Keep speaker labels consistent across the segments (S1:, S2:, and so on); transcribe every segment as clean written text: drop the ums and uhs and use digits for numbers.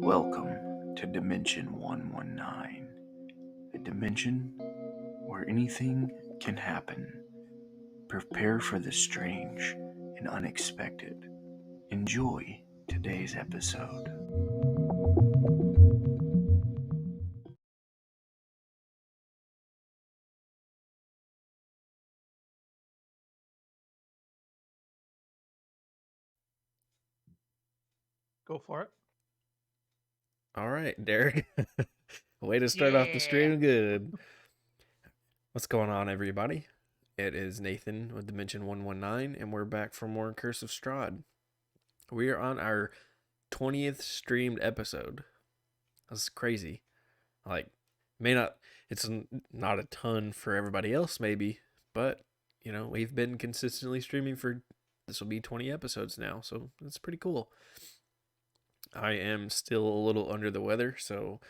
S1: Welcome to Dimension 119, a dimension where anything can happen. Prepare for the strange and unexpected. Enjoy today's episode.
S2: Go for it.
S3: All right, Derek. Way to start off the stream good. What's going on, everybody? It is Nathan with Dimension 119, and we're back for more Curse of Strahd. We are on our 20th streamed episode. That's crazy. It's not a ton for everybody else, maybe, but, we've been consistently streaming this will be 20 episodes now, so it's pretty cool. I am still a little under the weather, so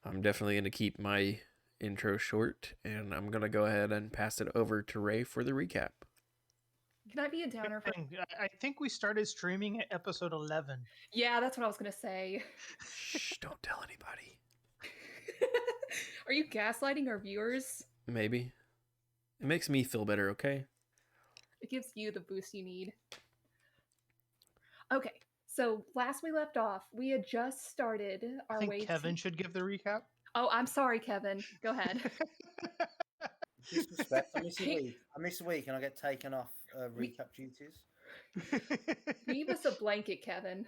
S3: I'm definitely going to keep my intro short, and I'm going to go ahead and pass it over to Ray for the recap.
S4: Can I be a downer?
S2: I think we started streaming at episode 11.
S4: Yeah, that's what I was going to say.
S3: Shh, don't tell anybody.
S4: Are you gaslighting our viewers?
S3: Maybe. It makes me feel better, okay?
S4: It gives you the boost you need. Okay, so last we left off, we had just started our way.
S2: I think Kevin should give the recap.
S4: Oh, I'm sorry, Kevin. Go ahead.
S5: Disrespect. I miss a week and I get taken off recap duties.
S4: Leave us a blanket, Kevin.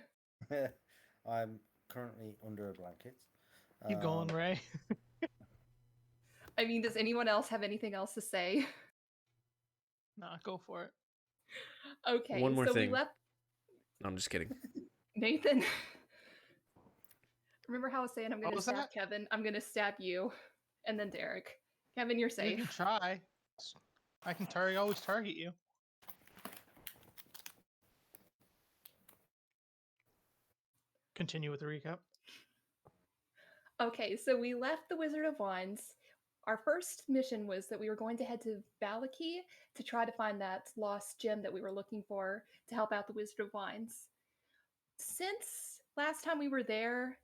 S5: I'm currently under a blanket.
S2: Keep going, Ray.
S4: I mean, does anyone else have anything else to say?
S2: Nah, go for it.
S4: Okay,
S3: One more thing.
S4: We left...
S3: No, I'm just kidding.
S4: Nathan. Remember how I was saying I'm going to stab Kevin? I'm going to stab you. And then Derek. Kevin, you're safe.
S2: You can try. I can always target you. Continue with the recap.
S4: Okay, so we left the Wizard of Wands. Our first mission was that we were going to head to Valaki to try to find that lost gem that we were looking for to help out the Wizard of Wands. Since last time we were there,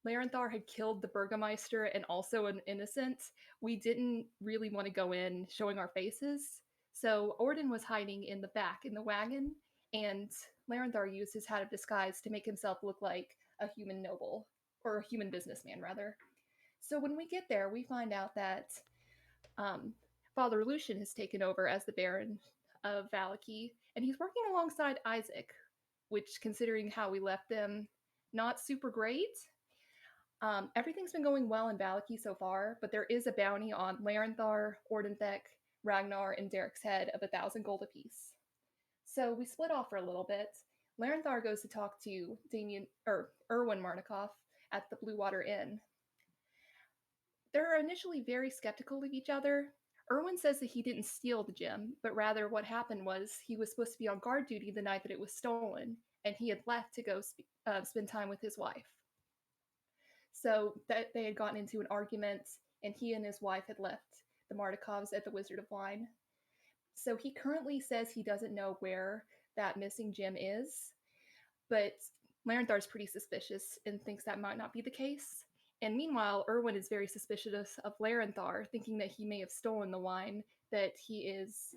S4: Larenthar had killed the Burgomeister and also an innocent. We didn't really want to go in showing our faces. So Orden was hiding in the back in the wagon, and Larenthar used his hat of disguise to make himself look like a human noble, or a human businessman, rather. So when we get there, we find out that Father Lucian has taken over as the Baron of Valaki, and he's working alongside Isaac, which, considering how we left them, not super great. Everything's been going well in Valaki so far, but there is a bounty on Larenthar, Ordenthek, Ragnar, and Derek's head of 1,000 gold apiece. So we split off for a little bit. Larenthar goes to talk to Erwin Marnikov at the Blue Water Inn. They're initially very skeptical of each other. Erwin says that he didn't steal the gem, but rather what happened was he was supposed to be on guard duty the night that it was stolen, and he had left to go spend time with his wife. So that they had gotten into an argument, and he and his wife had left the Marnikovs at the Wizard of Wine. So he currently says he doesn't know where that missing gem is, but Larenthar's pretty suspicious and thinks that might not be the case. And meanwhile, Erwin is very suspicious of Larenthar, thinking that he may have stolen the wine that he is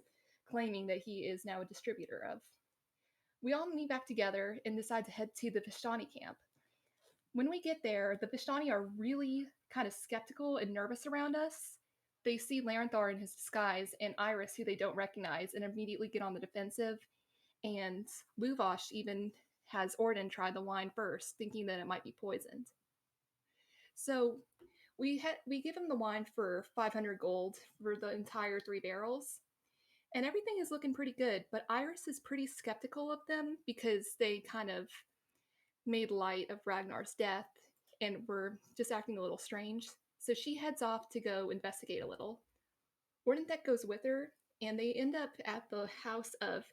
S4: claiming that he is now a distributor of. We all meet back together and decide to head to the Vishtani camp. When we get there, the Vishtani are really kind of skeptical and nervous around us. They see Larenthar in his disguise and Iris, who they don't recognize, and immediately get on the defensive. And Luvosh even has Orden try the wine first, thinking that it might be poisoned. So we give him the wine for 500 gold for the entire 3 barrels. And everything is looking pretty good, but Iris is pretty skeptical of them because they kind of made light of Ragnar's death and were just acting a little strange. So she heads off to go investigate a little. Ordenthek goes with her, and they end up at the house of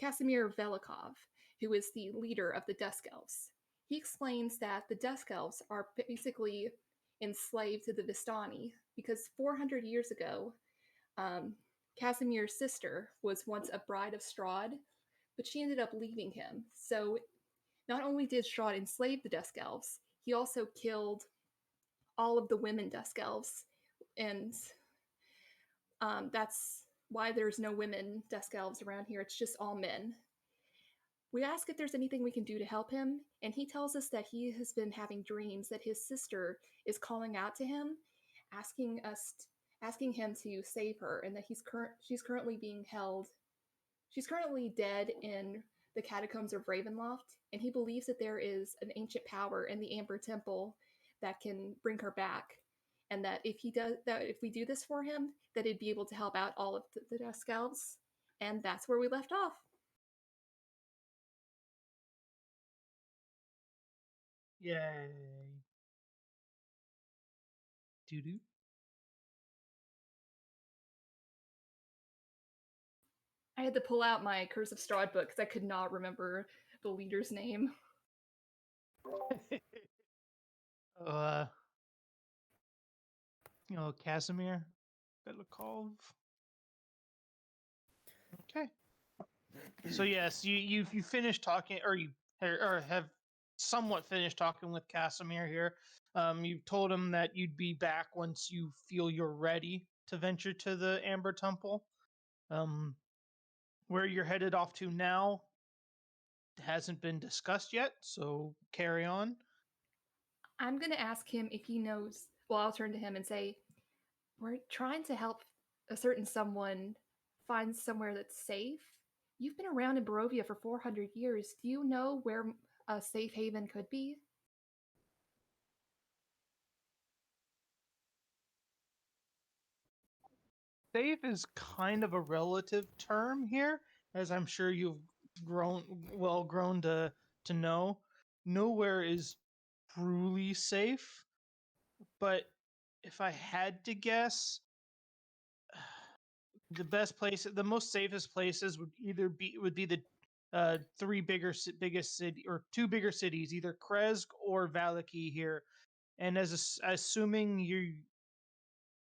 S4: Kasimir Velikov, who is the leader of the Dusk Elves. He explains that the Dusk Elves are basically enslaved to the Vistani because 400 years ago, Kasimir's sister was once a bride of Strahd, but she ended up leaving him. So not only did Strahd enslave the Dusk Elves, he also killed all of the women Dusk Elves, and that's why there's no women Dusk Elves around here. It's just all men. We ask if there's anything we can do to help him, and he tells us that he has been having dreams that his sister is calling out to him, asking him to save her, and that she's currently being held. She's currently dead in the catacombs of Ravenloft, and he believes that there is an ancient power in the Amber Temple that can bring her back, and that if we do this for him, that he'd be able to help out all of the Dusk Elves. And that's where we left off.
S2: Yay. Doo-doo.
S4: I had to pull out my Curse of Strahd book because I could not remember the leader's name.
S2: Kasimir Velikov. Okay. So yes, you finished talking, or you have somewhat finished talking with Kasimir here. You've told him that you'd be back once you feel you're ready to venture to the Amber Temple. Where you're headed off to now hasn't been discussed yet, so carry on.
S4: I'm going to ask him if he knows. Well, I'll turn to him and say, we're trying to help a certain someone find somewhere that's safe. You've been around in Barovia for 400 years. Do you know where a safe haven could be?
S2: Safe is kind of a relative term here, as I'm sure you've grown to know. Nowhere is truly safe, but if I had to guess, the most safest places would be the biggest city, or two bigger cities, either Kresk or Valiky here. And assuming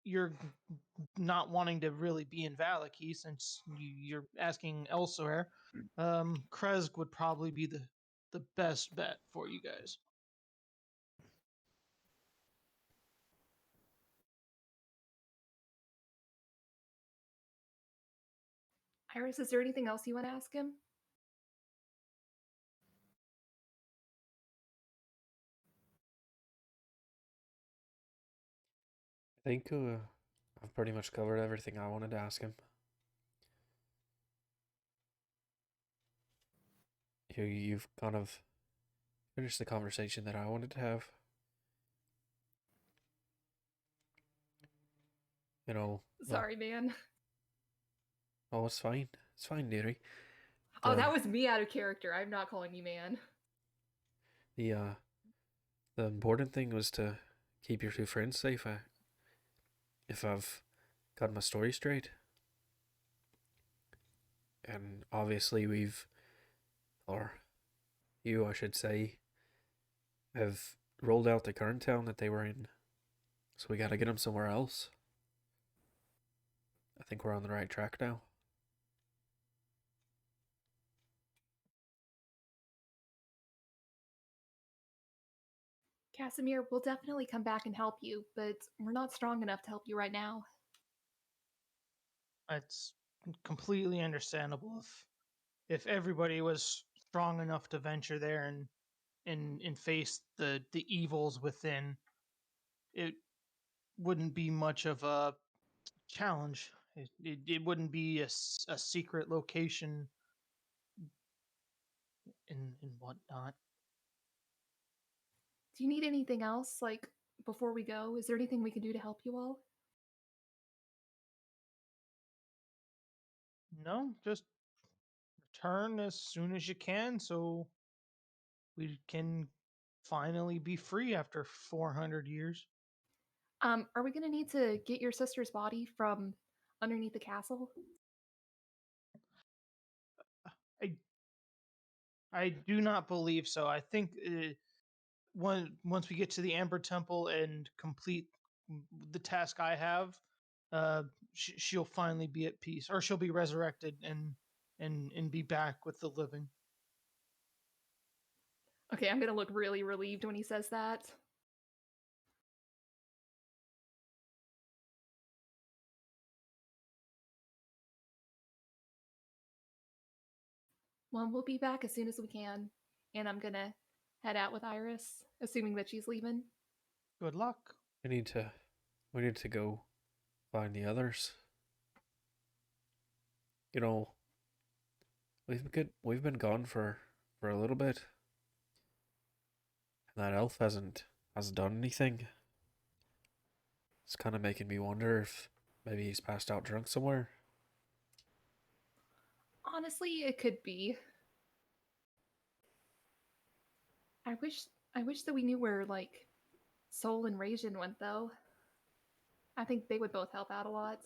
S2: you're not wanting to really be in Valiky, since you're asking elsewhere, Kresk would probably be the best bet for you guys.
S4: Iris, is there anything else you want to ask him?
S3: I think I've pretty much covered everything I wanted to ask him. You've kind of finished the conversation that I wanted to have. You know.
S4: Sorry, man.
S3: Oh, it's fine. It's fine, dearie.
S4: Oh, that was me out of character. I'm not calling you man.
S3: The important thing was to keep your two friends safe. If I've got my story straight. And obviously you, I should say, have rolled out the current town that they were in. So we gotta get them somewhere else. I think we're on the right track now.
S4: Kasimir, we'll definitely come back and help you, but we're not strong enough to help you right now.
S2: It's completely understandable if everybody was strong enough to venture there and face the evils within, it wouldn't be much of a challenge. It wouldn't be a secret location and whatnot.
S4: Do you need anything else, like, before we go? Is there anything we can do to help you all?
S2: No, just return as soon as you can so we can finally be free after 400 years.
S4: Are we gonna need to get your sister's body from underneath the castle?
S2: I do not believe so. I think once we get to the Amber Temple and complete the task I have, she'll finally be at peace, or she'll be resurrected, and and be back with the living.
S4: Okay, I'm gonna look really relieved when he says that. Well, we'll be back as soon as we can, and I'm gonna head out with Iris, assuming that she's leaving.
S2: Good luck.
S3: We need to go find the others. You know, we've been gone for a little bit. And that elf hasn't done anything. It's kind of making me wonder if maybe he's passed out drunk somewhere.
S4: Honestly, it could be. I wish that we knew where like Soul and Raisin went though. I think they would both help out a lot.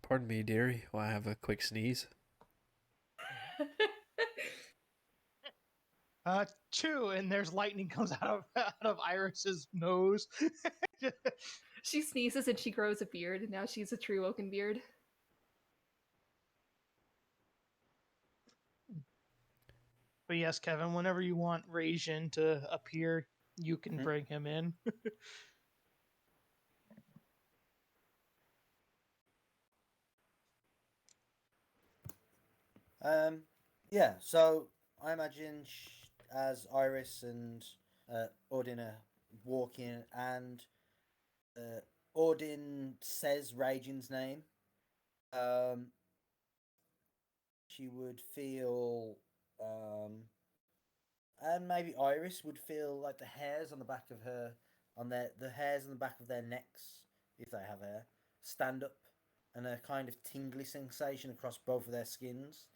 S3: Pardon me, dearie, while I have a quick sneeze.
S2: Chew, and there's lightning comes out of Iris's nose.
S4: She sneezes and she grows a beard, and now she's a true oaken beard.
S2: But yes, Kevin, whenever you want Raisin to appear, you can bring him in.
S5: Yeah, so I imagine as Iris and Odin are walking, and Odin says Raging's name, she would feel, and maybe Iris would feel like the hairs on the back of her, the hairs on the back of their necks, if they have hair, stand up, and a kind of tingly sensation across both of their skins.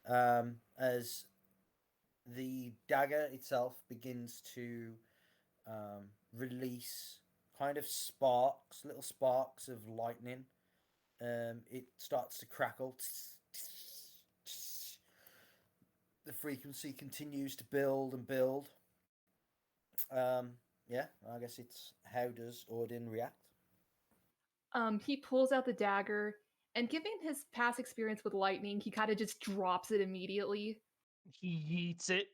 S5: As the dagger itself begins to release kind of sparks, little sparks of lightning. It starts to crackle. The frequency continues to build and build. Yeah, I guess it's how does Odin react?
S4: He pulls out the dagger, and given his past experience with lightning, he kind of just drops it immediately.
S2: He eats it.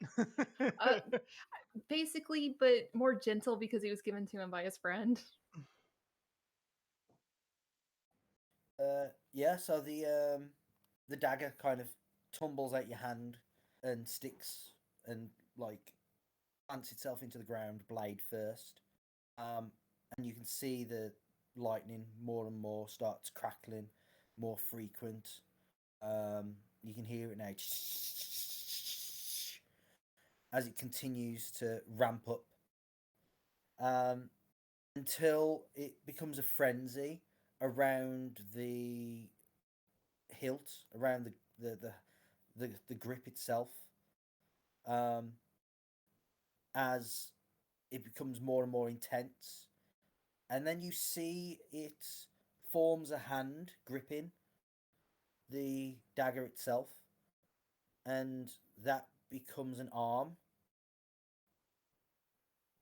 S4: Basically, but more gentle because he was given to him by his friend.
S5: Yeah, so the dagger kind of tumbles out your hand and sticks and like plants itself into the ground, blade first. And you can see the lightning more and more starts crackling, more frequent. You can hear it now as it continues to ramp up, um, until it becomes a frenzy around the hilt, around the grip itself, um, as it becomes more and more intense. And then you see it forms a hand gripping the dagger itself, and that becomes an arm,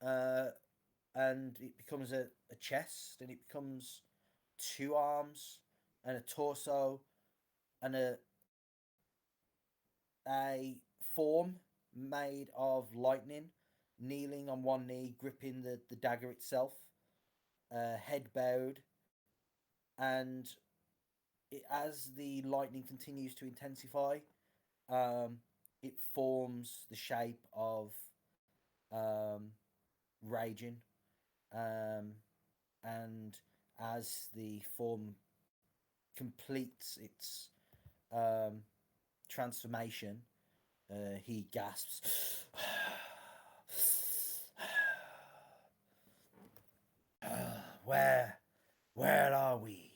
S5: uh, and it becomes a chest, and it becomes two arms, and a torso, and a form made of lightning, kneeling on one knee, gripping the dagger itself, head bowed, and as the lightning continues to intensify, it forms the shape of um, raging, and as the form completes its transformation, he gasps. where, where are we?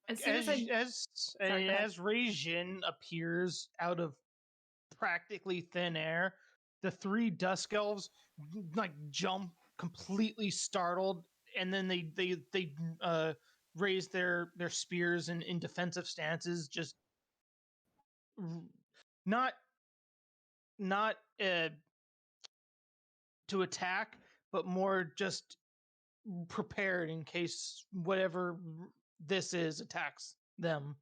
S4: As soon as I Sorry, go ahead.
S2: As Raisin appears out of practically thin air, the three dusk elves like jump completely startled, and then they raise their spears in defensive stances, just not not to attack, but more just prepared in case whatever this is attacks them.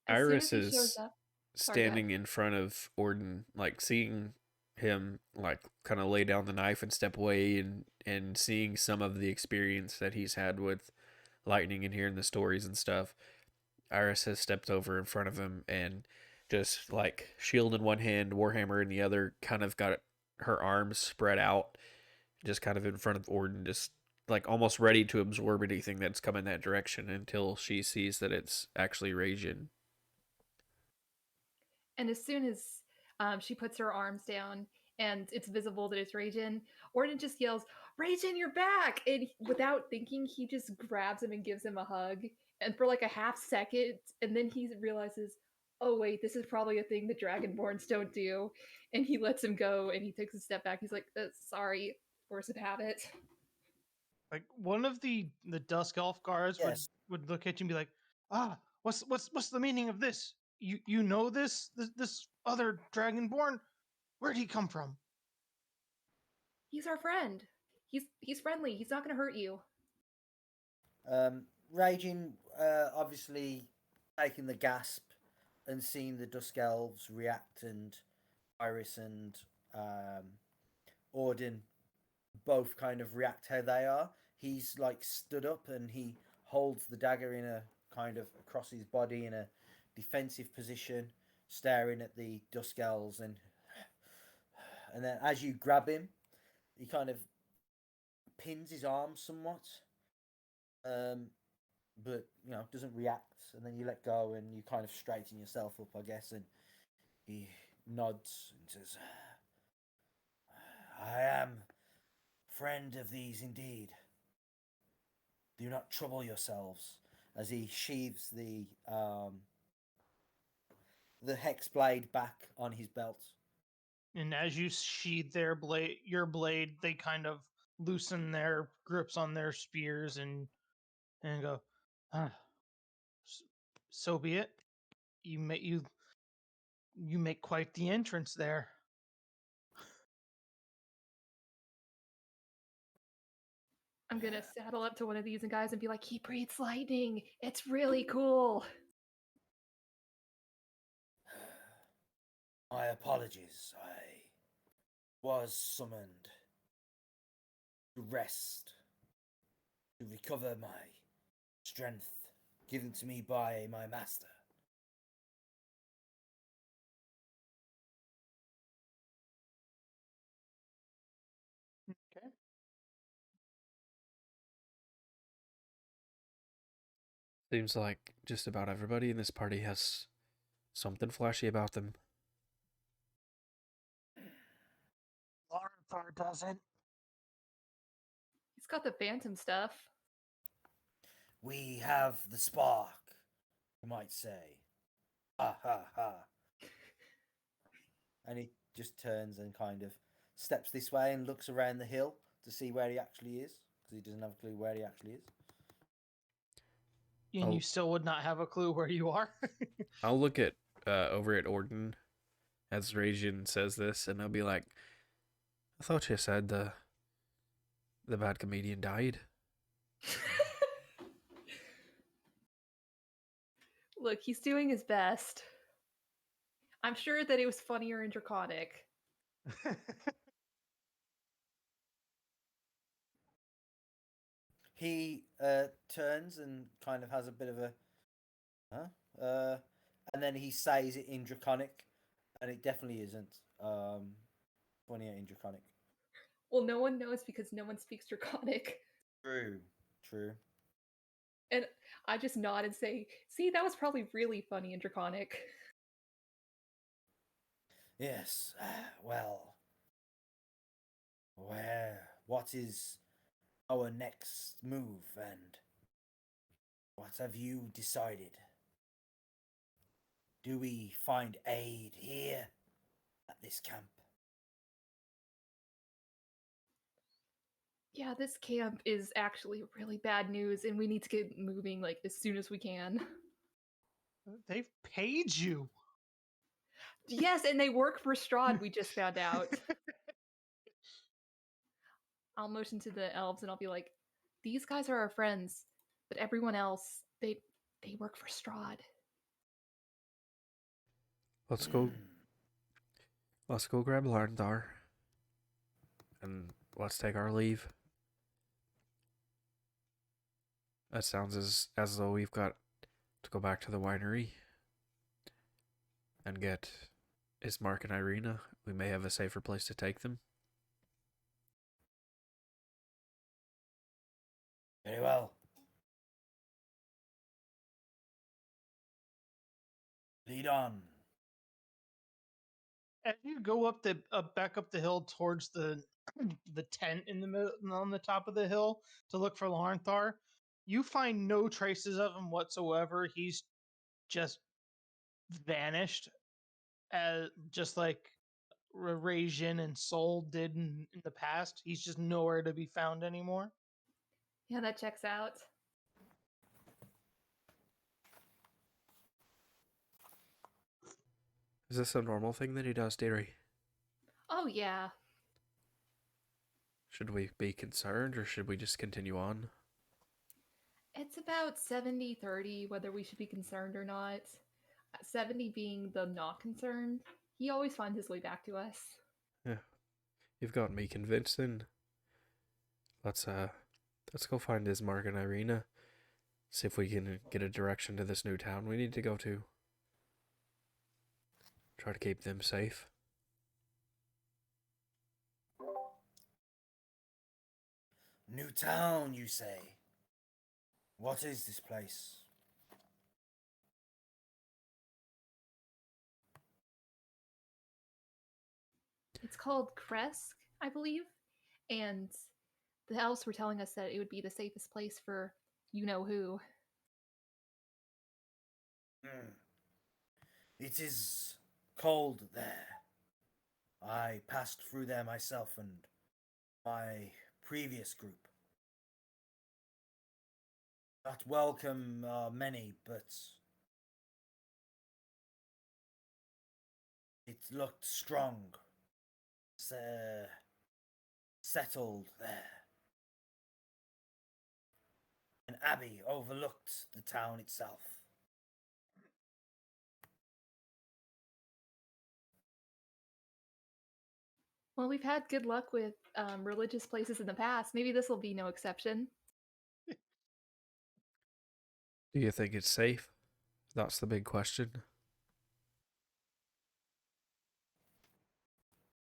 S4: As soon
S3: Iris
S4: as he shows
S3: is
S4: up, sorry, go ahead.
S3: standing in front of Orden, like seeing him like kind of lay down the knife and step away, and seeing some of the experience that he's had with lightning and hearing the stories and stuff. Iris has stepped over in front of him and just like shield in one hand, warhammer in the other, kind of got her arms spread out, just kind of in front of Orden, just like almost ready to absorb anything that's come in that direction until she sees that it's actually Rajin.
S4: And as soon as she puts her arms down and it's visible that it's Rajin, Orden just yells, "Rajin, you're back!" And without thinking, he just grabs him and gives him a hug. And for like a half second, and then he realizes, oh wait, this is probably a thing the Dragonborns don't do. And he lets him go and he takes a step back. He's like, sorry, force of habit.
S2: Like one of the Dusk Elf guards
S5: Yes.
S2: would look at you and be like, what's the meaning of this? You know this other Dragonborn? Where'd he come from?
S4: He's our friend. He's friendly. He's not gonna hurt you.
S5: Raging, obviously taking the gasp and seeing the Dusk Elves react, and Iris and Orden both kind of react how they are. He's like stood up and he holds the dagger in a kind of across his body in a defensive position, staring at the Dusk Elves, and then as you grab him, he kind of pins his arm somewhat. But doesn't react, and then you let go and you kind of straighten yourself up, I guess, and he nods and says, "I am friend of these indeed. Do not trouble yourselves," as he sheathes the hex blade back on his belt.
S2: And as you sheathe your blade, they kind of loosen their grips on their spears and go, so be it. You make quite the entrance there.
S4: I'm gonna saddle up to one of these guys and be like, he breathes lightning. It's really cool.
S5: My apologies. I was summoned to rest, to recover my strength given to me by my master.
S2: Okay.
S3: Seems like just about everybody in this party has something flashy about them.
S2: Larthar doesn't.
S4: He's got the phantom stuff.
S5: We have the spark, you might say. Ha ha ha. And he just turns and kind of steps this way and looks around the hill to see where he actually is, because he doesn't have a clue where he actually is.
S2: And you still would not have a clue where you are?
S3: I'll look at over at Orden as Rajin says this, and I'll be like, I thought you said the bad comedian died.
S4: Look, he's doing his best. I'm sure that it was funnier in Draconic.
S5: He turns and kind of has a bit of a, and then he says it in Draconic, and it definitely isn't funnier in Draconic.
S4: Well, no one knows because no one speaks Draconic.
S5: True.
S4: And I just nod and say, see, that was probably really funny in Draconic.
S5: Yes, well, what is our next move, and what have you decided? Do we find aid here at this camp?
S4: Yeah, this camp is actually really bad news, and we need to get moving like as soon as we can.
S2: They've paid you.
S4: Yes, and they work for Strahd, we just found out. I'll motion to the elves and I'll be like, these guys are our friends, but everyone else, they work for Strahd.
S3: Let's go. Let's go grab Larndar. And let's take our leave. That sounds as though we've got to go back to the winery and get Ismark and Ireena. We may have a safer place to take them.
S5: Very well. Lead on.
S2: As you go up the back up the hill towards the the tent in the middle on the top of the hill to look for Larnthar, you find no traces of him whatsoever. He's just vanished, just like Rajin and Soul did in the past. He's just nowhere to be found anymore.
S4: Yeah, that checks out.
S3: Is this a normal thing that he does, dearie?
S4: Oh, yeah.
S3: Should we be concerned, or should we just continue on?
S4: It's about 70-30 whether we should be concerned or not. 70 being the not concerned. He always finds his way back to us.
S3: Yeah, you've got me convinced. Then let's go find Ismark and Ireena. See if we can get a direction to this new town we need to go to. Try to keep them safe.
S5: New town, you say? What is this place?
S4: It's called Kresk, I believe. And the elves were telling us that it would be the safest place for you-know-who.
S5: It is cold there. I passed through there myself and my previous group. Not welcome many, but it looked strong, settled there. An abbey overlooked the town itself.
S4: Well, we've had good luck with religious places in the past. Maybe this will be no exception.
S3: Do you think it's safe? That's the big question.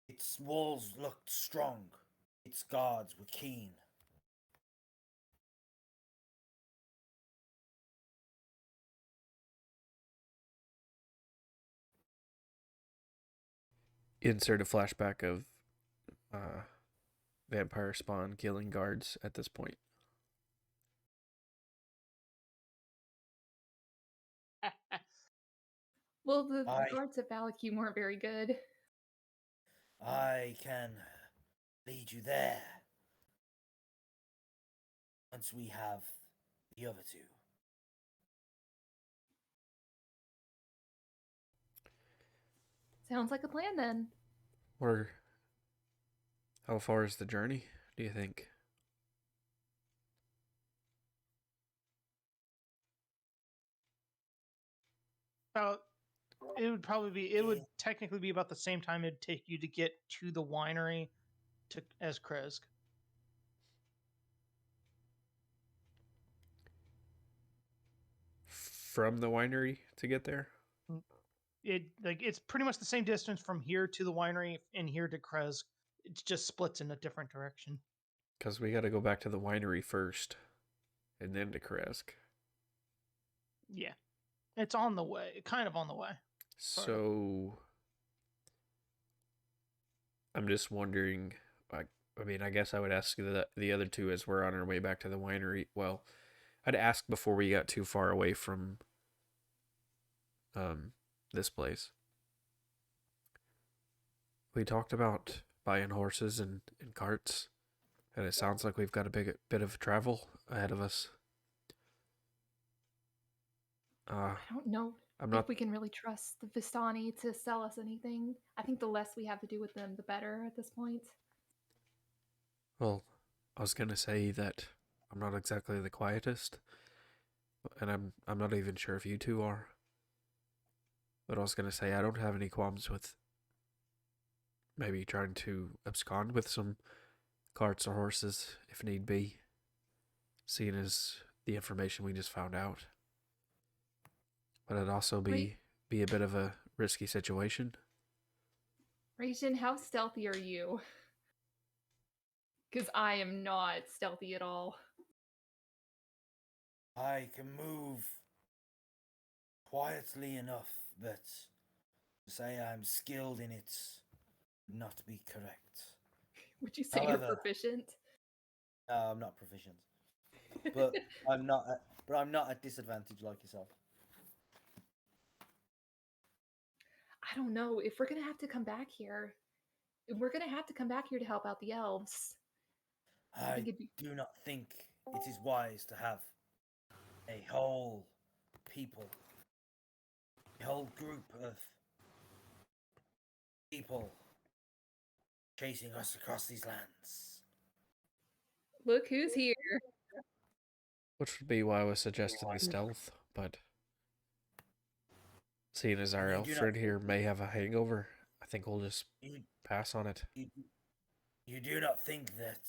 S5: Its walls looked strong. Its guards were keen.
S3: Insert a flashback of vampire spawn killing guards at this point.
S4: Well, the guards at Valaki weren't very good.
S5: I can lead you there once we have the other two.
S4: Sounds like a plan then.
S3: Or how far is the journey, do you think?
S2: It would probably be. It would technically be about the same time it'd take you to get to the winery as Kresk.
S3: From the winery to get there?
S2: It's pretty much the same distance from here to the winery and here to Kresk. It just splits in a different direction.
S3: Because we got to go back to the winery first, and then to Kresk.
S2: Yeah, it's on the way. Kind of on the way.
S3: So I'm just wondering. I mean, I guess I would ask the other two as we're on our way back to the winery. Well, I'd ask before we got too far away from this place. We talked about buying horses and carts, and it sounds like we've got a bit of travel ahead of us.
S4: I don't know if we can really trust the Vistani to sell us anything. I think the less we have to do with them, the better at this point.
S3: Well, I was gonna say that I'm not exactly the quietest, and I'm not even sure if you two are. But I was gonna say I don't have any qualms with maybe trying to abscond with some carts or horses if need be, seeing as the information we just found out. But it'd also be a bit of a risky situation.
S4: Raisin, how stealthy are you? Because I am not stealthy at all.
S5: I can move quietly enough, but to say I'm skilled in it would not be correct.
S4: Would you say
S5: However,
S4: you're proficient?
S5: No, I'm not proficient, but I'm not. But I'm not at disadvantage like yourself.
S4: I don't know. If we're gonna have to come back here, we're gonna have to come back here to help out the elves.
S5: I
S4: think it'd be-
S5: do not think it is wise to have a whole people, a whole group of people chasing us across these lands.
S4: Look who's here.
S3: Which would be why I was suggesting the stealth, but seeing as our
S5: You
S3: elf
S5: do not
S3: friend
S5: think-
S3: here may have a hangover, I think we'll just
S5: You,
S3: pass on it.
S5: you do not think that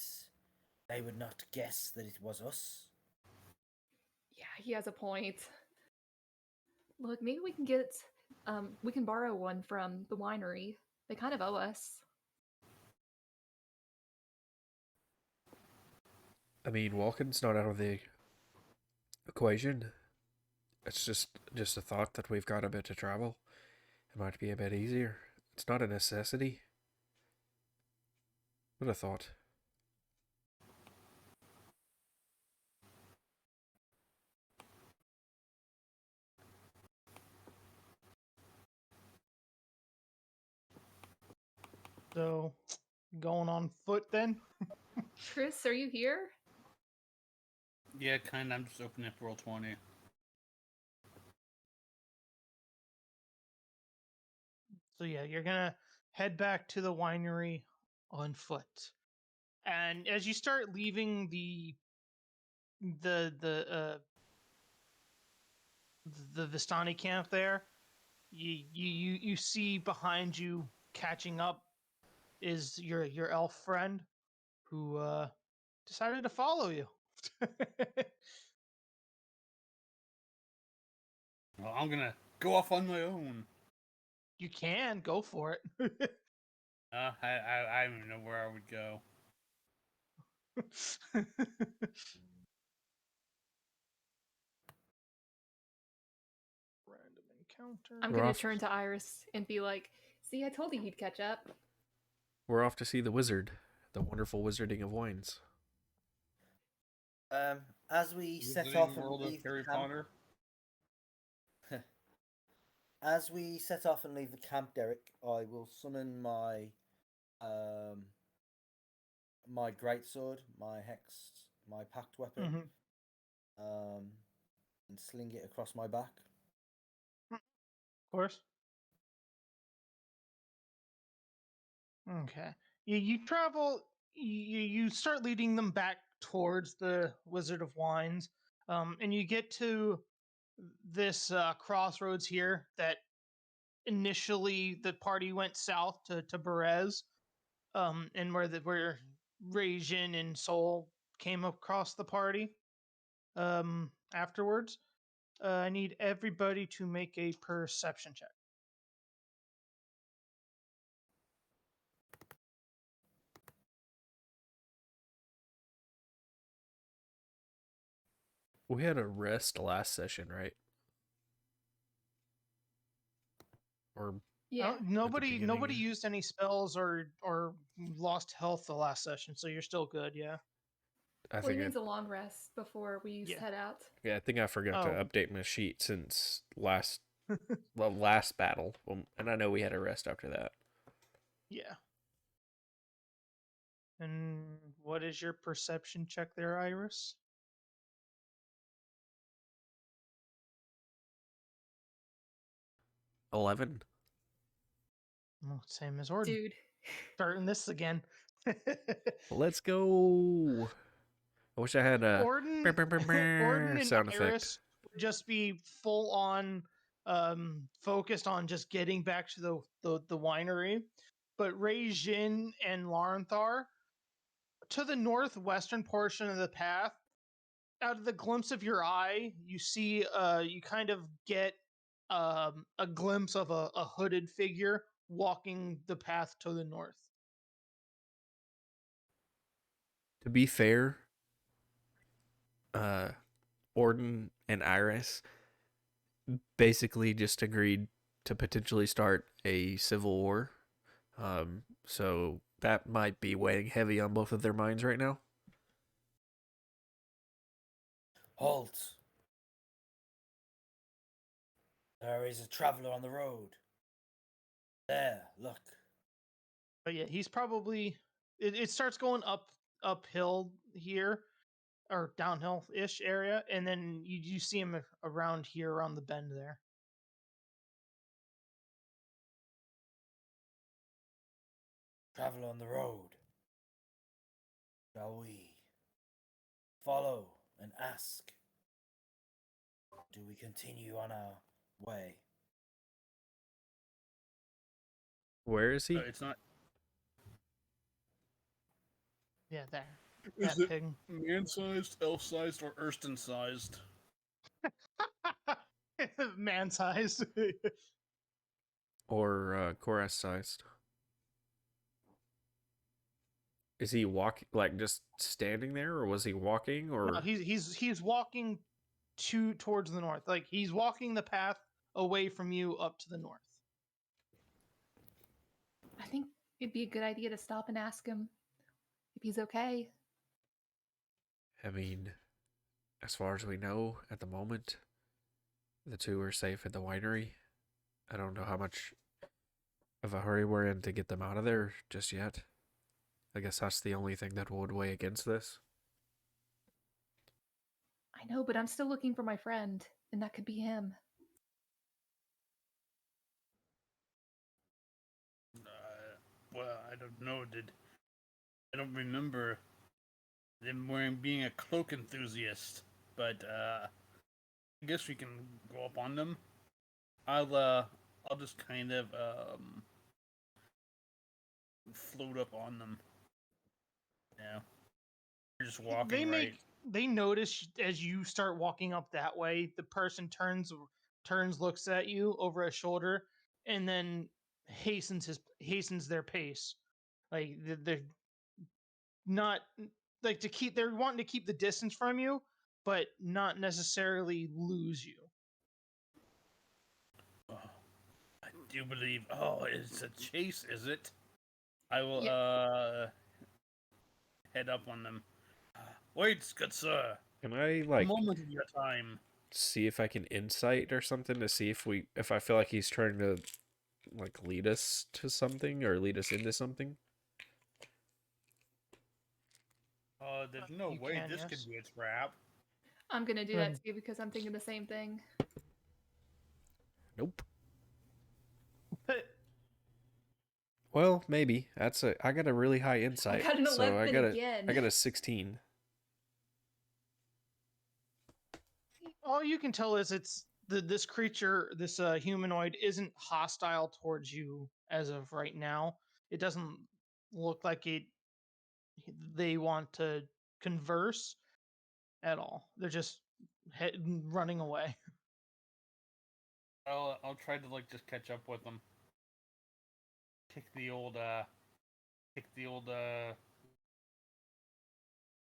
S5: they would not guess that it was us?
S4: Yeah, he has a point. Look, maybe we can get, we can borrow one from the winery. They kind of owe us.
S3: I mean, walking's not out of the equation. It's just a thought that we've got a bit to travel. It might be a bit easier. It's not a necessity, but a thought.
S2: So, going on foot then?
S4: Chris, are you here?
S6: Yeah, kind of. I'm just opening up Roll 20.
S2: So yeah, you're gonna head back to the winery on foot. And as you start leaving the Vistani camp there, you see behind you catching up is your elf friend who decided to follow you.
S6: Well, I'm gonna go off on my own.
S2: You can go for it.
S6: I don't even know where I would go.
S2: Random encounter.
S4: I'm
S3: We're
S4: gonna
S3: off.
S4: turn to Iris and be like, see, I told you he'd catch up.
S3: We're off to see the wizard, the wonderful wizarding of wines.
S5: As we set
S6: Wizarding
S5: off and
S6: world of
S5: leave the
S6: Harry
S5: camp,
S6: Potter.
S5: as we set off and leave the camp, Derek, I will summon my my greatsword, my hex, my pact weapon, and sling it across my back.
S2: Of course. Okay. You travel. You start leading them back towards the Wizard of Wines, and you get to this crossroads here that initially the party went south to Berez, and where Rajin and Soul came across the party. Afterwards, I need everybody to make a perception check.
S3: We had a rest last session, right? Or
S4: Yeah.
S2: Nobody
S3: beginning.
S2: used any spells or lost health the last session, so you're still good. Yeah.
S3: I
S4: Well, he
S3: think
S4: needs a long rest before we
S2: Yeah.
S4: head out.
S3: I think I forgot to
S2: Oh.
S3: update my sheet since last battle, and I know we had a rest after that.
S2: Yeah. And what is your perception check there, Iris?
S3: $11.
S2: Oh, same as Orden.
S4: Dude,
S2: Starting this again.
S3: Let's go. I wish I had a
S2: Orden and
S3: sound effect.
S2: Iris would just be full on focused on just getting back to the winery. But Jin and Larenthar, to the northwestern portion of the path, out of the glimpse of your eye, you see you kind of get a glimpse of a hooded figure walking the path to the north.
S3: To be fair, Orden and Iris basically just agreed to potentially start a civil war. So that might be weighing heavy on both of their minds right now.
S5: Halt! There is a traveler on the road. There, look.
S2: But yeah, he's probably it starts going uphill here or downhill ish area, and then you see him around here around the bend there.
S5: Traveler on the road. Shall we follow and ask? Do we continue on our way?
S3: Where is he?
S6: It's not.
S2: Yeah, there.
S6: Is
S2: That
S6: it
S2: pig.
S6: man-sized, elf-sized, or Erston-sized?
S2: Man-sized.
S3: Or Korath sized? Is he walking, like just standing there, or was he walking, or
S2: No, he's walking towards the north. Like he's walking the path away from you up to the north.
S4: I think it'd be a good idea to stop and ask him if he's okay.
S3: I mean, as far as we know at the moment, the two are safe at the winery. I don't know how much of a hurry we're in to get them out of there just yet. I guess that's the only thing that would weigh against this.
S4: I know, but I'm still looking for my friend, and that could be him.
S6: Well, I don't know. I don't remember them being a cloak enthusiast, but I guess we can go up on them. I'll just kind of float up on them. Yeah, you're just walking, right?
S2: They notice as you start walking up that way, the person turns, looks at you over his shoulder, and then hastens their pace. Like they're not like they're wanting to keep the distance from you, but not necessarily lose you.
S6: Oh, I do believe. Oh, it's a chase, is it? I will head up on them. Wait, good sir.
S3: Can I
S6: A
S3: like
S6: moment of your time.
S3: see if I can insight or something to see if I feel like he's trying to like lead us to something or lead us into something?
S6: There's no
S2: You
S6: way
S2: can,
S6: this
S2: yes.
S6: could be a trap.
S4: I'm gonna do that too because I'm thinking the same thing.
S3: Nope. Well, maybe. I got a really high insight.
S4: got an
S3: so
S4: 11 again.
S3: I got a 16.
S2: All you can tell is this creature, this humanoid, isn't hostile towards you as of right now. It doesn't look like they want to converse at all. They're just running away.
S6: I'll try to like just catch up with them. Kick the old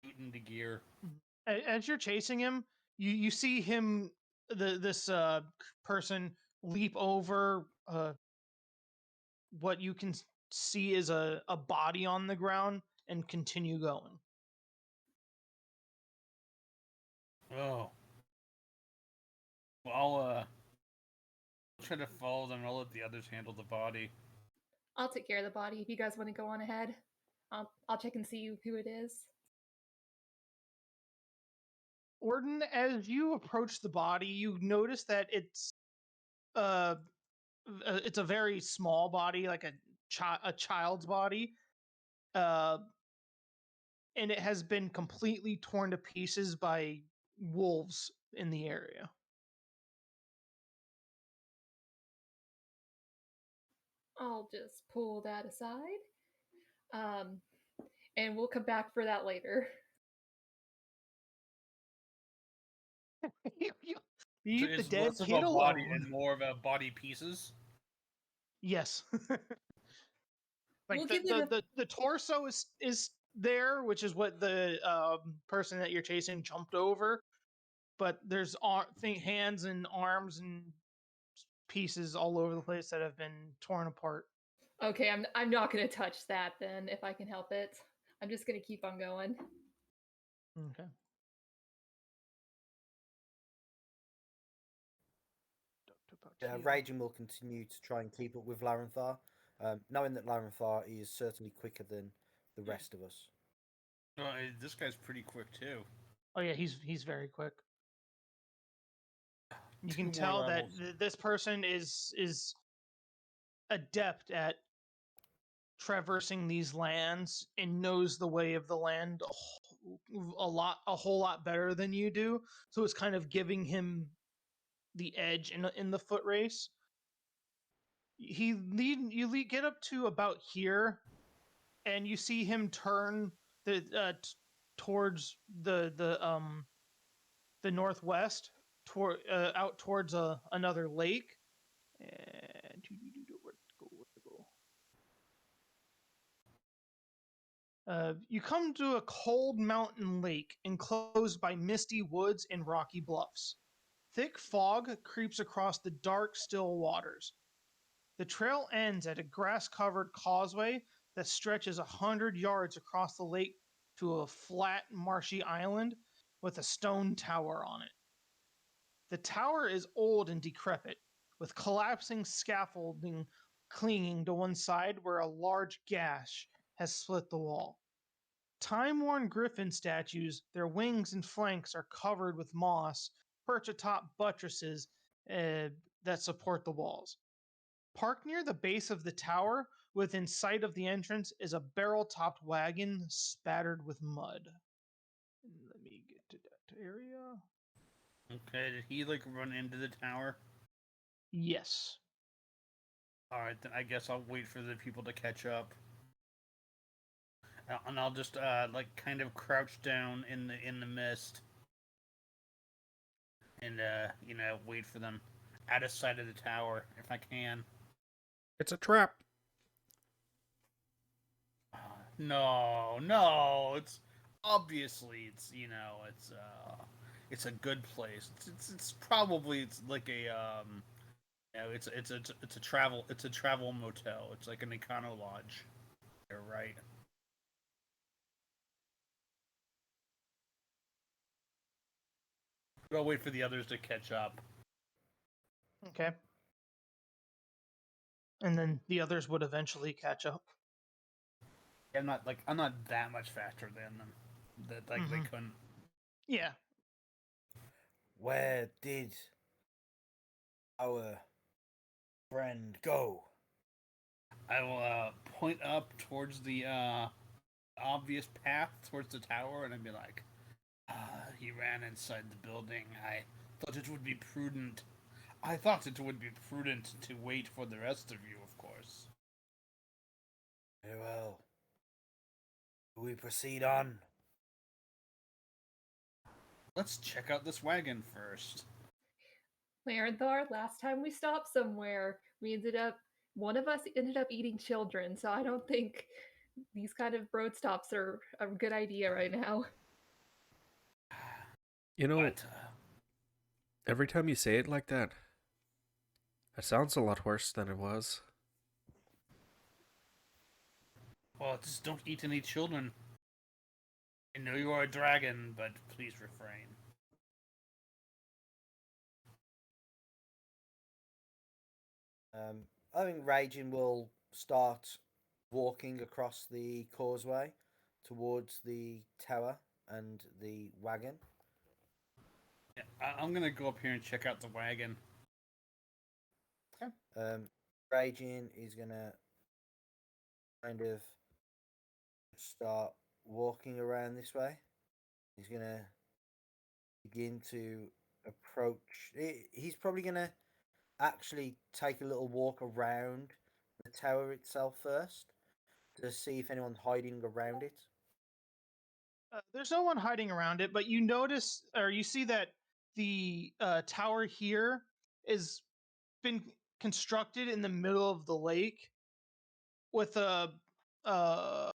S6: boot into gear.
S2: As you're chasing him, you see him, this person, leap over what you can see is a body on the ground and continue going.
S6: Oh. Well, I'll try to follow them. I'll let the others handle the body.
S4: I'll take care of the body if you guys want to go on ahead. I'll check and see who it is.
S2: Orden, as you approach the body, you notice that it's a very small body, like a child's body, and it has been completely torn to pieces by wolves in the area.
S4: I'll just pull that aside. And we'll come back for that later.
S2: You
S6: So
S2: leave the
S6: it's
S2: dead
S6: less of
S2: kid
S6: a body
S2: alone.
S6: and more of a body pieces.
S2: Yes. Like
S4: We'll give it
S2: the torso is there, which is what the person that you're chasing jumped over. But there's hands and arms and pieces all over the place that have been torn apart.
S4: Okay, I'm not gonna touch that then if I can help it. I'm just gonna keep on going.
S2: Okay.
S5: Raging will continue to try and keep up with Larenthar, knowing that Larenthar is certainly quicker than the rest of us.
S6: Oh, this guy's pretty quick too.
S2: Oh yeah, he's very quick. You
S6: Two
S2: can
S6: more
S2: tell that
S6: levels.
S2: this person is adept at traversing these lands and knows the way of the land a whole lot better than you do. So it's kind of giving him the edge in the foot race. You get up to about here, and you see him turn towards the northwest, out towards another lake. And where to go? You come to a cold mountain lake enclosed by misty woods and rocky bluffs. Thick fog creeps across the dark, still waters. The trail ends at a grass-covered causeway that stretches 100 yards across the lake to a flat, marshy island with a stone tower on it. The tower is old and decrepit, with collapsing scaffolding clinging to one side where a large gash has split the wall. Time-worn griffin statues, their wings and flanks are covered with moss, perch atop buttresses that support the walls. Parked near the base of the tower, within sight of the entrance, is a barrel-topped wagon spattered with mud. Let me get to that area.
S6: Okay, did he like run into the tower?
S2: Yes.
S6: Alright, then I guess I'll wait for the people to catch up. And I'll just like kind of crouch down in the mist. And wait for them out of sight of the tower if I can.
S3: It's a trap.
S6: No, it's obviously it's a good place. It's probably it's like a it's a travel motel. It's like an econo lodge. You're right. I'll wait for the others to catch up.
S2: Okay. And then the others would eventually catch up.
S6: I'm not that much faster than them. That they couldn't.
S2: Yeah.
S5: Where did our friend go?
S6: I will point up towards the obvious path towards the tower, and I'd be like, he ran inside the building. I thought it would be prudent. To wait for the rest of you, of course.
S5: Very well. We proceed on.
S6: Let's check out this wagon first.
S4: Larenthar, last time we stopped somewhere, one of us ended up eating children, so I don't think these kind of road stops are a good idea right now.
S3: You know, every time you say it like that, it sounds a lot worse than it was.
S6: Well, just don't eat any children. I know you are a dragon, but please refrain.
S5: I think Raging will start walking across the causeway towards the tower and the wagon.
S6: Yeah, I'm gonna go up here and check out the wagon.
S5: Raging is gonna kind of start walking around this way. He's gonna begin to approach. He's probably gonna actually take a little walk around the tower itself first to see if anyone's hiding around it.
S2: There's no one hiding around it, but you notice or you see that the tower here is been constructed in the middle of the lake with a uh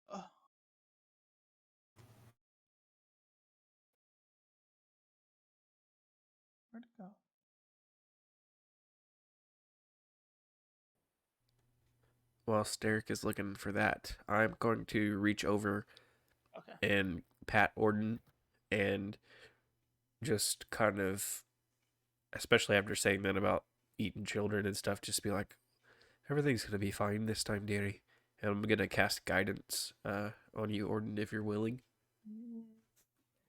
S2: where'd it go?
S3: While Steric is looking for that, I'm going to reach over
S2: Okay.
S3: and pat Orden and just kind of, especially after saying that about eating children and stuff, just be like, everything's going to be fine this time, dearie. And I'm going to cast guidance on you, Orden, if you're willing.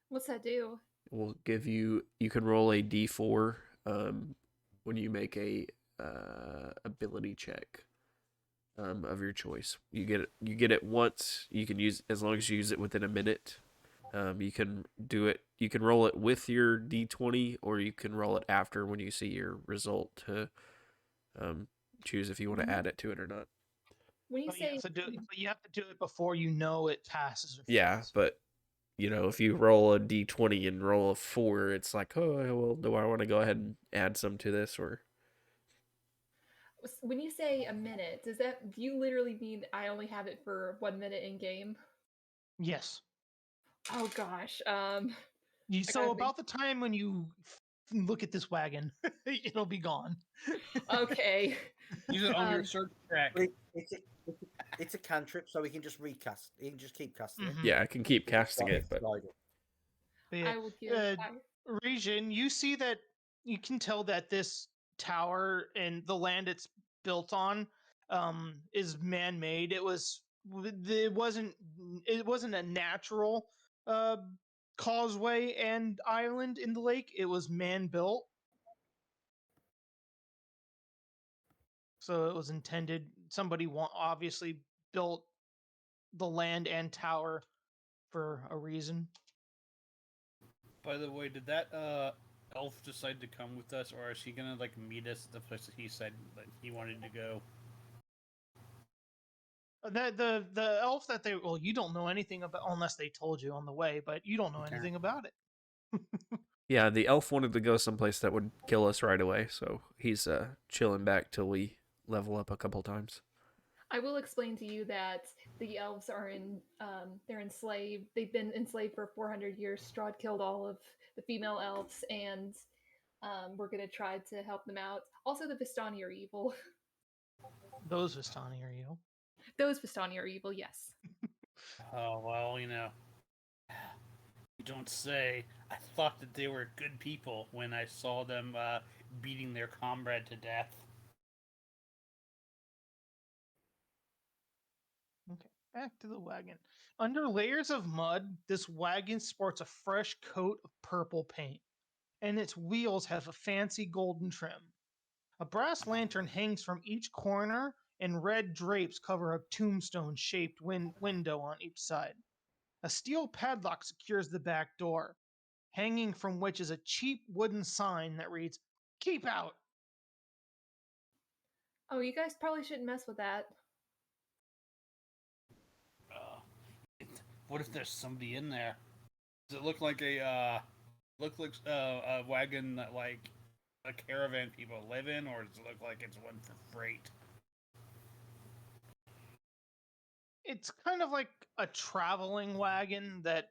S4: What's that do?
S3: We'll give you, you can roll a d4 when you make a ability check of your choice. You get it once. You can use, as long as you use it within a minute. You can do it. You can roll it with your d20, or you can roll it after when you see your result to choose if you want to add it to it or not.
S4: When you
S2: But you
S4: say
S2: have to do it, but you have to do it before you know it passes or
S3: Yeah,
S2: fails.
S3: but you know, if you roll a d20 and roll a 4, it's like, oh well, do I want to go ahead and add some to this or?
S4: when you say a minute, do you literally mean I only have it for 1 minute in game?
S2: Yes.
S4: Oh gosh.
S2: So
S4: gotta think.
S2: about the time when you look at this wagon, it'll be gone.
S4: Okay.
S6: Use it on your
S4: Um,
S6: search track.
S5: It's a cantrip, so we can just recast. He can just keep casting it.
S2: Mhm.
S3: Yeah, I can keep casting it, but
S5: Slide it.
S2: But yeah,
S4: I will give.
S2: Region, you see that you can tell that this tower and the land it's built on is man-made. It wasn't a natural uh, causeway and island in the lake. It was man-built. So it was intended. Obviously built the land and tower for a reason.
S6: By the way, did that elf decide to come with us, or is he gonna like meet us at the place that he said that he wanted to go?
S2: The elf that you don't know anything about unless they told you on the way, but you don't know
S6: Okay.
S2: anything about it.
S3: yeah, the elf wanted to go someplace that would kill us right away, so he's chilling back till we level up a couple times.
S4: I will explain to you that the elves are they're enslaved. They've been enslaved for 400 years. Strahd killed all of the female elves, and we're gonna try to help them out. Also, the Vistani are evil.
S2: Those Vistani are you.
S4: Those Vistani are evil, yes.
S6: Oh well, you don't say. I thought that they were good people when I saw them beating their comrade to death.
S2: Okay, back to the wagon. Under layers of mud, this wagon sports a fresh coat of purple paint, and its wheels have a fancy golden trim. A brass lantern hangs from each corner, and red drapes cover a tombstone shaped window on each side. A steel padlock secures the back door, hanging from which is a cheap wooden sign that reads, "Keep out."
S4: Oh, you guys probably shouldn't mess with that.
S6: Uh, what if there's somebody in there? Does it look like a wagon that like a caravan people live in, or does it look like it's one for freight?
S2: It's kind of like a traveling wagon that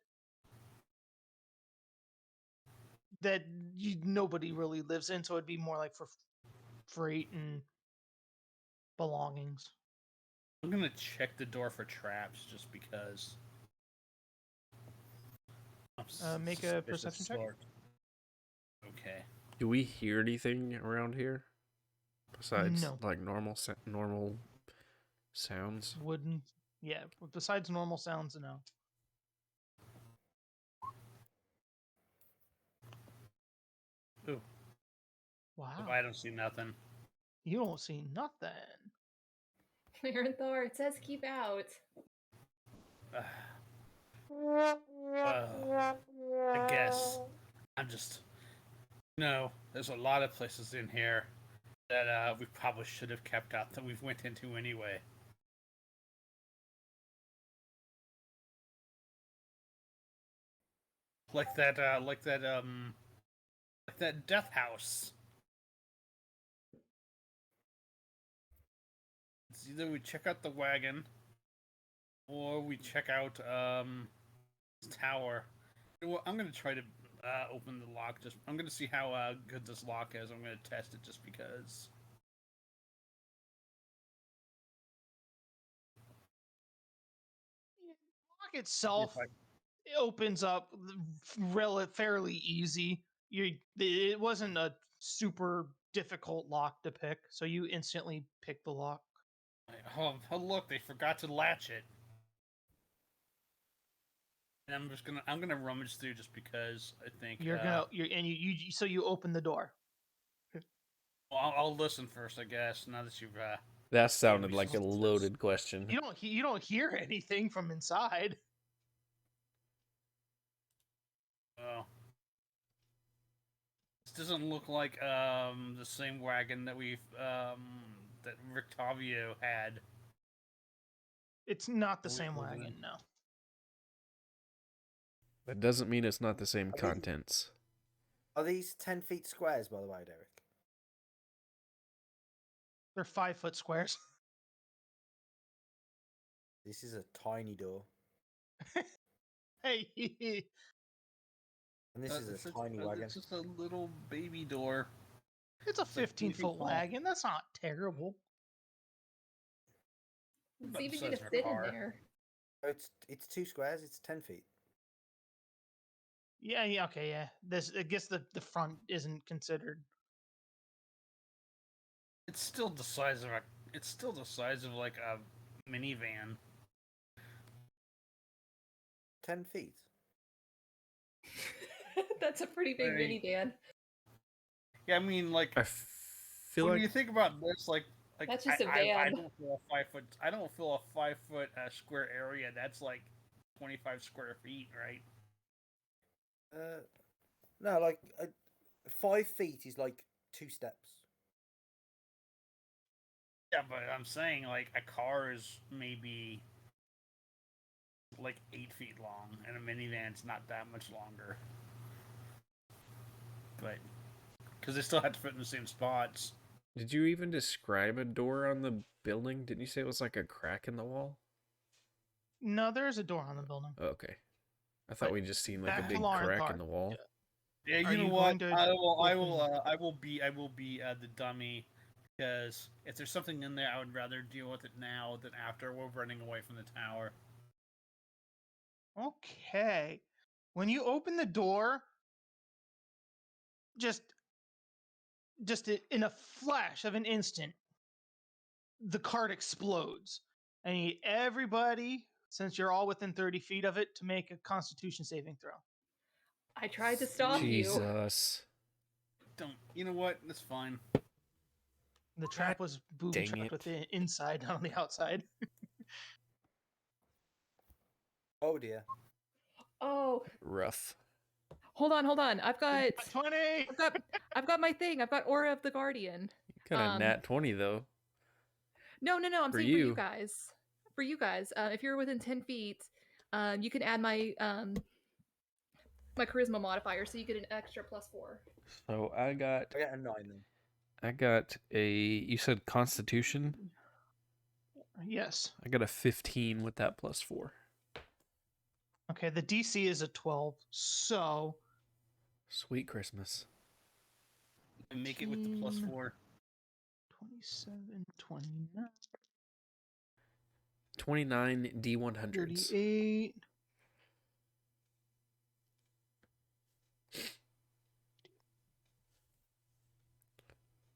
S2: nobody really lives in, so it'd be more like for freight and belongings.
S6: I'm gonna check the door for traps just because.
S2: Make a perception check.
S6: Okay.
S3: Do we hear anything around here besides
S2: No.
S3: like normal sounds?
S2: Wooden. Yeah, besides normal sounds, no.
S6: Ooh.
S2: Wow.
S6: I don't see nothing.
S2: You don't see nothing.
S4: Clear and Thor, it says keep out.
S6: Well, I guess I'm just. No, there's a lot of places in here that we probably should have kept out that we've went into anyway. Like that death house. It's either we check out the wagon, or we check out this tower. Well, I'm gonna try to open the lock. I'm gonna see how good this lock is. I'm gonna test it just because.
S2: Lock itself opens up fairly easy. It wasn't a super difficult lock to pick, so you instantly pick the lock.
S6: Oh, look! They forgot to latch it. And I'm gonna rummage through just because I think
S2: So you open the door.
S6: Well, I'll listen first, I guess. Now that you've
S3: That sounded like a loaded question.
S2: You don't hear anything from inside.
S6: Oh. This doesn't look like the same wagon that that Rictavio had.
S2: It's not the same wagon, no.
S3: That doesn't mean it's not the same contents.
S5: Are these 10 feet squares, by the way, Derek?
S2: They're 5-foot squares.
S5: This is a tiny door.
S2: Hey.
S5: And this is a tiny wagon.
S6: It's just a little baby door.
S2: It's a 15-foot wagon. That's not terrible.
S4: It's easy to fit in there.
S5: Oh, it's 2 squares. It's 10 feet.
S2: Yeah, okay, yeah. I guess the front isn't considered.
S6: It's still the size of like a minivan.
S5: 10 feet.
S4: That's a pretty big minivan.
S6: Yeah, I mean, like,
S3: I feel
S6: when you think about this, like
S4: that's just a van.
S6: I don't feel a 5 foot. I don't feel a 5 foot square area. That's like 25 square feet, right?
S5: No, like 5 feet is like 2 steps.
S6: Yeah, but I'm saying like a car is maybe like 8 feet long, and a minivan's not that much longer. But because they still have to fit in the same spots.
S3: Did you even describe a door on the building? Didn't you say it was like a crack in the wall?
S2: No, there is a door on the building.
S3: Oh, okay. I thought we just seen like a big
S2: Lauren
S3: crack
S2: Clark.
S3: in the wall.
S6: Yeah, you know what? I will be the dummy, because if there's something in there, I would rather deal with it now than after we're running away from the tower.
S2: Okay. When you open the door, just in a flash of an instant, the cart explodes. I need everybody, since you're all within 30 feet of it, to make a Constitution saving throw.
S4: I tried to stop you.
S3: Jesus.
S6: You know what? That's fine.
S2: The trap was booby trapped with the inside, not on the outside.
S5: Oh dear.
S4: Oh.
S3: Rough.
S4: Hold on. I've got
S2: 20.
S4: I've got my thing. I've got Aura of the Guardian.
S3: Kind of nat 20 though.
S4: No. I'm saying for you guys. For you guys, if you're within 10 feet, you can add my my charisma modifier, so you get an extra +4.
S3: So I got
S5: a 9 then.
S3: I got you said Constitution?
S2: Yes.
S3: I got a 15 with that +4.
S2: Okay, the DC is a 12, so...
S3: Sweet Christmas.
S6: And make it with the +4.
S2: 27, 29...
S3: 29 D100s.
S2: 38...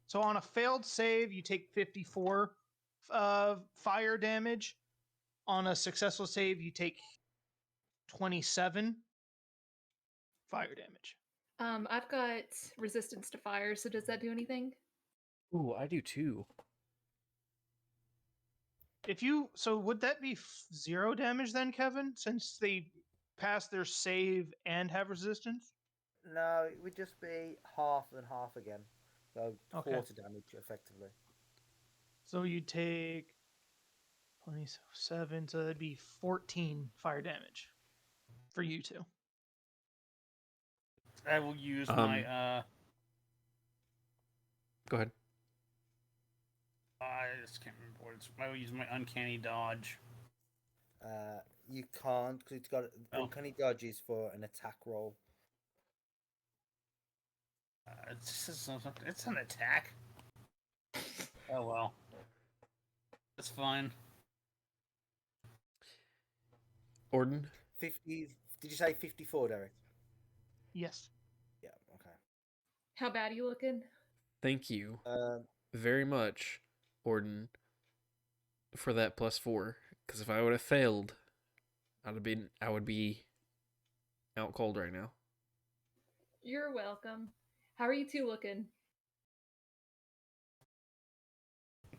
S2: So on a failed save, you take 54 fire damage. On a successful save, you take 27 fire damage.
S4: I've got resistance to fire, so does that do anything?
S3: Ooh, I do too.
S2: So would that be 0 damage then, Kevin? Since they passed their save and have resistance?
S5: No, it would just be half and half again. So
S2: Okay.
S5: quarter damage, effectively.
S2: So you take 27, so that'd be 14 fire damage for you two.
S6: I will use my
S3: Go ahead.
S6: I just can't remember what it's. I will use my uncanny dodge.
S5: You can't because it's got uncanny dodges for an attack roll.
S6: It's an attack. Oh well, that's fine.
S3: Orden?
S5: 50. Did you say 54, Derek?
S2: Yes.
S5: Yeah. Okay.
S4: How bad are you looking?
S3: Thank you
S5: Um,
S3: very much, Orden, for that +4. Because if I would have failed, I would be out cold right now.
S4: You're welcome. How are you two looking?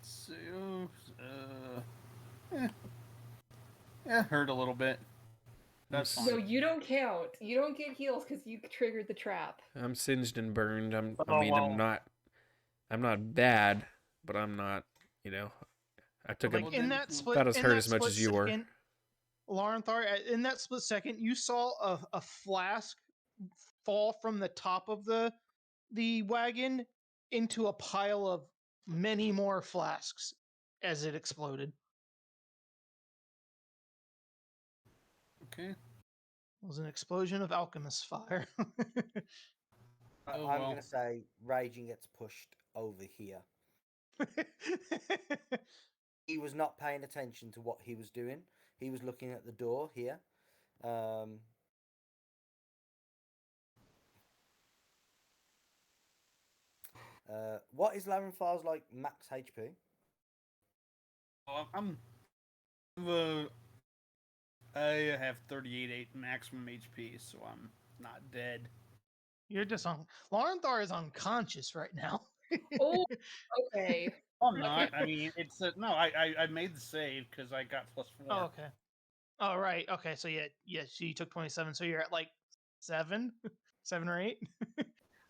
S6: So, yeah, hurt a little bit. That's fine.
S4: No, you don't count. You don't get heals because you triggered the trap.
S3: I'm singed and burned. I'm
S6: well.
S3: not bad, but I'm not, I took
S2: Like
S3: a,
S2: in that split,
S3: about as
S2: in
S3: hurt
S2: that
S3: as much
S2: split
S3: as you were.
S2: second, Laurenthar, in that split second, you saw a flask fall from the top of the wagon into a pile of many more flasks as it exploded.
S6: Okay.
S2: It was an explosion of alchemist fire.
S5: I'm going to say Raging gets pushed over here. He was not paying attention to what he was doing. He was looking at the door here. What is Larenfar's like max HP?
S6: I have 38 maximum HP, so I'm not dead.
S2: You're just on. Laurenthar is unconscious right now.
S4: Oh, okay.
S6: I'm not. I mean, it's no. I made the save because I got +4.
S2: Oh, okay. Oh, right. Okay, so yeah. So you took 27, so you're at like 7, 7 or 8.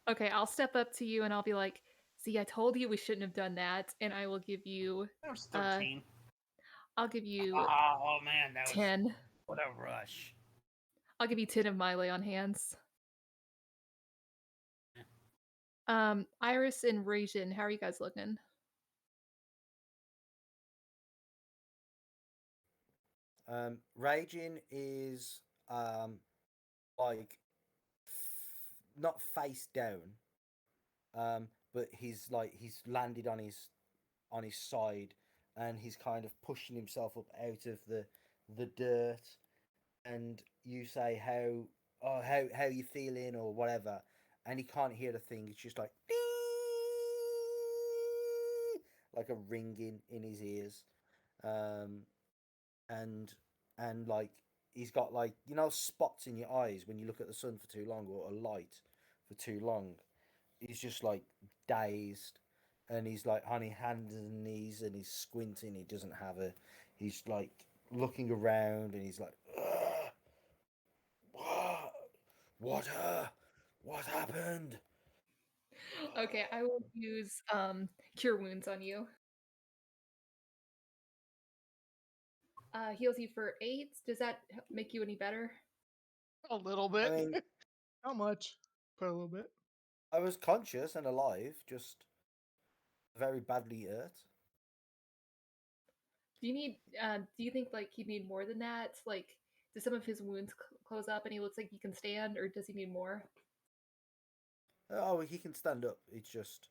S4: Okay, I'll step up to you and I'll be like, "See, I told you we shouldn't have done that," and I will give you.
S6: That was 13.
S4: I'll give you.
S6: Oh man, that
S4: 10.
S6: was what a rush.
S4: I'll give you 10 of my lay on hands. Iris and Rajin, how are you guys looking?
S5: Raging is like not face down, but he's landed on his side, and he's kind of pushing himself up out of the dirt. And you say how you feeling or whatever, and he can't hear a thing. It's just like like a ringing in his ears, and like he's got like spots in your eyes when you look at the sun for too long or a light for too long. He's just like dazed, and he's like on his hands and knees, and he's squinting. He doesn't have a. He's like looking around, and he's like, what happened?
S4: Okay, I will use cure wounds on you. Heals you for 8. Does that make you any better?
S2: A little bit.
S5: I mean,
S2: How much? Put a little bit.
S5: I was conscious and alive, just very badly hurt.
S4: Do you need? Do you think like he'd need more than that? Like, do some of his wounds close up and he looks like he can stand, or does he need more?
S5: Oh, he can stand up. It's just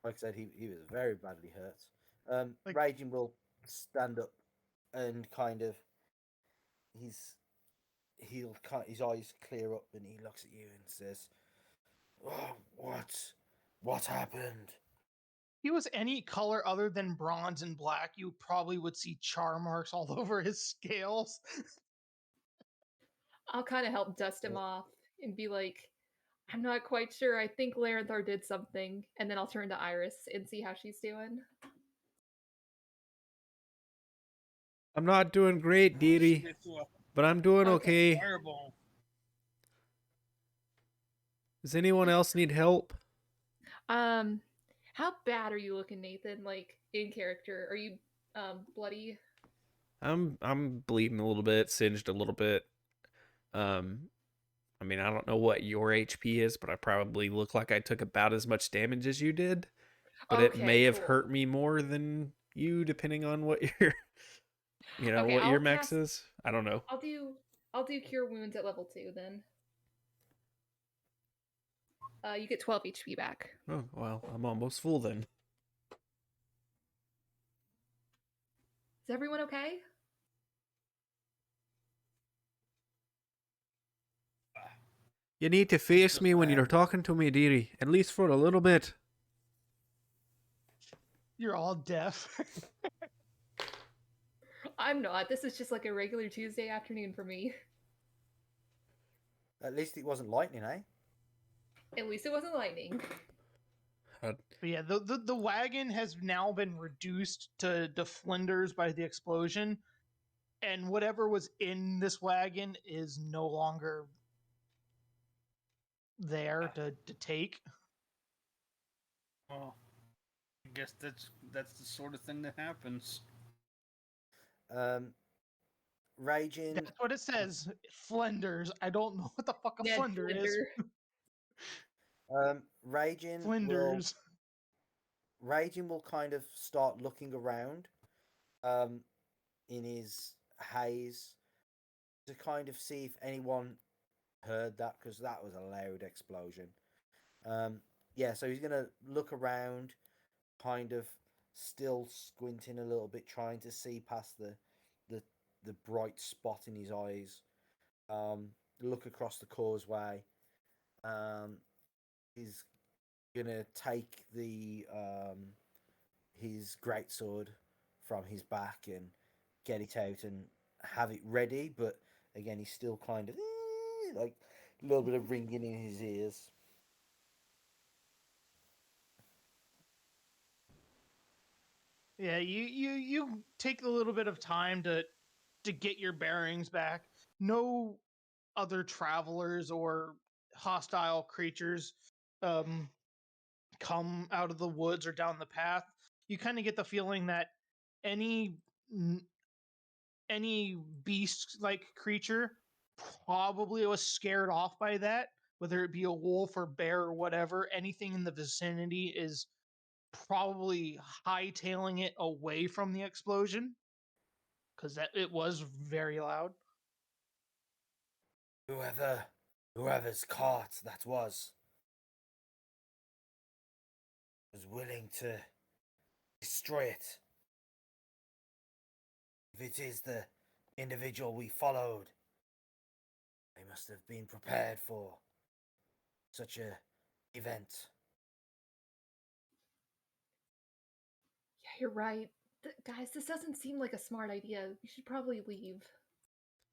S5: like I said, he was very badly hurt. Raging will stand up and kind of his eyes clear up, and he looks at you and says, "Oh, what happened?"
S2: If he was any color other than bronze and black, you probably would see char marks all over his scales.
S4: I'll kind of help dust him off and be like, I'm not quite sure. I think Larenthar did something. And then I'll turn to Iris and see how she's doing.
S3: I'm not doing great, dearie,
S6: Get to a
S3: but I'm doing
S4: Okay.
S3: okay.
S6: fireball.
S3: Does anyone else need help?
S4: How bad are you looking, Nathan? Like in character, are you bloody?
S3: I'm bleeding a little bit, singed a little bit. I mean, I don't know what your HP is, but I probably look like I took about as much damage as you did. But it may
S4: Okay,
S3: have
S4: cool.
S3: hurt me more than you, depending on what your,
S4: Okay,
S3: what your
S4: I'll
S3: max
S4: cast.
S3: is. I don't know.
S4: I'll do cure wounds at level 2 then. You get 12 HP back.
S3: Oh well, I'm almost full then.
S4: Is everyone okay?
S3: You need to face me when you're talking to me, dearie. At least for a little bit.
S2: You're all deaf.
S4: I'm not. This is just like a regular Tuesday afternoon for me.
S5: At least it wasn't lightning, eh?
S4: At least it wasn't lightning.
S2: But yeah, the wagon has now been reduced to flinders by the explosion, and whatever was in this wagon is no longer there to take.
S6: Well, I guess that's the sort of thing that happens.
S5: Raging.
S2: That's what it says. Flinders. I don't know what the fuck a
S4: Ned
S2: flinder is.
S5: Raging
S2: Flinders.
S5: will kind of start looking around in his haze to kind of see if anyone heard that, because that was a loud explosion. Yeah, so he's gonna look around, kind of still squinting a little bit, trying to see past the bright spot in his eyes. Look across the causeway. He's gonna take his greatsword from his back and get it out and have it ready, but again he's still kind of like a little bit of ringing in his ears.
S2: Yeah, you take a little bit of time to get your bearings back. No other travelers or hostile creatures come out of the woods or down the path. You kind of get the feeling that any any beast like creature probably was scared off by that, whether it be a wolf or bear or whatever. Anything in the vicinity is probably hightailing it away from the explosion because that it was very loud.
S5: Whoever's cart that was willing to destroy it. If it is the individual we followed, they must have been prepared for such a event.
S4: Yeah, you're right. Guys, this doesn't seem like a smart idea. We should probably leave.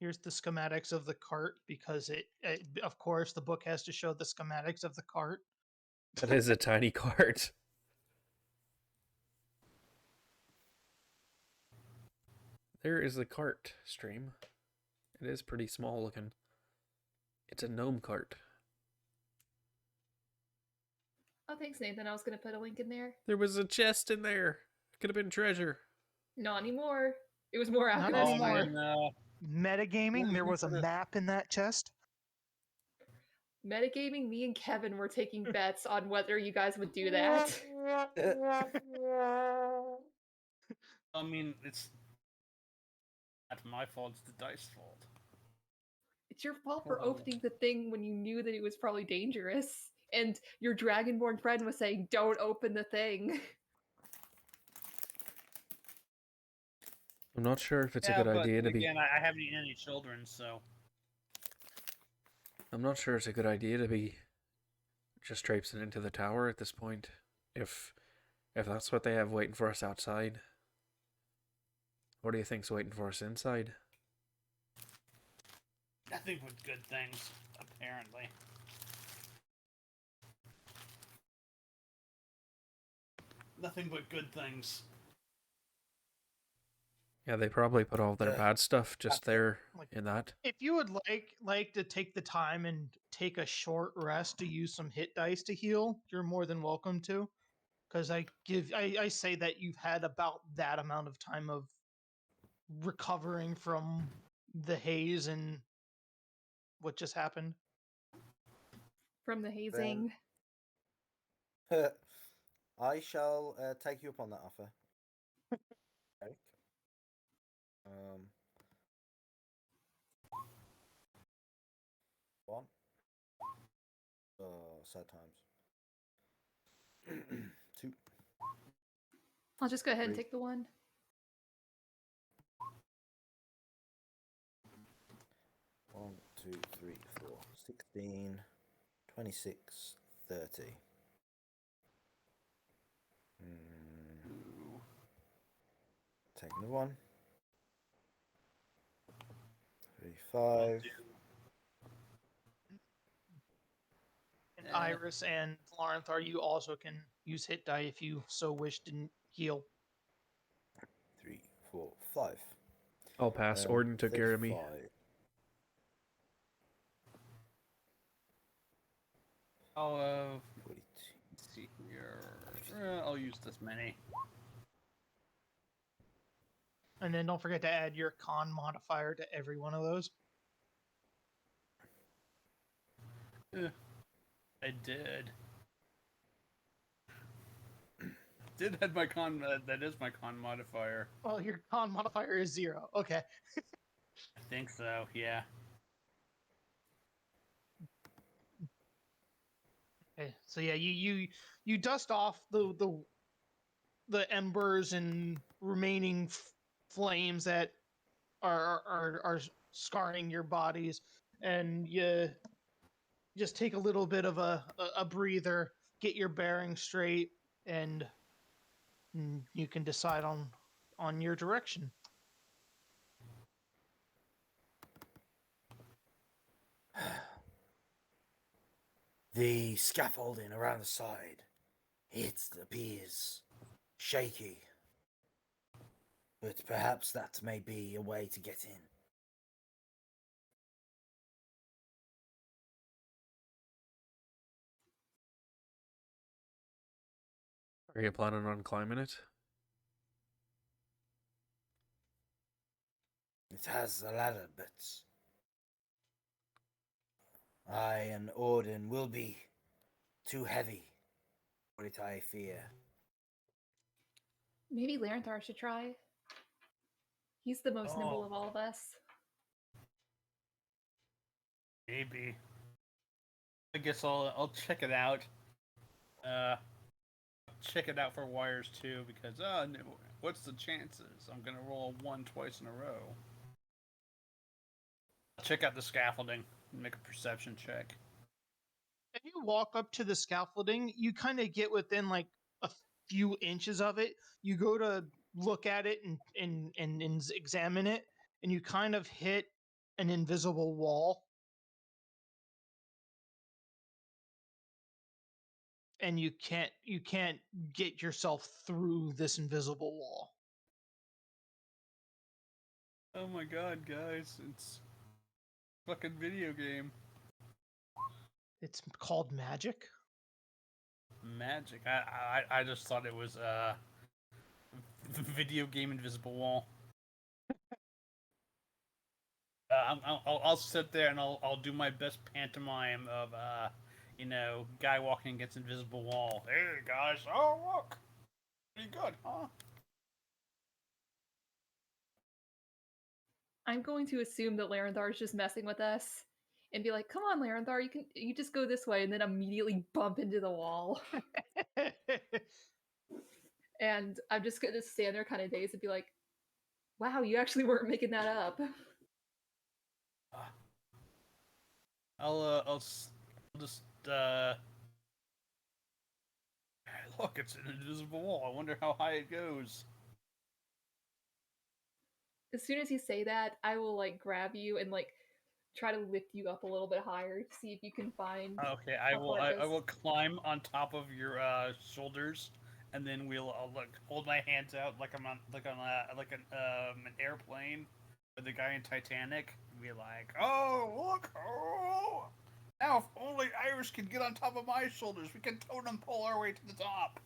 S2: Here's the schematics of the cart because of course the book has to show the schematics of the cart.
S3: That is a tiny cart. There is the cart, stream. It is pretty small looking. It's a gnome cart.
S4: Oh, thanks, Nathan. I was gonna put a link in there.
S3: There was a chest in there. Could have been treasure.
S4: Not anymore. It was more
S2: Not
S4: alchemist
S2: anymore.
S4: fire.
S6: No.
S2: Metagaming, there was a map in that chest.
S4: Metagaming, me and Kevin were taking bets on whether you guys would do that.
S6: I mean, it's not my fault. It's the dice fault.
S4: It's your fault for opening the thing when you knew that it was probably dangerous. And your dragonborn friend was saying, don't open the thing.
S3: I'm not sure if it's
S6: yeah,
S3: a good
S6: but
S3: idea to be.
S6: again, I haven't eaten any children, so.
S3: I'm not sure it's a good idea to be just traipsing into the tower at this point. If that's what they have waiting for us outside. What do you think's waiting for us inside?
S6: Nothing but good things, apparently. Nothing but good things.
S3: Yeah, they probably put all their
S5: Uh,
S3: bad stuff just there
S2: Like,
S3: in that.
S2: if you would like to take the time and take a short rest to use some hit dice to heal, you're more than welcome to. Because I say that you've had about that amount of time of recovering from the haze and what just happened.
S4: From the hazing.
S5: I shall take you up on that offer, Eric. One. Oh, sad times. Two.
S4: I'll just go ahead and
S5: Three.
S4: take the one.
S5: 1, 2, 3, 4, 16, 26, 30. Taking the 1. 3, 5.
S2: And Iris and Larenthar, you also can use hit die if you so wish to heal.
S5: 3, 4, 5.
S3: I'll pass. Orden took care of me.
S5: 35.
S6: I'll
S5: 42.
S6: see here. I'll use this many.
S2: And then don't forget to add your con modifier to every one of those.
S6: I did. Did have my con. That is my con modifier.
S2: Well, your con modifier is 0. Okay.
S6: I think so. Yeah.
S2: Okay. So yeah, you dust off the embers and remaining flames that are scarring your bodies, and you just take a little bit of a breather, get your bearings straight, and you can decide on your direction.
S5: The scaffolding around the side, it appears shaky. But perhaps that may be a way to get in.
S3: Are you planning on climbing it?
S5: It has a ladder, but I and Orden will be too heavy for it, I fear.
S4: Maybe Larenthar should try. He's the most nimble of all of us.
S6: Maybe. I guess I'll check it out. Check it out for wires too, because what's the chances? I'm gonna roll a 1 twice in a row. I'll check out the scaffolding and make a perception check.
S2: If you walk up to the scaffolding, you kind of get within like a few inches of it. You go to look at it and examine it, and you kind of hit an invisible wall. And you can't get yourself through this invisible wall.
S6: Oh my god, guys, it's a fucking video game.
S2: It's called magic.
S6: Magic. I just thought it was video game invisible wall. I'll sit there and I'll do my best pantomime of guy walking against invisible wall. Hey guys, oh look, pretty good, huh?
S4: I'm going to assume that Larenthar is just messing with us and be like, "Come on, Larenthar, you just go this way," and then immediately bump into the wall. And I'm just gonna stand there kind of dazed and be like, "Wow, you actually weren't making that up."
S6: I'll just look, it's an invisible wall. I wonder how high it goes.
S4: As soon as you say that, I will like grab you and like try to lift you up a little bit higher to see if you can find.
S6: Okay, I will climb on top of your shoulders and then I'll hold my hands out like I'm on an airplane with the guy in Titanic. And be like, oh look, oh. Now if only Irish could get on top of my shoulders, we can totem pole our way to the top.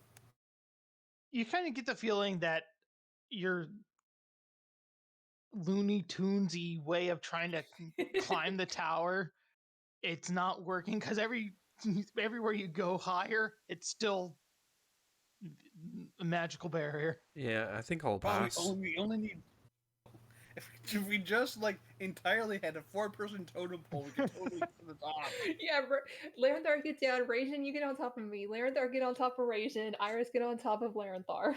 S2: You kind of get the feeling that your Looney Tunesy way of trying to climb the tower, it's not working because everywhere you go higher, it's still a magical barrier.
S3: Yeah, I think I'll pass.
S6: We only need. If we just entirely had a 4-person totem pole, we could totally get to the top.
S4: Yeah, Larenthar get down, Raisin, you get on top of me. Larenthar get on top of Raisin. Iris get on top of Larenthar.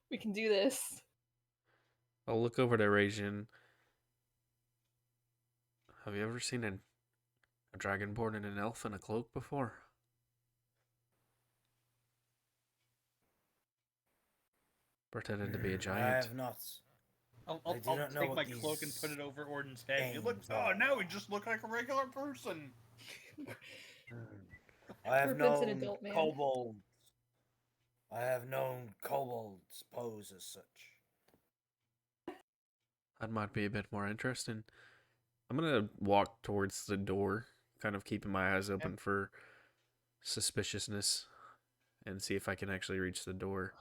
S4: We can do this.
S3: I'll look over to Rajin. Have you ever seen a dragonborn and an elf in a cloak before? Pretending to be a
S5: I
S3: giant.
S5: have not.
S6: I'll
S5: not know
S6: take
S5: what
S6: my
S5: these
S6: cloak and put it over Orden's head. You look.
S5: games
S6: Oh,
S5: are.
S6: now we just look like a regular person.
S5: I have
S4: Rupert's an
S5: known
S4: adult man.
S5: kobolds. I have known kobolds pose as such.
S3: That might be a bit more interesting. I'm gonna walk towards the door, kind of keeping my eyes open for suspiciousness, and see if I can actually reach the door.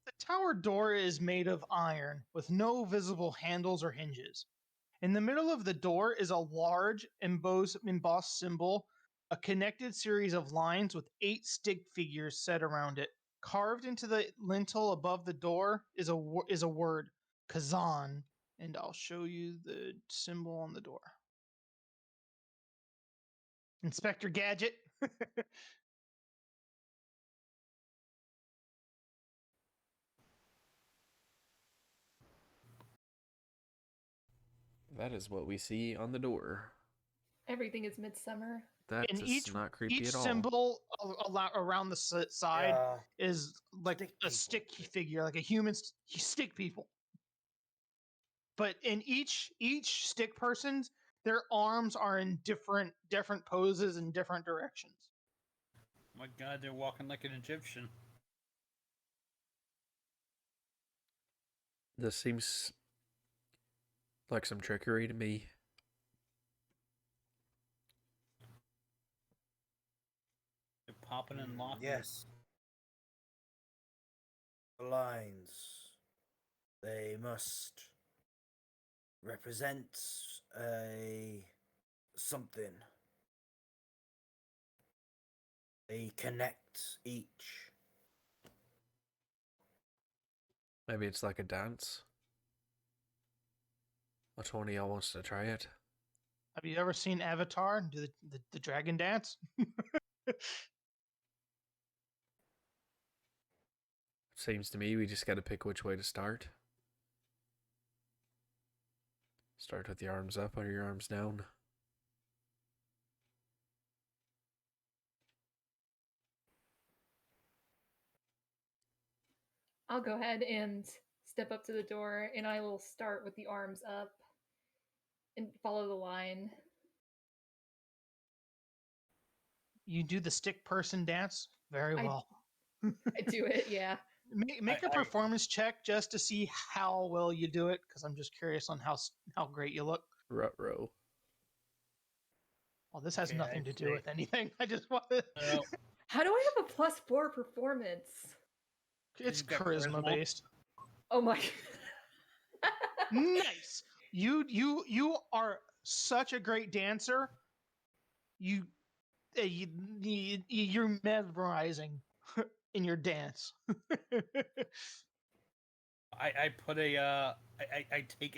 S2: The tower door is made of iron with no visible handles or hinges. In the middle of the door is a large embossed symbol, a connected series of lines with 8 stick figures set around it. Carved into the lintel above the door is a word, Kazan, and I'll show you the symbol on the door. Inspector Gadget.
S3: That is what we see on the door.
S4: Everything is midsummer.
S3: That
S2: And
S3: is not creepy
S2: each
S3: at all.
S2: symbol around the side is like
S5: Stick
S2: a
S5: people.
S2: stick figure, like a human stick people. But in each stick person's, their arms are in different poses in different directions.
S6: Oh my God, they're walking like an Egyptian.
S3: This seems like some trickery to me.
S6: They're popping and locking.
S5: Yes. The lines. They must represent something. They connect each.
S3: Maybe it's like a dance. Which one of y'all wants to try it?
S2: Have you ever seen Avatar do the dragon dance?
S3: Seems to me we just gotta pick which way to start. Start with the arms up or your arms down.
S4: I'll go ahead and step up to the door, and I will start with the arms up and follow the line.
S2: You do the stick person dance very well.
S4: I do it, yeah.
S2: Make a performance check just to see how well you do it, because I'm just curious on how great you look.
S3: Ruh-roh.
S2: Well, this has
S6: Okay,
S2: nothing
S6: I'd
S2: to do
S6: say-
S2: with anything. I just want to.
S6: Well,
S4: How do I have a +4 performance?
S2: It's
S6: You've got
S2: charisma
S6: charisma.
S2: based.
S4: Oh my.
S2: Nice. You are such a great dancer. You're mesmerizing in your dance.
S6: I put a I take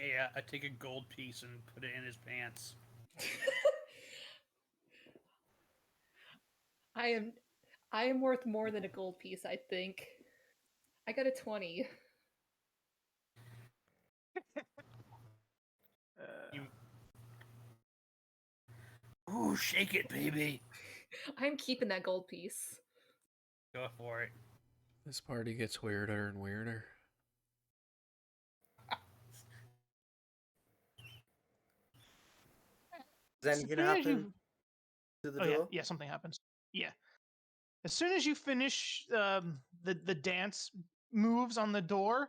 S6: a gold piece and put it in his pants.
S4: I am worth more than a gold piece, I think. I got a 20.
S6: Ooh, shake it, baby.
S4: I'm keeping that gold piece.
S6: Go for it.
S3: This party gets weirder and weirder.
S5: Does anything happen to the door?
S2: Yeah, something happens. Yeah. As soon as you finish the dance moves on the door,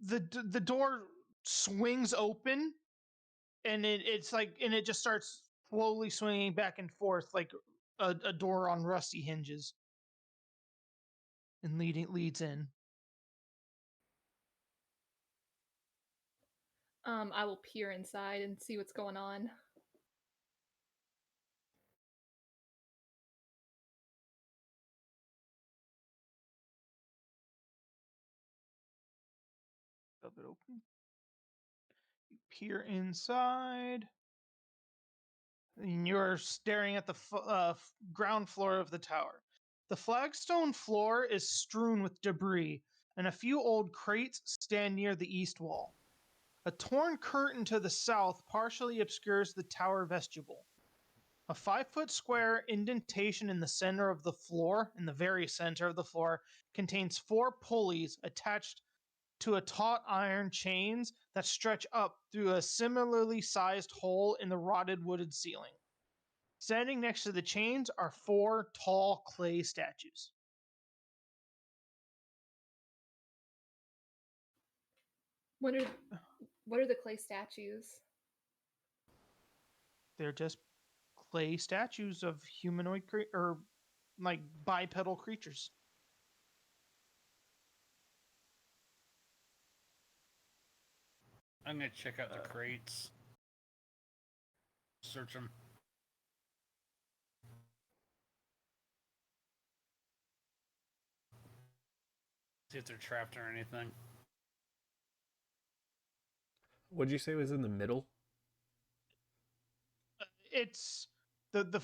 S2: the door swings open, and it just starts slowly swinging back and forth like a door on rusty hinges, and leads in.
S4: I will peer inside and see what's going on.
S2: Of it open. You peer inside. And you're staring at the ground floor of the tower. The flagstone floor is strewn with debris, and a few old crates stand near the east wall. A torn curtain to the south partially obscures the tower vestibule. A 5-foot square indentation in the center of the floor, in the very center of the floor, contains 4 pulleys attached to a taut iron chains that stretch up through a similarly sized hole in the rotted wooden ceiling. Standing next to the chains are 4 tall clay statues.
S4: What are the clay statues?
S2: They're just clay statues of humanoid or like bipedal creatures.
S6: I'm gonna check out the crates. Search them. See if they're trapped or anything.
S3: What'd you say was in the middle?
S2: It's it's a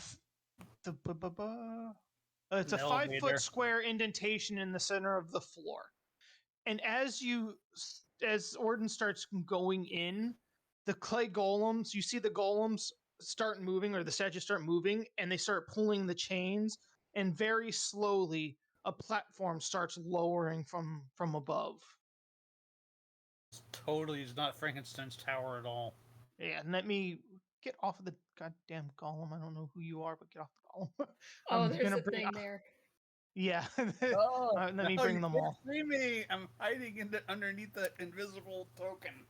S6: An
S2: 5-foot
S6: elevator.
S2: square indentation in the center of the floor. And as Orden starts going in, the clay golems, you see the golems start moving, or the statues start moving, and they start pulling the chains, and very slowly a platform starts lowering from above.
S6: Totally is not Frankenstein's tower at all.
S2: Yeah, and let me get off of the goddamn golem. I don't know who you are, but get off the golem.
S4: Oh, there's a thing there.
S2: Yeah.
S6: Oh,
S2: let me
S6: no,
S2: bring
S6: you
S2: them
S6: can't
S2: all.
S6: see me. I'm hiding underneath the invisible token.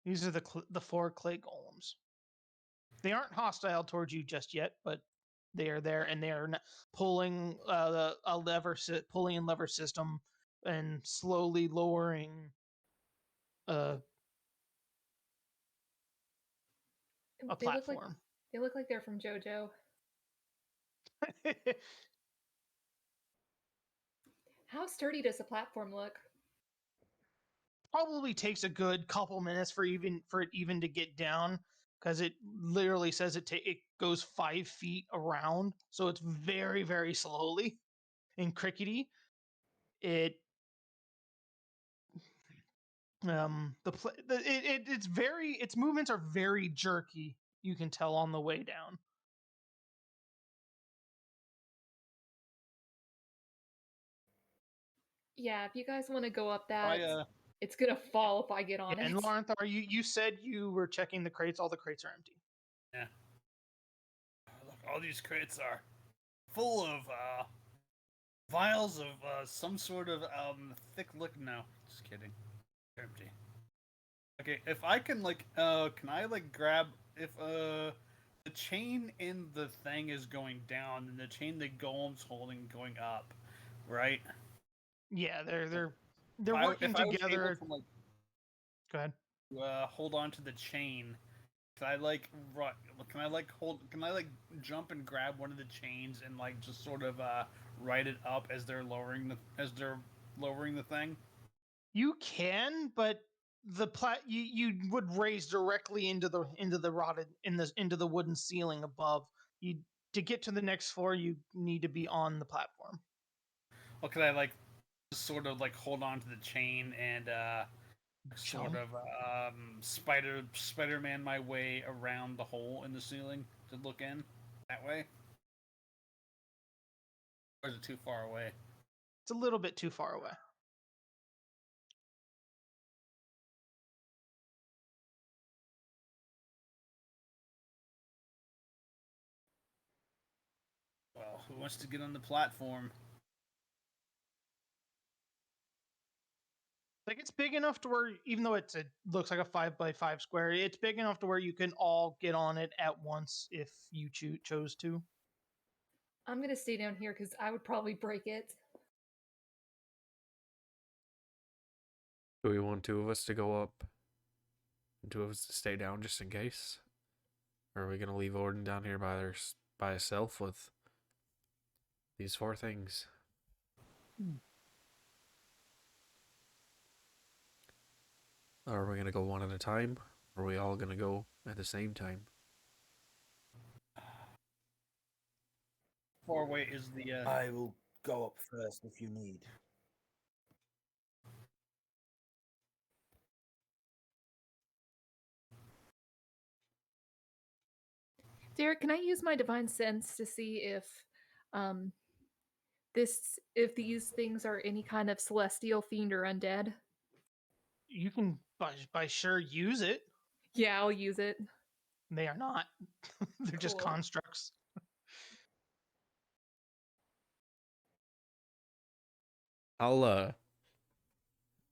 S2: These are the 4 clay golems. They aren't hostile towards you just yet, but they are there, and they are pulling a lever, pulling and lever system, and slowly lowering. A platform.
S4: They look like they're from JoJo. How sturdy does the platform look?
S2: Probably takes a good couple minutes for it even to get down, because it literally says it goes 5 feet around, so it's very, very slowly and crickety. Its movements are very jerky. You can tell on the way down.
S4: Yeah, if you guys want to go up that, it's gonna fall if I get on it.
S2: And Laurenthar, you said you were checking the crates. All the crates are empty.
S6: Yeah. Look, all these crates are full of vials of some sort of thick liquid. No, just kidding. They're empty. Okay, if I can can I grab if the chain in the thing is going down and the chain the golem's holding going up, right?
S2: Yeah, they're working together. Go ahead.
S6: Hold on to the chain. Can I jump and grab one of the chains and just sort of ride it up as they're lowering the thing?
S2: You can, but you would raise directly into the rotted into the wooden ceiling above. To get to the next floor, you need to be on the platform.
S6: Well, can I just sort of hold on to the chain and sort of Spider-Man my way around the hole in the ceiling to look in that way? Or is it too far away?
S2: It's a little bit too far away.
S6: Well, Who wants to get on the platform?
S2: Like it's big enough to where, even though it looks like a 5x5 square, it's big enough to where you can all get on it at once if you chose to.
S4: I'm gonna stay down here because I would probably break it.
S3: Do we want two of us to go up and two of us to stay down just in case? Or are we gonna leave Orden down here by herself with these 4 things? Are we gonna go one at a time? Or are we all gonna go at the same time?
S6: Far away is the.
S5: I will go up first if you need.
S4: Derek, can I use my divine sense to see if um if these things are any kind of celestial, fiend, or undead?
S2: You can by sure use it.
S4: Yeah, I'll use it.
S2: They are not. They're just
S4: Cool.
S2: constructs.
S3: I'll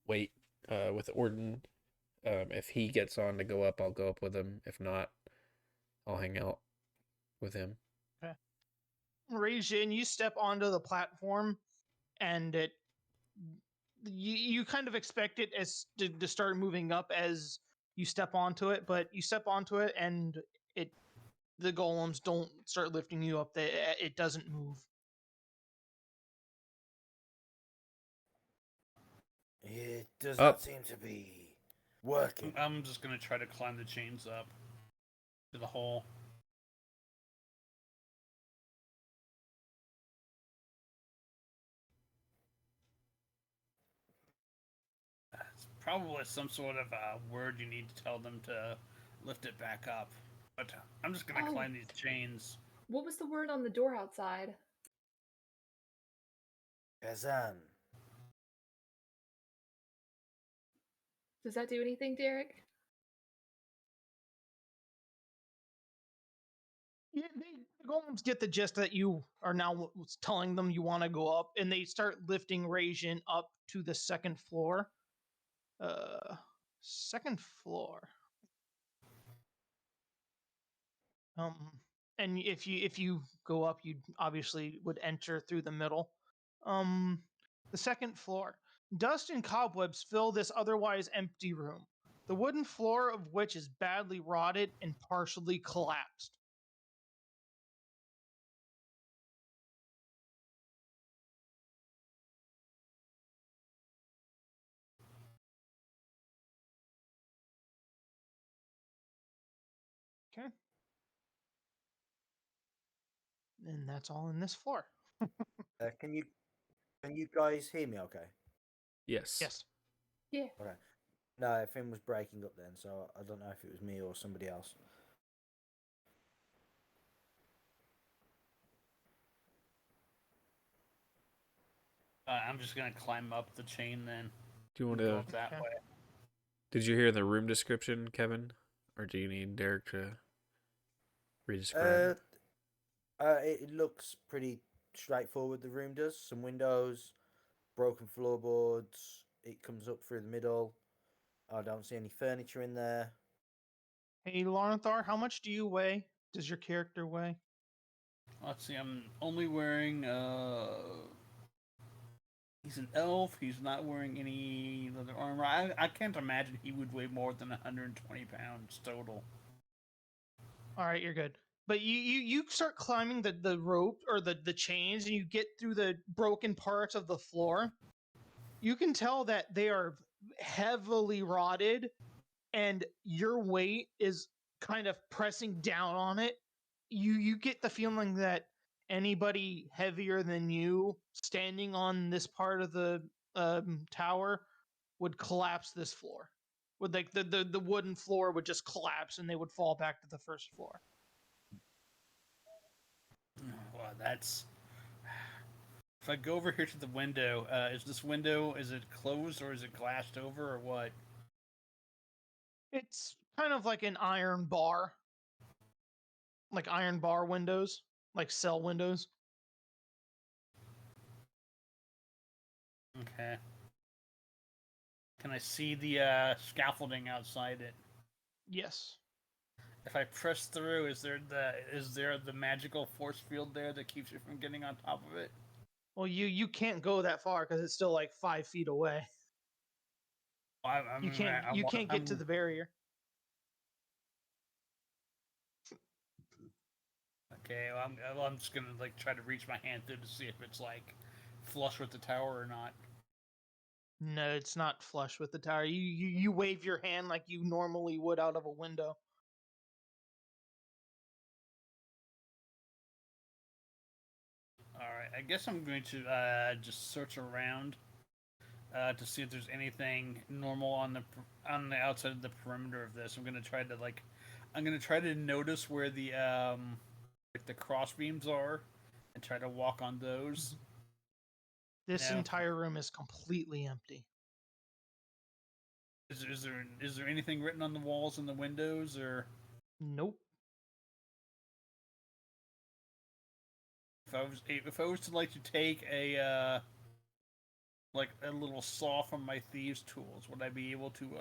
S3: wait with Orden. If he gets on to go up, I'll go up with him. If not, I'll hang out with him.
S2: Okay. Reijin, you step onto the platform, and you kind of expect it as to start moving up as you step onto it, but you step onto it and the golems don't start lifting you up. It doesn't move.
S5: It does
S3: Up.
S5: not seem to be working.
S6: I'm just gonna try to climb the chains up to the hole. It's probably some sort of word you need to tell them to lift it back up. But I'm just gonna climb these chains.
S4: What was the word on the door outside?
S5: Kazan.
S4: Does that do anything, Derek?
S2: Yeah, the golems get the gist that you are now telling them you want to go up, and they start lifting Reijin up to the second floor. Second floor. And if you go up, you obviously would enter through the middle. The second floor. Dust and cobwebs fill this otherwise empty room, the wooden floor of which is badly rotted and partially collapsed. Okay. And that's all in this floor.
S5: Can you guys hear me? Okay.
S3: Yes.
S2: Yes.
S4: Yeah.
S5: Okay. No, everything was breaking up then, so I don't know if it was me or somebody else.
S6: I'm just gonna climb up the chain then.
S3: Do you want
S6: Go
S3: to?
S6: up that
S2: Okay.
S6: way.
S3: Did you hear the room description, Kevin, or do you need Derek to re-describe it?
S5: It looks pretty straightforward. The room does some windows, broken floorboards. It comes up through the middle. I don't see any furniture in there.
S2: Hey, Laurenthar, how much do you weigh? Does your character weigh?
S6: Let's see. I'm only wearing. He's an elf. He's not wearing any leather armor. I can't imagine he would weigh more than 120 pounds total.
S2: All right, you're good. But you start climbing the rope or the chains, and you get through the broken parts of the floor. You can tell that they are heavily rotted, and your weight is kind of pressing down on it. You get the feeling that anybody heavier than you standing on this part of the tower would collapse this floor. Would like the wooden floor would just collapse and they would fall back to the first floor.
S6: Well, that's. If I go over here to the window, is this window, is it closed or is it glassed over or what?
S2: It's kind of like an iron bar. Like iron bar windows, like cell windows.
S6: Okay. Can I see the scaffolding outside it?
S2: Yes.
S6: If I press through, is there the magical force field there that keeps you from getting on top of it?
S2: Well, you can't go that far because it's still like 5 feet away. You can't get to the barrier.
S6: Okay, well, I'm just gonna like try to reach my hand through to see if it's like flush with the tower or not.
S2: No, it's not flush with the tower. You wave your hand like you normally would out of a window.
S6: All right, I guess I'm going to just search around to see if there's anything normal on the outside of the perimeter of this. I'm gonna try to notice where the like the cross beams are, and try to walk on those.
S2: This
S6: No.
S2: entire room is completely empty.
S6: Is there anything written on the walls and the windows or?
S2: Nope.
S6: If I was to like to take a like a little saw from my thieves' tools, would I be able to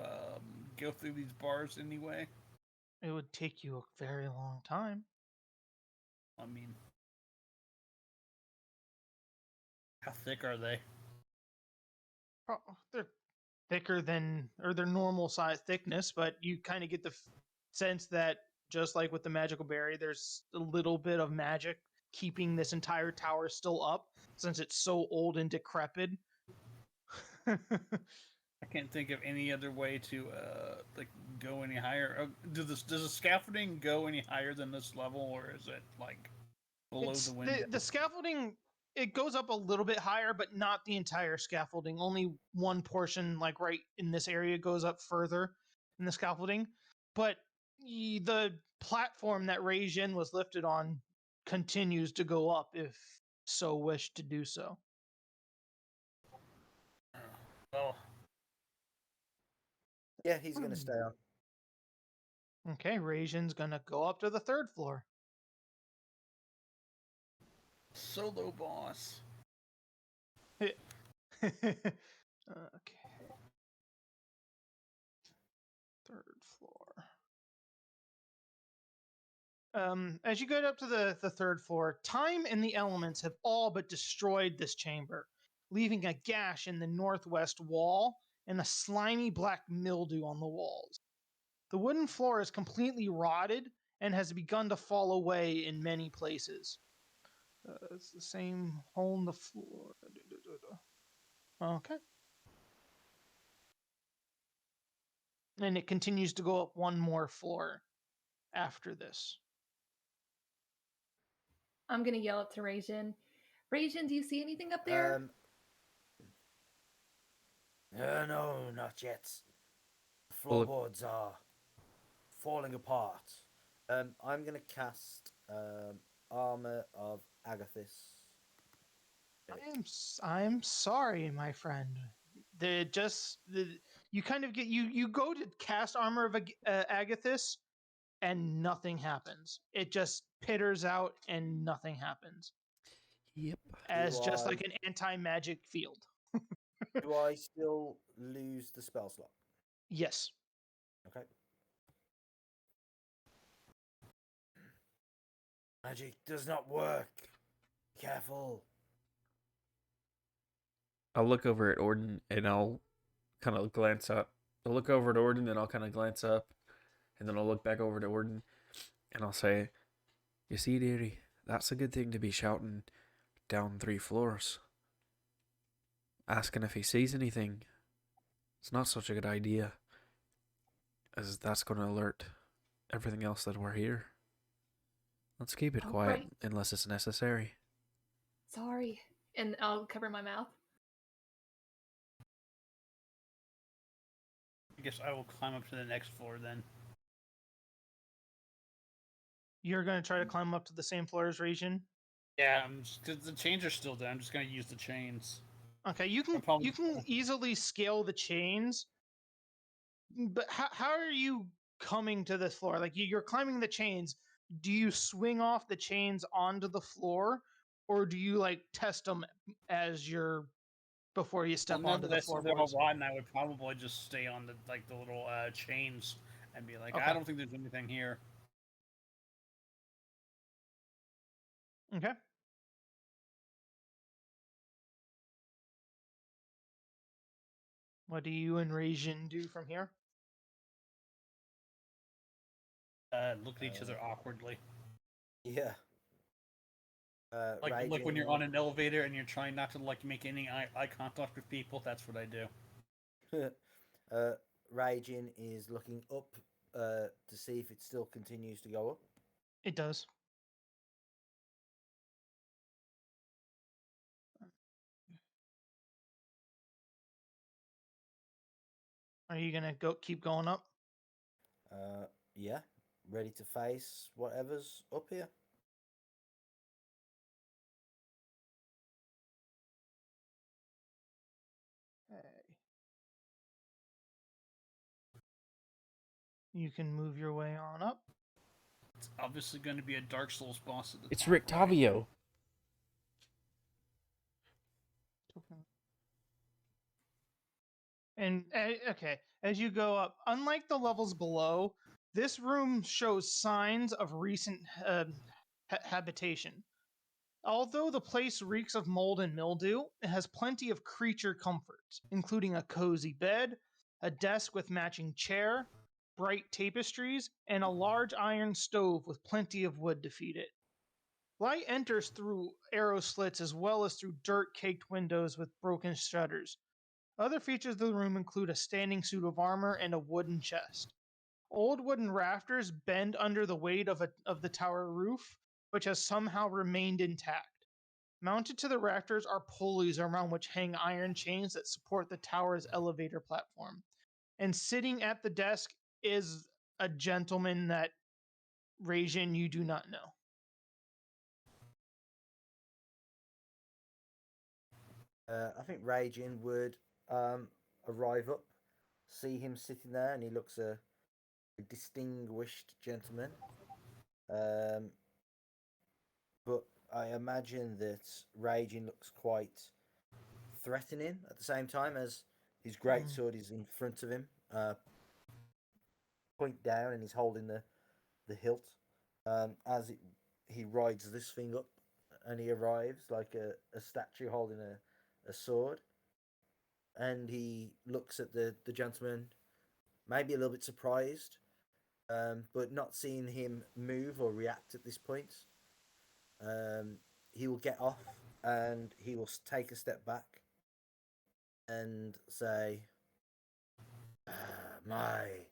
S6: go through these bars anyway?
S2: It would take you a very long time.
S6: I mean, how thick are they?
S2: They're thicker than, or their normal size thickness, but you kind of get the sense that just like with the magical berry, there's a little bit of magic keeping this entire tower still up since it's so old and decrepit.
S6: I can't think of any other way to like go any higher. Does the scaffolding go any higher than this level, or is it like below the window?
S2: The scaffolding, it goes up a little bit higher, but not the entire scaffolding. Only one portion, like right in this area, goes up further in the scaffolding. But the platform that Rei Jin was lifted on continues to go up if so wished to do so.
S6: Well,
S5: Yeah, he's going to stay on.
S2: Okay, Rei Jin's gonna go up to the 3rd floor.
S6: solo boss.
S2: Okay. 3rd floor. As you get up to the 3rd floor, time and the elements have all but destroyed this chamber, leaving a gash in the northwest wall and a slimy black mildew on the walls. The wooden floor is completely rotted and has begun to fall away in many places. It's the same hole in the floor. Okay. And it continues to go up one more floor after this.
S4: I'm gonna yell up to Rei Jin. Rei Jin, do you see anything up there?
S5: No, not yet. The
S3: Well,
S5: floorboards are falling apart. I'm going to cast Armor of Agathis.
S2: I'm sorry, my friend. You kind of get you go to cast Armor of Agathis, and nothing happens. It just pitters out, and nothing happens.
S3: Yep.
S2: As just like an anti-magic field.
S5: Do I still lose the spell slot?
S2: Yes.
S5: Okay. Magic does not work. Careful.
S3: I'll look over at Orden and I'll kind of glance up. I'll look over at Orden and I'll kind of glance up, and then I'll look back over to Orden and I'll say, "You see, dearie, that's a good thing to be shouting down 3 floors. Asking if he sees anything. It's not such a good idea, as that's going to alert everything else that we're here. Let's keep it quiet
S4: Right.
S3: unless it's necessary."
S4: Sorry. And I'll cover my mouth.
S6: I guess I will climb up to the next floor then.
S2: You're going to try to climb up to the same floor as Rei Jin?
S6: Yeah, because the chains are still there. I'm just gonna use the chains.
S2: Okay, you can easily scale the chains, but how are you coming to this floor? Like you're climbing the chains. Do you swing off the chains onto the floor, or do you like test them as you're before you step
S6: Well,
S2: onto the
S6: nonetheless, if they're all
S2: floorboards.
S6: rotten, I would probably just stay on the little chains and be like, I
S2: Okay.
S6: don't think there's anything here.
S2: Okay. What do you and Rajin do from here?
S6: Look at each other awkwardly.
S5: Yeah.
S6: Like when you're on an elevator and you're trying not to make any eye contact with people. That's what I do.
S5: Raging is looking up to see if it still continues to go up.
S2: It does. Are you gonna keep going up?
S5: Yeah. Ready to face whatever's up here.
S2: You can move your way on up.
S6: It's obviously going to be a Dark Souls boss at the
S3: It's
S6: top, right?
S3: Rictavio.
S2: And okay, as you go up, unlike the levels below, this room shows signs of recent habitation. Although the place reeks of mold and mildew, it has plenty of creature comforts, including a cozy bed, a desk with matching chair, bright tapestries, and a large iron stove with plenty of wood to feed it. Light enters through arrow slits as well as through dirt-caked windows with broken shutters. Other features of the room include a standing suit of armor and a wooden chest. Old wooden rafters bend under the weight of the tower roof, which has somehow remained intact. Mounted to the rafters are pulleys around which hang iron chains that support the tower's elevator platform. And sitting at the desk is a gentleman that, Rajin, you do not know.
S5: I think Raging would arrive up, see him sitting there, and he looks a distinguished gentleman. But I imagine that Raging looks quite threatening at the same time as his greatsword is in front of him, point down, and he's holding the hilt. He rides this thing up, and he arrives like a statue holding a sword, and he looks at the gentleman, maybe a little bit surprised, but not seeing him move or react at this point. He will get off and he will take a step back and say, "My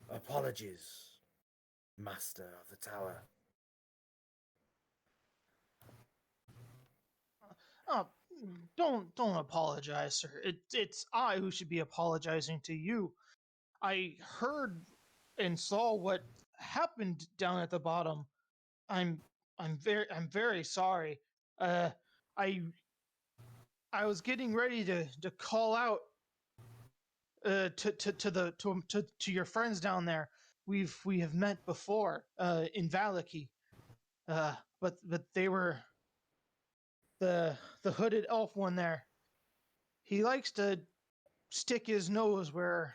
S5: apologies, Master of the Tower."
S2: Oh, don't apologize, sir. It's I who should be apologizing to you. I heard and saw what happened down at the bottom. I'm I'm very sorry. Uh, I I was getting ready to call out to your friends down there. We have met before in Valaki. But they were the hooded elf one there. He likes to stick his nose where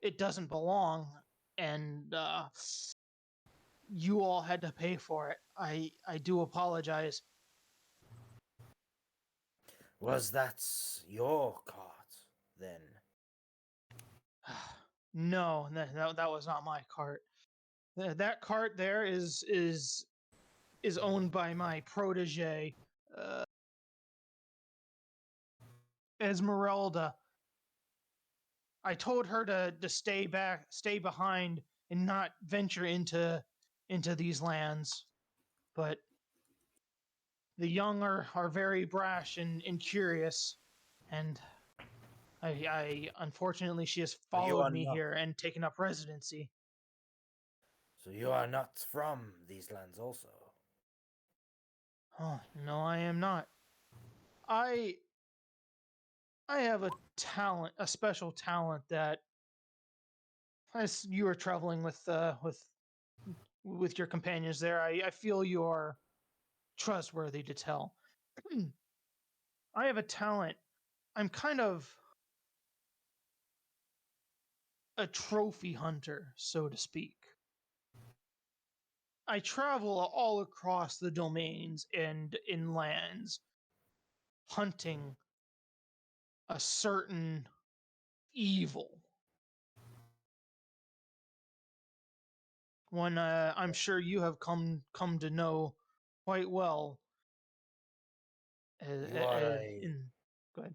S2: it doesn't belong, and you all had to pay for it. I do apologize.
S5: Was that your cart then?
S2: No, that was not my cart. That cart there is owned by my protege, uh, Esmeralda. I told her to stay behind, and not venture into these lands. But the young are very brash and curious, and I unfortunately she has
S5: So you
S2: followed
S5: are
S2: me
S5: not.
S2: here and taken up residency.
S5: So you are not from these lands, also.
S2: Oh no, I am not. I I have a talent, a special talent that, as you are traveling with your companions there, I feel you're trustworthy to tell. I have a talent. I'm kind of a trophy hunter, so to speak. I travel all across the domains and inlands, hunting a certain evil. One I'm sure you have come to know quite well.
S5: You are a
S2: Go ahead.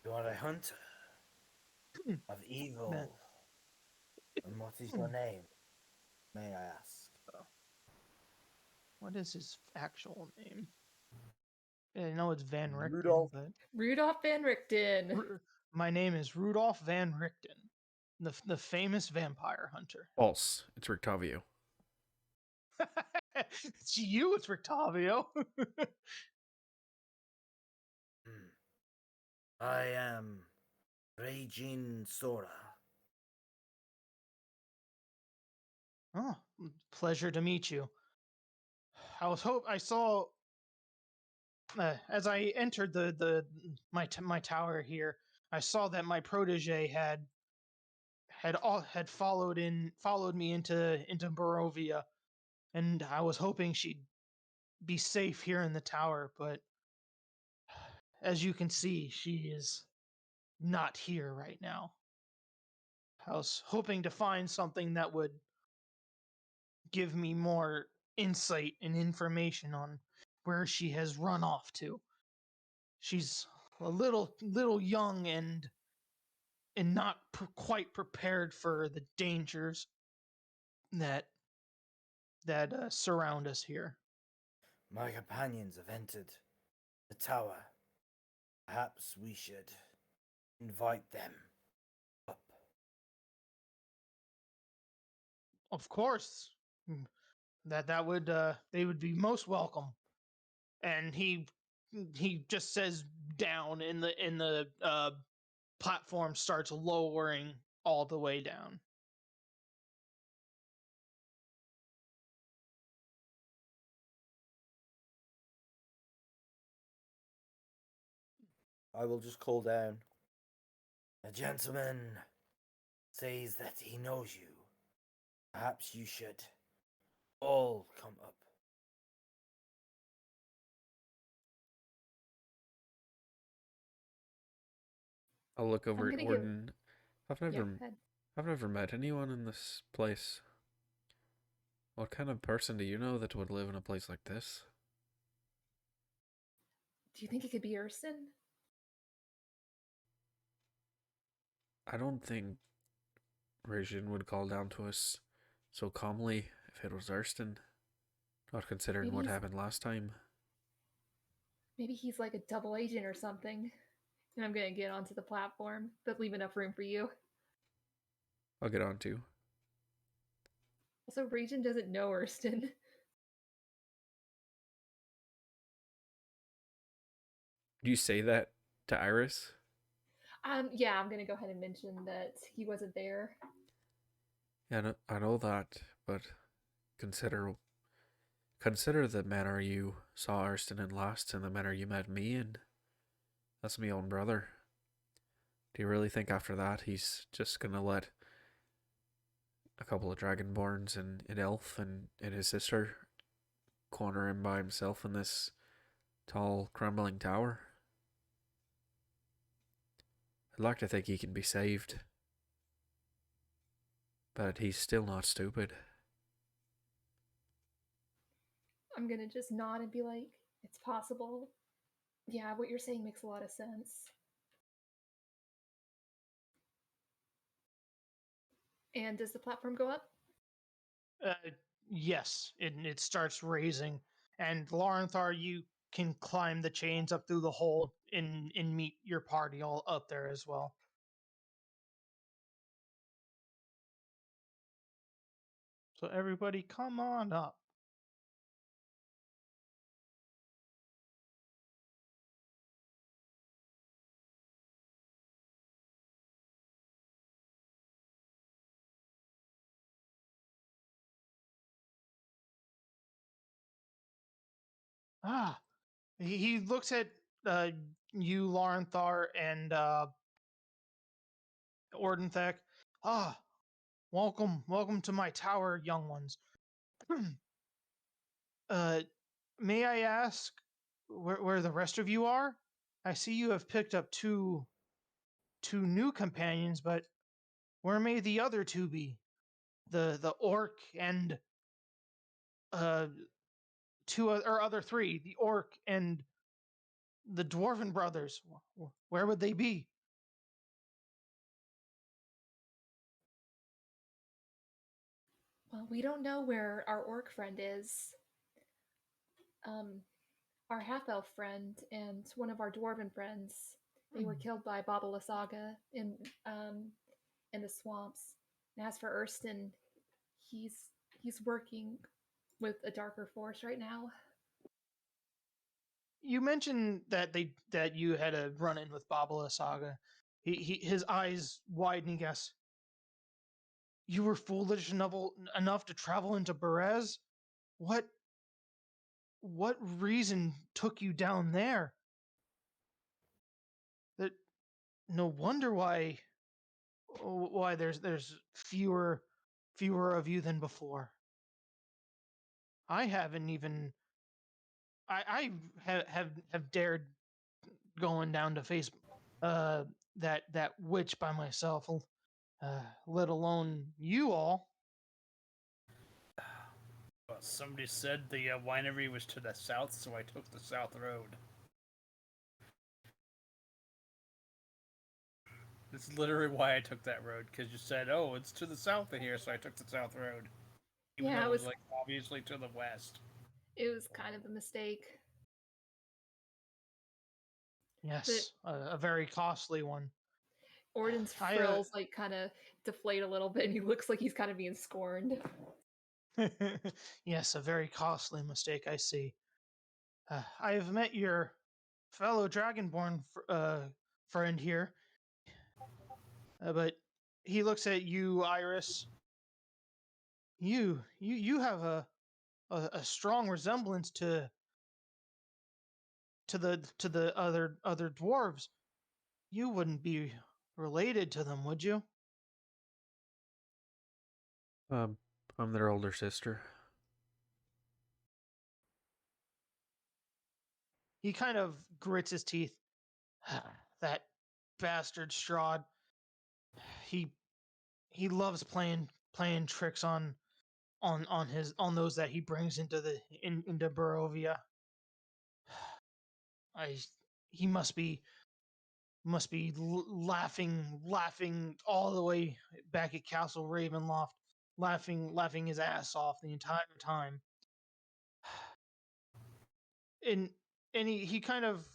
S5: you are a hunter of
S2: Man,
S5: evil. And what is your name, may I ask?
S2: what is his actual name? I know it's Van Richten,
S5: Rudolph.
S2: but
S4: Rudolph Van Richten.
S2: my name is Rudolph Van Richten, the famous vampire hunter.
S3: False. It's Rictavio.
S2: It's you, it's Rictavio.
S5: I am Raging Sora.
S2: Oh, pleasure to meet you. I saw as I entered my tower here. I saw that my protege had followed me into Barovia, and I was hoping she'd be safe here in the tower. But as you can see, she is not here right now. I was hoping to find something that would give me more insight and information on where she has run off to. She's a little young and not quite prepared for the dangers that surround us here.
S5: My companions have entered the tower. Perhaps we should invite them up.
S2: Of course, that would they would be most welcome. And he just says down in the platform starts lowering all the way down.
S5: I will just call down. A gentleman says that he knows you. Perhaps you should all come up.
S3: I'll look over
S4: I'm
S3: at
S4: gonna give.
S3: Orden. I've
S4: Yeah,
S3: never
S4: go ahead.
S3: I've never met anyone in this place. What kind of person do you know that would live in a place like this?
S4: Do you think it could be Urston?
S3: I don't think Regin would call down to us so calmly if it was Erston. Not considering what happened last time.
S4: Maybe he's like a double agent or something. And I'm gonna get onto the platform, but leave enough room for you.
S3: I'll get on to.
S4: Also, Region doesn't know Urston.
S3: Do you say that to Iris?
S4: Yeah, I'm gonna go ahead and mention that he wasn't there.
S3: Yeah, I know that, but consider the manner you saw Erston in last and the manner you met me in. That's my own brother. Do you really think after that he's just gonna let a couple of Dragonborns and an elf and his sister corner him by himself in this tall, crumbling tower? I'd like to think he can be saved. But he's still not stupid.
S4: I'm gonna just nod and be like, it's possible. Yeah, what you're saying makes a lot of sense. And does the platform go up?
S2: Yes, it starts raising, and Laurenthar, you can climb the chains up through the hole and meet your party all up there as well. So everybody, come on up. Ah, he looks at you, Laurenthar, and Ordenthek. Ah, welcome to my tower, young ones. uh, may I ask where the rest of you are? I see you have picked up two new companions, but where may the other two be? The orc and or other three, the orc and the dwarven brothers. Where would they be?
S4: Well, we don't know where our orc friend is. Our half-elf friend and one of our dwarven friends, they were killed by Baba Lysaga in the swamps. And as for Erston, he's working with a darker force right now.
S2: You mentioned that you had a run-in with Baba Lysaga. His eyes widening. Yes. You were foolish enough to travel into Berez? What reason took you down there? That no wonder why there's fewer of you than before. I haven't even I have dared going down to face that witch by myself, let alone you all.
S6: Well, somebody said the winery was to the south, so I took the south road. That's literally why I took that road, because you said, oh, it's to the south of here, so I took the south road. Even though it was like obviously to the west.
S4: It was kind of a mistake.
S2: Yes, a very costly one.
S4: Orden's frills like kind of deflate a little bit, and he looks like he's kind of being scorned.
S2: Yes, a very costly mistake, I see. I have met your fellow Dragonborn friend here, but he looks at you, Iris. You have a strong resemblance to the other dwarves. You wouldn't be related to them, would you?
S3: I'm their older sister.
S2: He kind of grits his teeth. That bastard Strahd. He loves playing tricks on those that he brings into Barovia. He must be laughing all the way back at Castle Ravenloft, laughing his ass off the entire time. And he kind of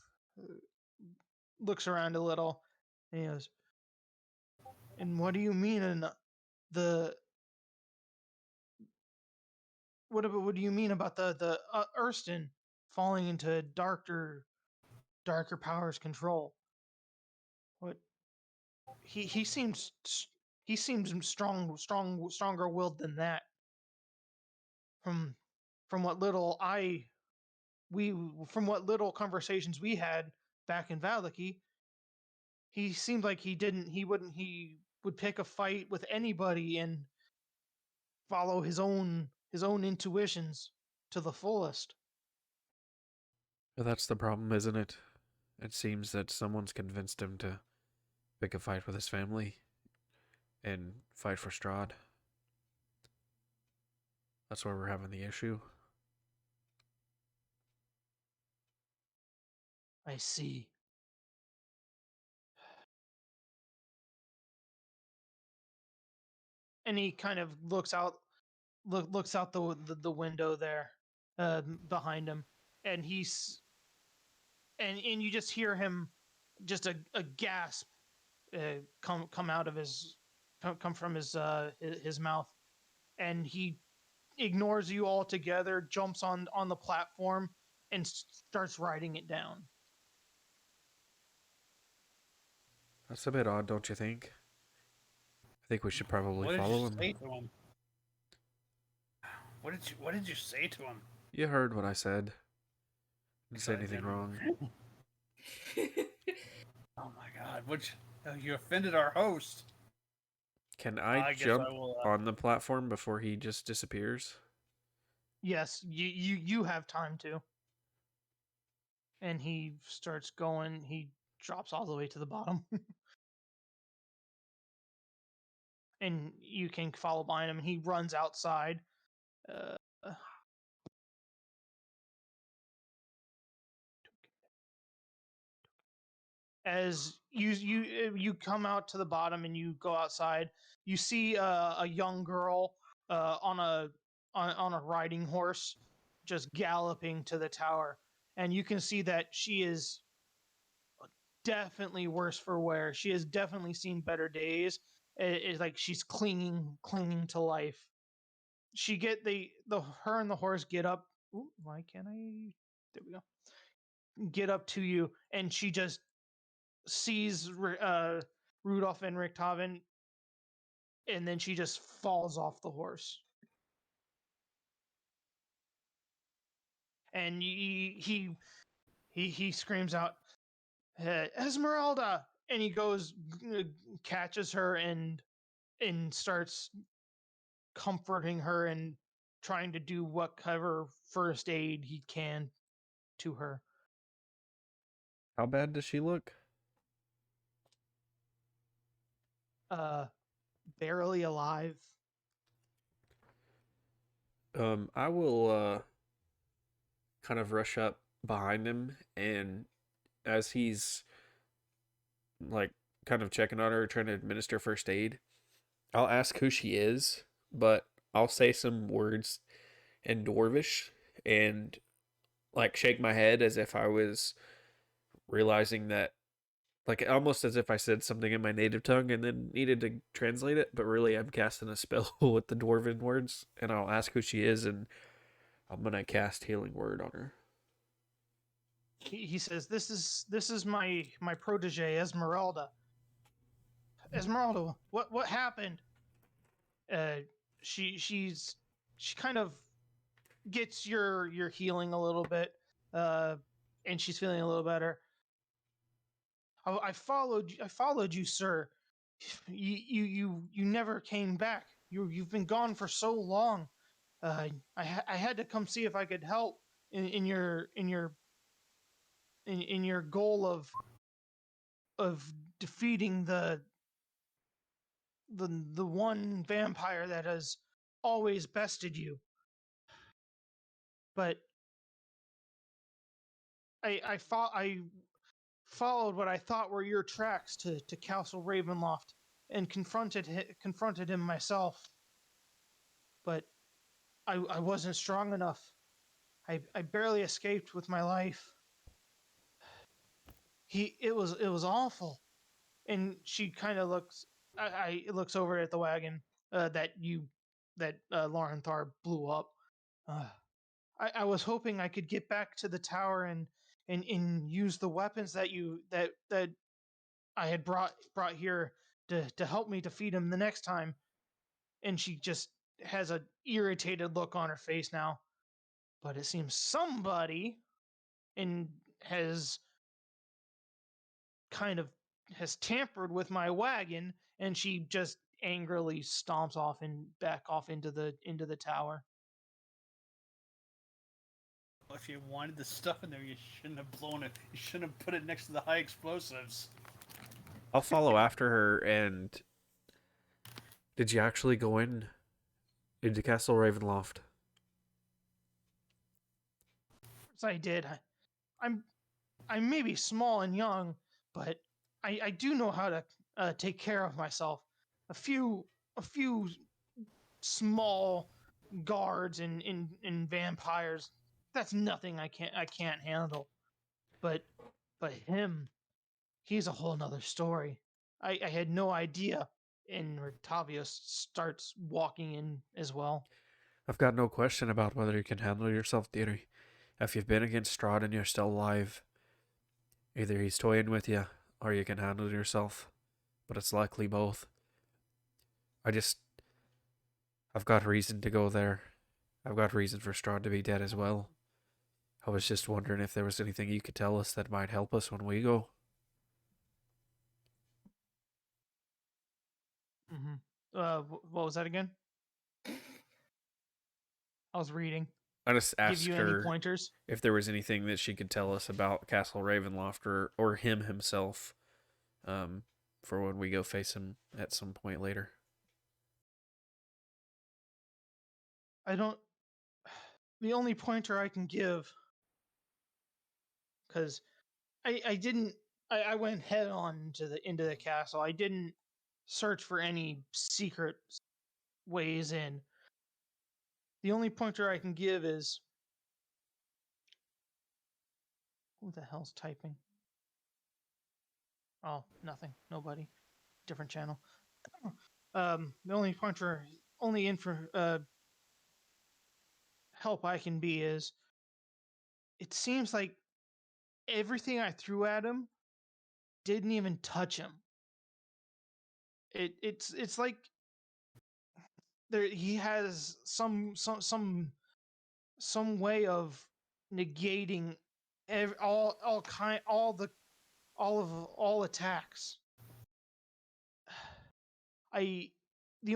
S2: looks around a little, and he goes, "And what do you mean what do you mean about the Erston falling into darker powers control? What he seems stronger willed than that. From what little from what little conversations we had back in Valicky, he seemed like he would pick a fight with anybody and follow his own intuitions to the fullest."
S3: But that's the problem, isn't it? It seems that someone's convinced him to pick a fight with his family and fight for Strahd. That's where we're having the issue.
S2: I see. And he kind of looks out the window there behind him, and and you just hear him, just a gasp come out of come from his mouth, and he ignores you altogether, jumps on the platform, and starts writing it down.
S3: That's a bit odd, don't you think? I think we should probably follow him.
S6: Say to him? What did you say to him?
S3: You heard what I said. Didn't say anything wrong.
S6: Oh my god, which you offended our host.
S3: Can I
S6: guess I
S3: jump
S6: will.
S3: on the platform before he just disappears?
S2: Yes, you have time to. And he starts going. He drops all the way to the bottom. And you can follow behind him. And he runs outside. Uh, as you come out to the bottom and you go outside, you see a young girl on a riding horse, just galloping to the tower, and you can see that she is definitely worse for wear. She has definitely seen better days. It's like she's clinging to life. She get the her and the horse get up. Ooh, why can't I? There we go. Get up to you, and she just sees Rudolph and Richthofen, and then she just falls off the horse. And he screams out, "Esmeralda!" And he goes, catches her, and starts comforting her and trying to do whatever first aid he can to her.
S3: How bad does she look?
S2: Barely alive.
S3: I will kind of rush up behind him, and as he's like kind of checking on her, trying to administer first aid, I'll ask who she is, but I'll say some words in Dwarvish and like shake my head as if I was realizing that, like almost as if I said something in my native tongue and then needed to translate it, but really I'm casting a spell with the Dwarven words, and I'll ask who she is, and I'm gonna cast Healing Word on her.
S2: He says, "This is my protege, Esmeralda. Esmeralda, what happened?" She kind of gets your healing a little bit, and she's feeling a little better. I followed you, sir. You never came back. You've been gone for so long. I had to come see if I could help in your goal of defeating the one vampire that has always bested you. But I followed what I thought were your tracks to Castle Ravenloft and confronted him myself. But I wasn't strong enough. I barely escaped with my life. It was awful. And she kind of looks looks over at the wagon that Lauren Thar blew up. I was hoping I could get back to the tower and use the weapons that I had brought here to help me defeat him the next time. And she just has a irritated look on her face now. But it seems somebody and has kind of has tampered with my wagon, and she just angrily stomps off and back off into the tower.
S6: Well, if you wanted the stuff in there, you shouldn't have blown it. You shouldn't have put it next to the high explosives.
S3: I'll follow after her. And did you actually go into Castle Ravenloft?
S2: As I did, I may be small and young, but I do know how to take care of myself. A few small guards and vampires, that's nothing I can't handle. But him, he's a whole nother story. I had no idea. And Octavio starts walking in as well.
S3: I've got no question about whether you can handle yourself, dearie. If you've been against Strahd and you're still alive, either he's toying with you or you can handle yourself. But it's likely both. I've got reason to go there. I've got reason for Strahd to be dead as well. I was just wondering if there was anything you could tell us that might help us when we go.
S2: Mm-hmm. What was that again? I was reading.
S3: I just
S2: Give
S3: asked
S2: you any
S3: her
S2: pointers?
S3: if there was anything that she could tell us about Castle Ravenloft or him himself, for when we go face him at some point later.
S2: I don't. The only pointer I can give, because I didn't. I went head on into the castle. I didn't search for any secret ways in. The only pointer I can give is, who the hell's typing? Oh, nothing. Nobody. Different channel. The only pointer, only help I can be is, it seems like everything I threw at him didn't even touch him. It's like there he has some way of negating all attacks. The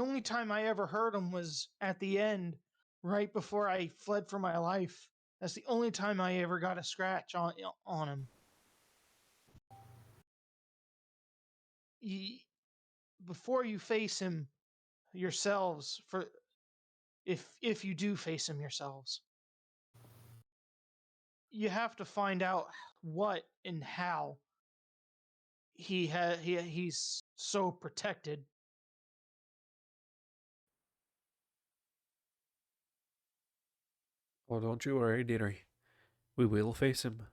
S2: only time I ever heard him was at the end, right before I fled for my life. That's the only time I ever got a scratch on him. Before you face him yourselves, for if you do face him yourselves, you have to find out what and how he's so protected.
S3: Well, don't you worry, dearie. We will face him.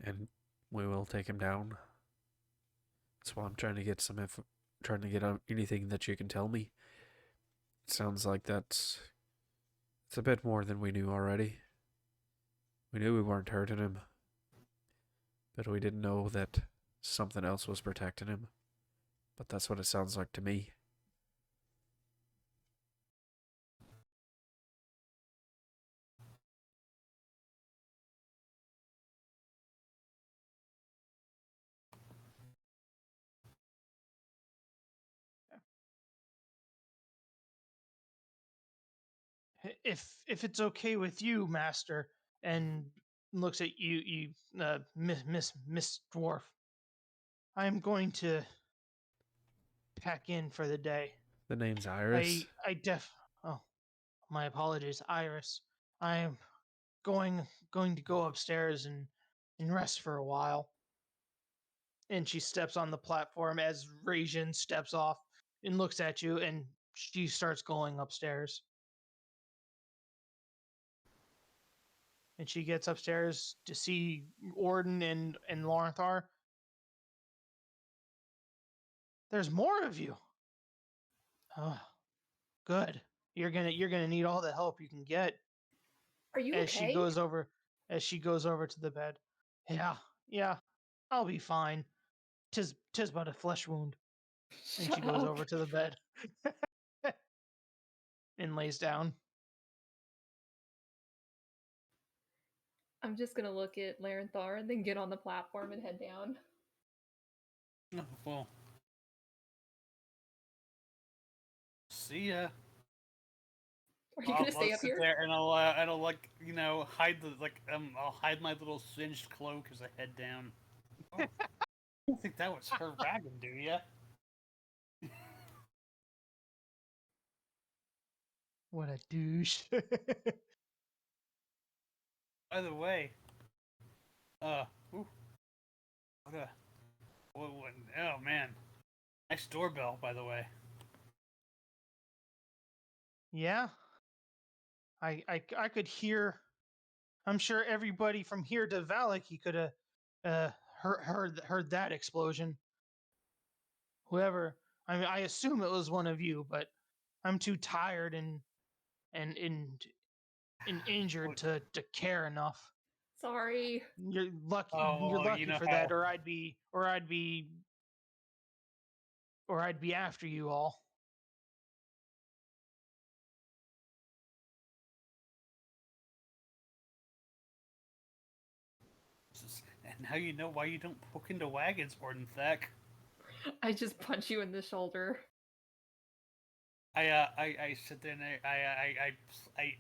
S3: And we will take him down. That's why I'm trying to get trying to get anything that you can tell me. It sounds like it's a bit more than we knew already. We knew we weren't hurting him, but we didn't know that something else was protecting him. But that's what it sounds like to me.
S2: If it's okay with you, Master, and looks at you, Miss Dwarf, I am going to pack in for the day.
S3: The name's Iris.
S2: Oh, my apologies, Iris. I am going to go upstairs and rest for a while. And she steps on the platform as Rajin steps off and looks at you, and she starts going upstairs. And she gets upstairs to see Orden and Lorthar. There's more of you. Oh, good. You're gonna need all the help you can get.
S4: Are you
S2: As she
S4: okay?
S2: goes over to the bed. Yeah, I'll be fine. Tis but a flesh wound. And she
S4: Shut
S2: goes
S4: up.
S2: over to the bed and lays down.
S4: I'm just gonna look at Larenthar and then get on the platform and head down.
S6: Oh, well. See ya.
S4: Are you gonna stay
S6: I'll
S4: up
S6: sit
S4: here?
S6: there and I'll like hide I'll hide my little singed cloak as I head down. Oh, I don't think that was her wagon, do ya?
S2: What a douche.
S6: By the way, ooh, what a what, oh man, nice doorbell. By the way,
S2: Yeah. I could hear. I'm sure everybody from here to Valak could have heard that explosion. Whoever, I mean, I assume it was one of you, but I'm too tired and injured to care enough.
S4: Sorry.
S2: You're lucky.
S6: oh,
S2: You're
S6: well,
S2: lucky
S6: you know
S2: for
S6: how
S2: that, or I'd be after you all.
S6: Now you know why you don't poke into wagons, Ordenthek.
S4: I just punch you in the shoulder.
S6: I sit there and I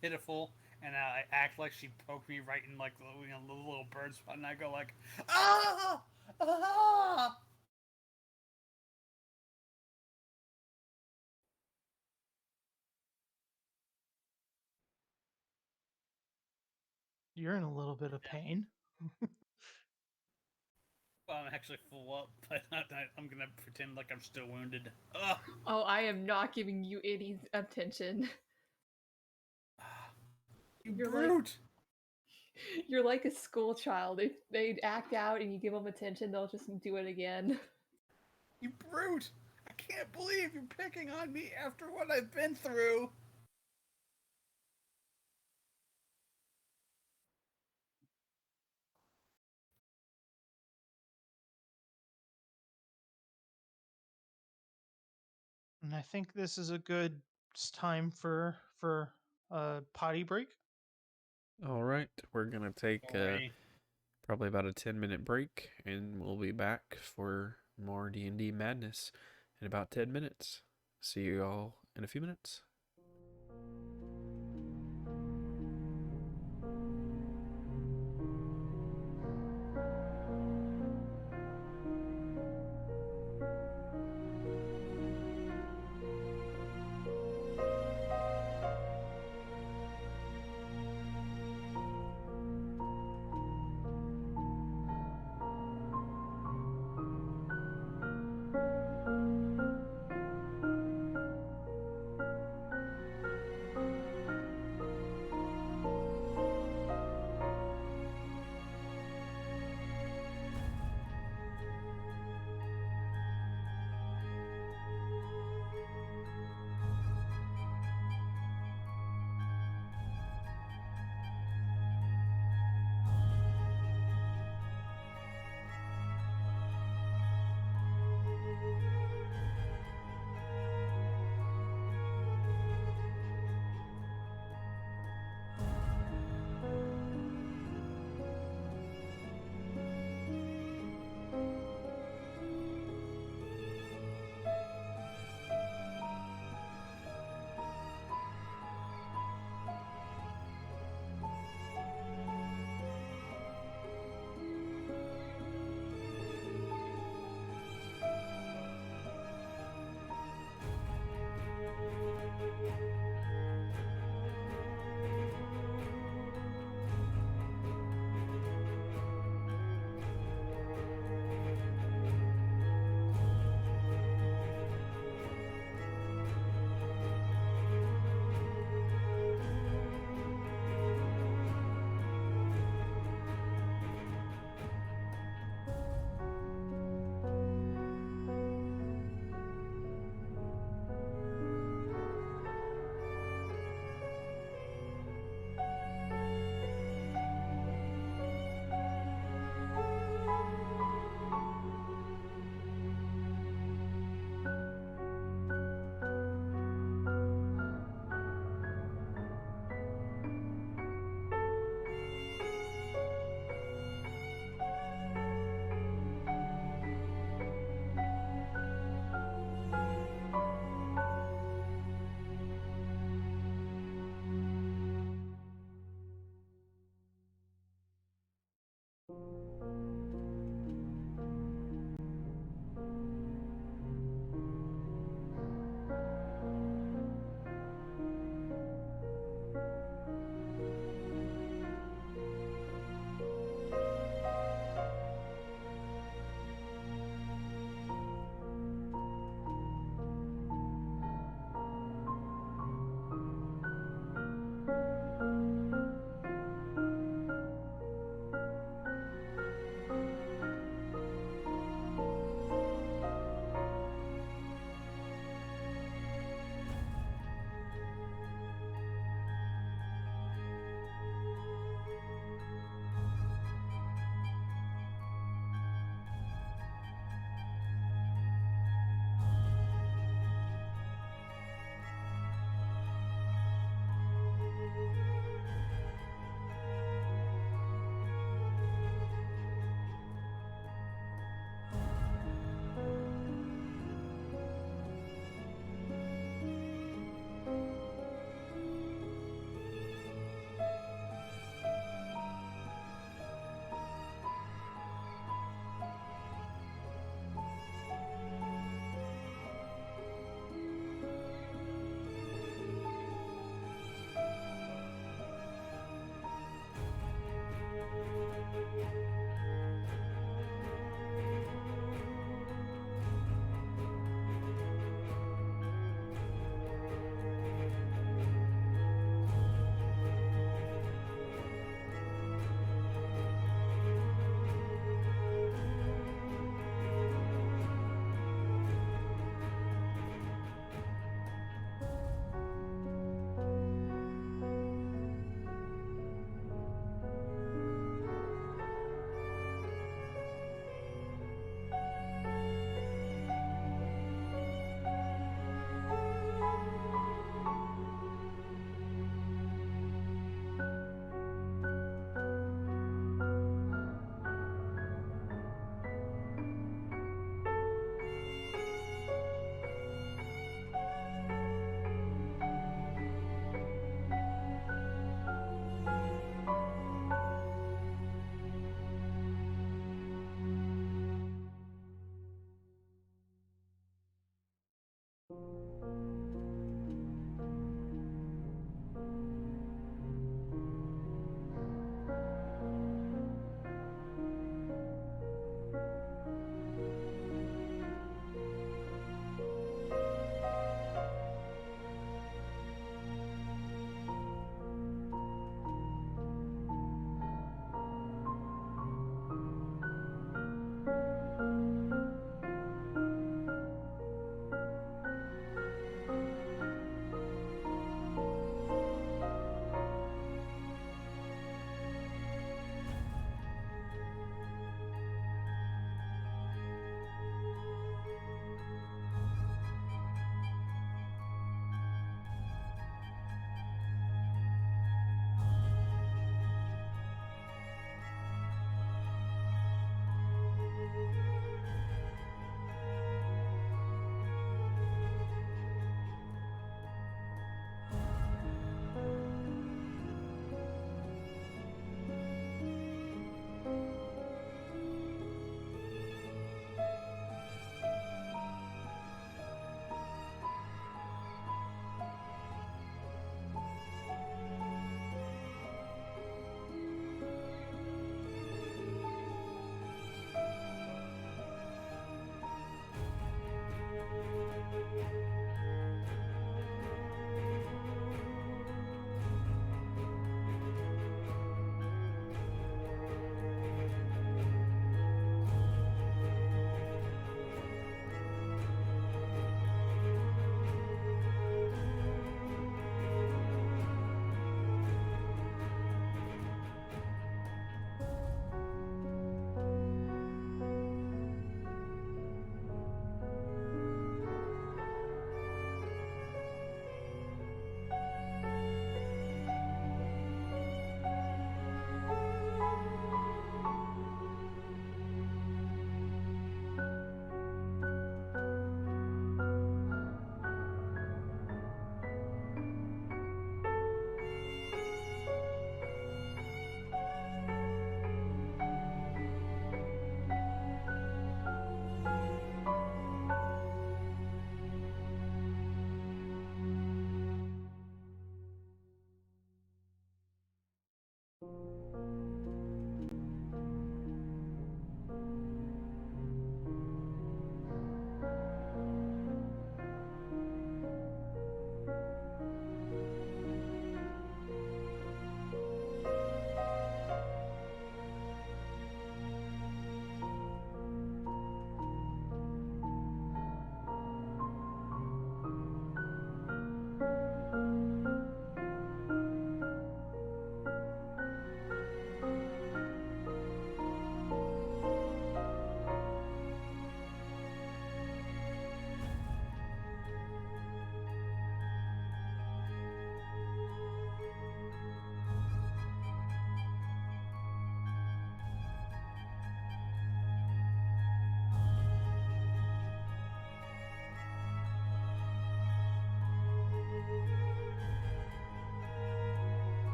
S6: pitiful, and I act like she poked me right in like the little bird spot, and I go like, ah, ah.
S2: You're in a little bit of pain.
S6: Well, I'm actually full up, but I'm gonna pretend like I'm still wounded. Ugh.
S4: Oh, I am not giving you any attention.
S6: You
S4: You're
S6: brute!
S4: You're like a school child. If they act out and you give them attention, they'll just do it again.
S6: You brute! I can't believe you're picking on me after what I've been through.
S2: And I think this is a good time for a potty break.
S3: All right, we're gonna take probably about a 10-minute break, and we'll be back for more D&D madness in about 10 minutes. See you all in a few minutes.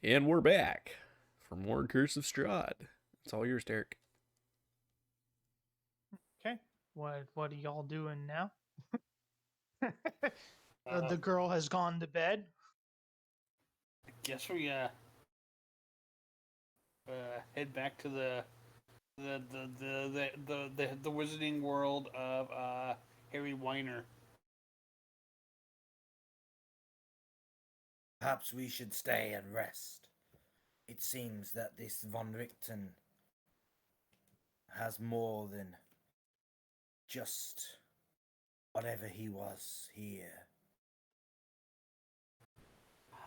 S3: And we're back for more Curse of Strahd. It's all yours, Derek.
S2: Okay. What are y'all doing now? The girl has gone to bed.
S6: I guess we head back to the wizarding world of Harry Weiner.
S5: Perhaps we should stay and rest. It seems that this von Richten has more than just whatever he was here.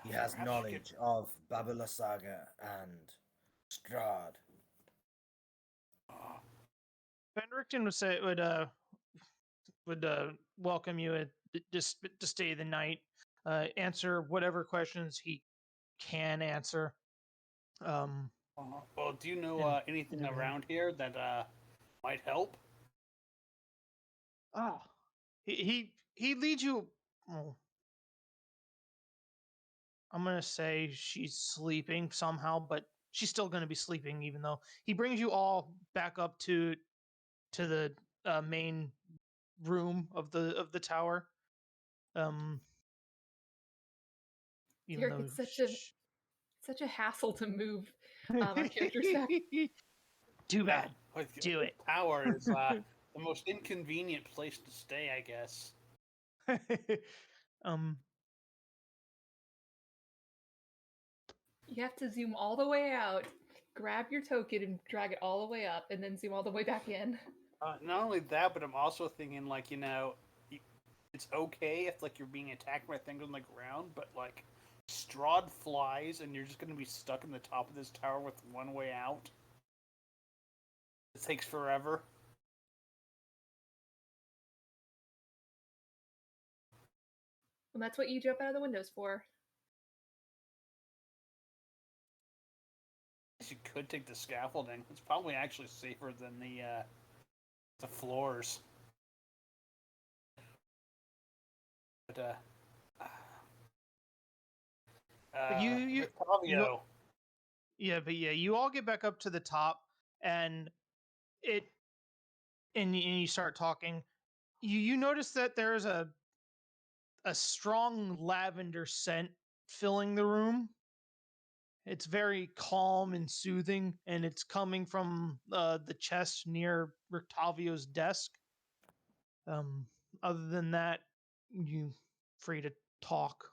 S5: He has
S6: Perhaps we
S5: knowledge of Babula Saga and Strahd.
S2: Van would welcome you just to stay the night, answer whatever questions he can answer.
S6: Well, do you know
S2: And
S6: anything
S2: everything.
S6: around here that might help?
S2: Oh, he leads you. Well, I'm gonna say she's sleeping somehow, but she's still gonna be sleeping, even though he brings you all back up to the main room of the tower. Even
S4: Derek,
S2: though
S4: it's such a hassle to move our characters back.
S2: Too bad.
S6: Like,
S2: Do it.
S6: Tower is the most inconvenient place to stay, I guess.
S4: You have to zoom all the way out, grab your token, and drag it all the way up, and then zoom all the way back in.
S6: Not only that, but I'm also thinking, like, it's okay if, like, you're being attacked by things on the ground, but, like, Strahd flies and you're just going to be stuck in the top of this tower with one way out. It takes forever.
S4: Well, that's what you jump out of the windows for.
S6: You could take the scaffolding. It's probably actually safer than the floors. But
S2: you you all get back up to the top, and you start talking. You notice that there's a strong lavender scent filling the room. It's very calm and soothing, and it's coming from the chest near Rictavio's desk. Other than that, you free to talk.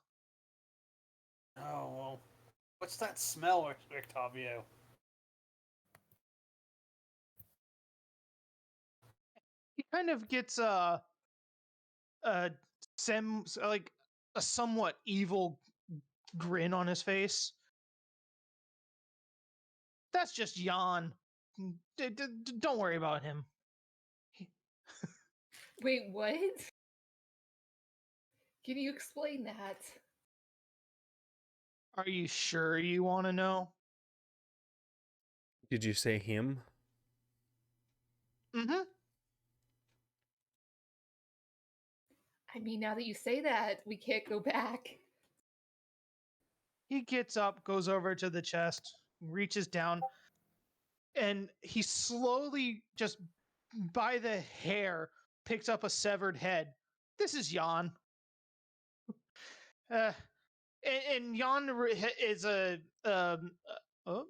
S6: Oh, well. What's that smell, Octavio?
S2: He kind of gets a somewhat evil grin on his face. That's just Jan. Don't worry about him.
S4: Wait, what? Can you explain that?
S2: Are you sure you want to know?
S3: Did you say him?
S2: Mm-hmm.
S4: I mean, now that you say that, we can't go back.
S2: He gets up, goes over to the chest, reaches down, and he slowly, just by the hair, picks up a severed head. This is Jan. And Jan is a oh,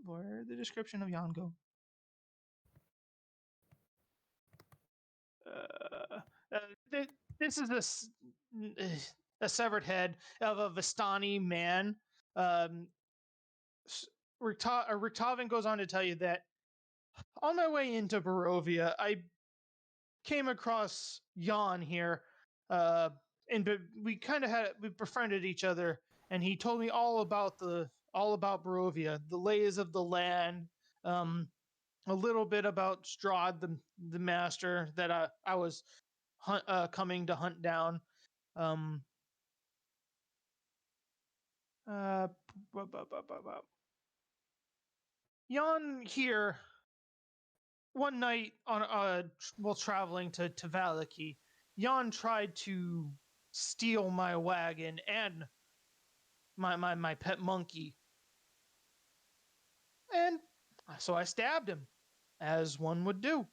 S2: where did the description of Jan go? This is a severed head of a Vistani man. Richtavin goes on to tell you that on my way into Barovia, I came across Jan here, and we kind of we befriended each other, and he told me all about Barovia, the lays of the land, a little bit about Strahd, the master that I was coming to hunt down. Jan here one night while traveling to Valaki, Jan tried to steal my wagon and my pet monkey. And so I stabbed him, as one would do.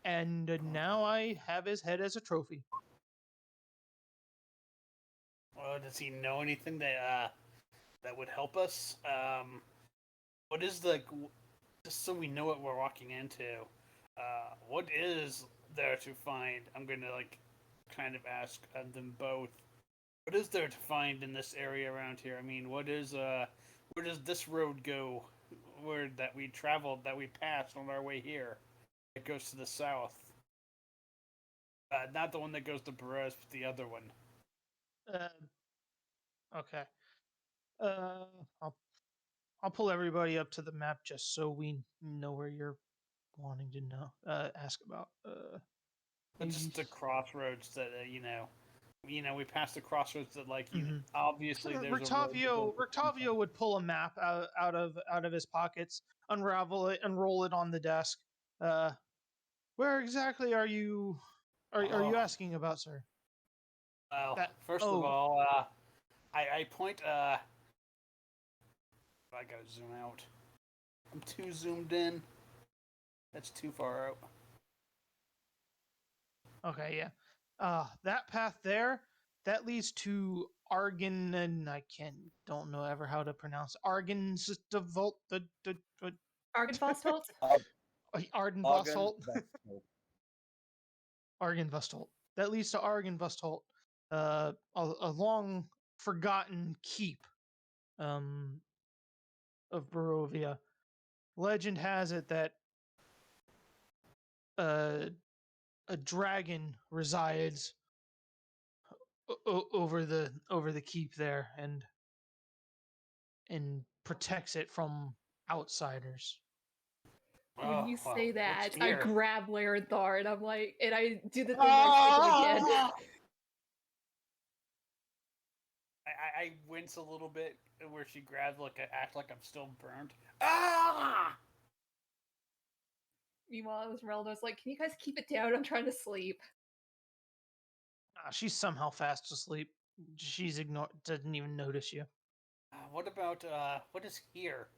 S2: And now I have his head as a trophy.
S6: Well, does he know anything that would help us? What is just so we know what we're walking into? What is there to find? I'm gonna kind of ask them both. What is there to find in this area around here? I mean, where does this road go? Where that we traveled, that we passed on our way here? It goes to the south. Not the one that goes to Perez, but the other one.
S2: Okay. I'll pull everybody up to the map just so we know where you're wanting to know. Ask about.
S6: Just the crossroads that we passed the crossroads that
S2: Mhm.
S6: obviously there's
S2: Rictavio would pull a map out of his pockets, unravel it, and roll it on the desk. Where exactly are you you asking about, sir?
S6: Well, first of all, I point. I gotta zoom out. I'm too zoomed in. That's too far out.
S2: Okay, yeah. That path there, that leads to Argan, and I don't know ever how to pronounce Argenvolt.
S4: Argenvostolt?
S2: Argenvostolt. Argenvostolt. That leads to Argenvostolt, a long forgotten keep of Barovia. Legend has it that a dragon resides over the keep there and protects it from outsiders.
S4: When you say that, I grab Larenthar and I'm like, and I do the thing where I stick him again.
S6: I wince a little bit where she grabs act like I'm still burned. Ah!
S4: Meanwhile, Esmeralda's like, can you guys keep it down? I'm trying to sleep.
S2: She's somehow fast asleep. She's doesn't even notice you.
S6: What about what is here?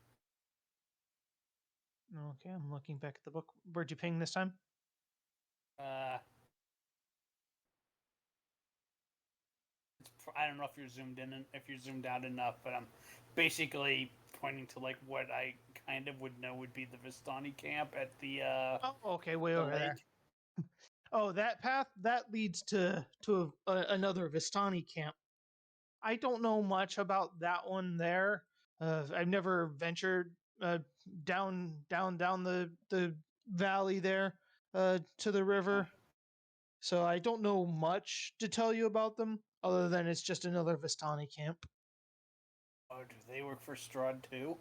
S2: Okay, I'm looking back at the book. Where'd you ping this time?
S6: I don't know if you're zoomed in and if you're zoomed out enough, but I'm basically pointing to what I kind of would know would be the Vistani camp at the
S2: okay, way over there. Oh, that path that leads to another Vistani camp. I don't know much about that one there. I've never ventured down the valley there to the river, so I don't know much to tell you about them other than it's just another Vistani camp.
S6: Oh, do they work for Strahd too?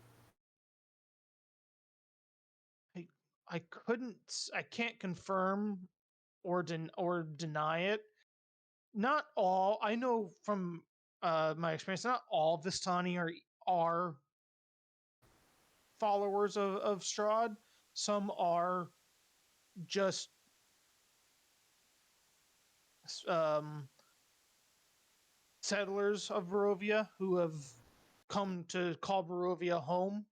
S2: I can't confirm or deny it. Not all. I know from my experience, not all Vistani are followers of Strahd. Some are just settlers of Barovia who have come to call Barovia home.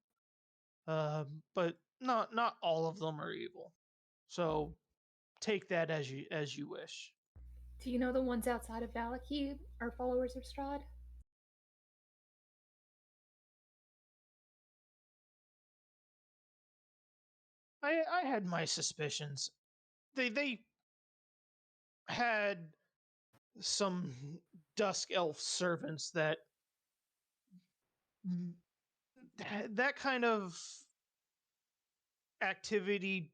S2: But not all of them are evil. So take that as you wish.
S4: Do you know the ones outside of Valiky are followers of Strahd?
S2: I had my suspicions. They had some dusk elf servants that kind of activity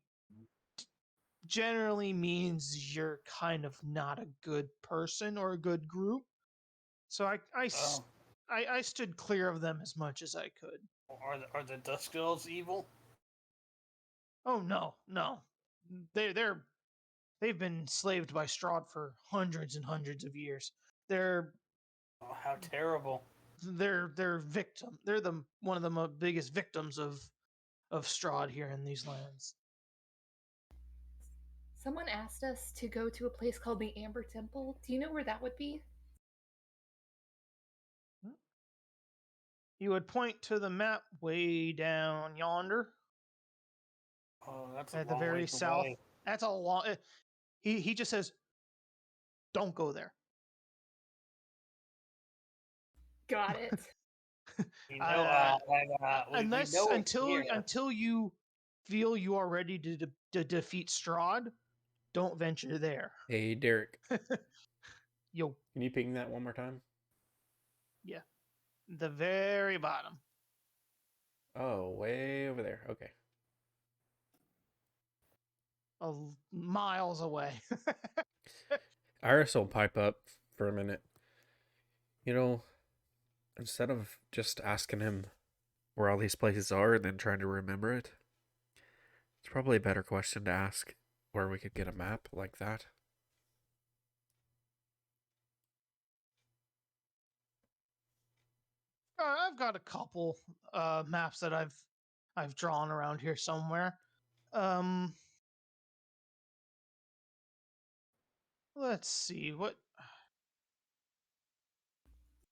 S2: generally means you're kind of not a good person or a good group. So I stood clear of them as much as I could.
S6: Are the Dusk Elves evil?
S2: Oh no. They've been enslaved by Strahd for hundreds and hundreds of years. They're
S6: how terrible.
S2: They're victim. They're one of the biggest victims of Strahd here in these lands.
S4: Someone asked us to go to a place called the Amber Temple. Do you know where that would be?
S2: He would point to the map way down yonder
S6: Oh, that's a
S2: at the
S6: long
S2: very
S6: ways
S2: south.
S6: away.
S2: That's a long. He just says, "Don't go there."
S4: Got it.
S6: We know, we know it's
S2: Until
S6: here.
S2: you feel you are ready to defeat Strahd, don't venture there.
S3: Hey, Derek,
S2: Yo,
S3: can you ping that one more time?
S2: yeah, the very bottom.
S3: Oh, way over there. Okay.
S2: Miles away.
S3: Iris will pipe up for a minute. You know, instead of just asking him where all these places are and then trying to remember it, it's probably a better question to ask where we could get a map like that.
S2: I've got a couple maps that I've drawn around here somewhere. Let's see what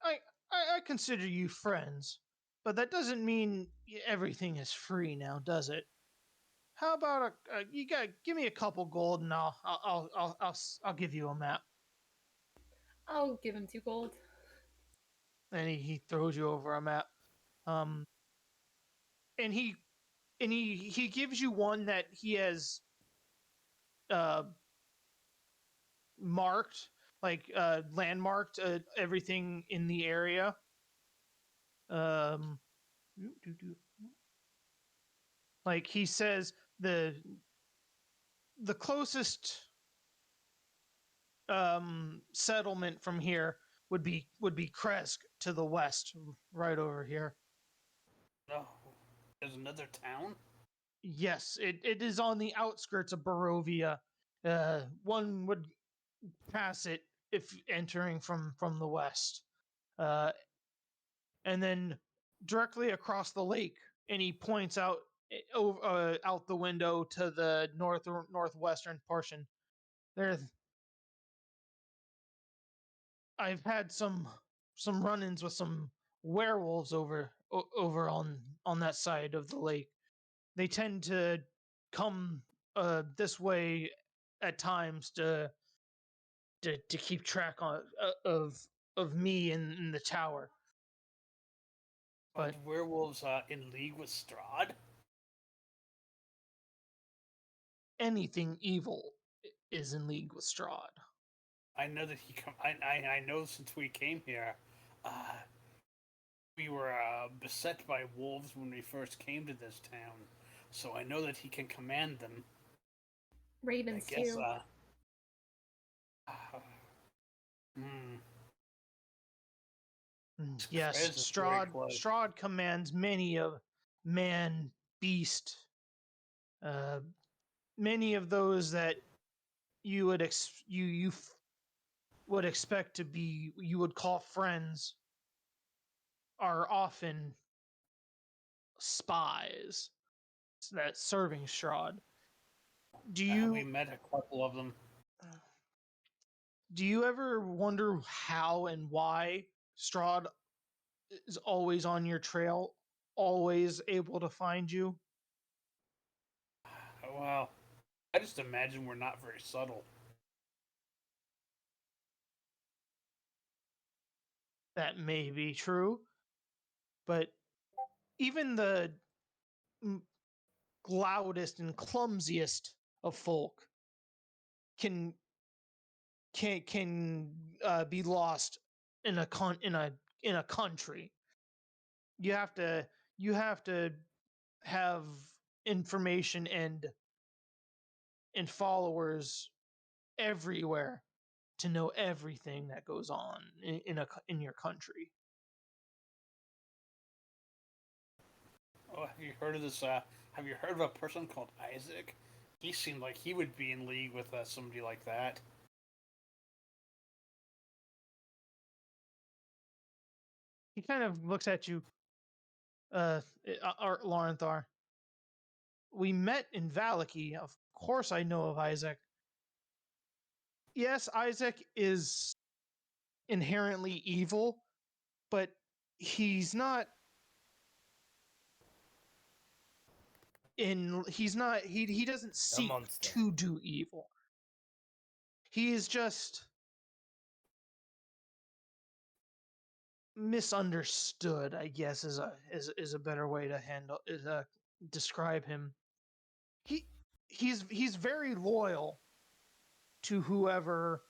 S2: I I consider you friends, but that doesn't mean everything is free now, does it? How about you got give me a couple gold and I'll give you a map.
S4: I'll give him 2 gold.
S2: And he throws you over a map. Um, and he gives you one that he has marked, like landmarked everything in the area. Like he says the closest settlement from here would be Kresk to the west, right over here.
S6: No, there's another town.
S2: Yes, it is on the outskirts of Barovia. One would pass it if entering from the west, and then directly across the lake. And he points out out the window to the northwestern portion. There, I've had some run-ins with some werewolves over on that side of the lake. They tend to come this way at times to keep track of me in the tower.
S6: Are
S2: But
S6: the werewolves in league with Strahd?
S2: anything evil is in league with Strahd.
S6: I know that he come. I know since we came here, we were beset by wolves when we first came to this town, so I know that he can command them. I
S4: Ravens
S6: guess.
S4: too.
S6: Hmm.
S2: Yes,
S6: Krez is very close.
S2: Strahd commands many of man, beast, many of those that you would would expect to be you would call friends are often spies that serving Strahd. Do
S6: We
S2: you
S6: met a couple of them.
S2: ever wonder how and why Strahd is always on your trail, always able to find you?
S6: Well, I just imagine we're not very subtle.
S2: That may be true, but even the loudest and clumsiest of folk can be lost in a country. You have to have information and followers everywhere to know everything that goes on in your country.
S6: Oh, have you heard of this? Have you heard of a person called Isaac? He seemed like he would be in league with somebody like that.
S2: He kind of looks at you, Laurenthar. We met in Valicky. Of course, I know of Isaac. Yes, Isaac is inherently evil, but he's not he's not he doesn't seek
S5: monster.
S2: to do evil. He is just misunderstood, I guess, is a better way to describe him. He's very loyal to whoever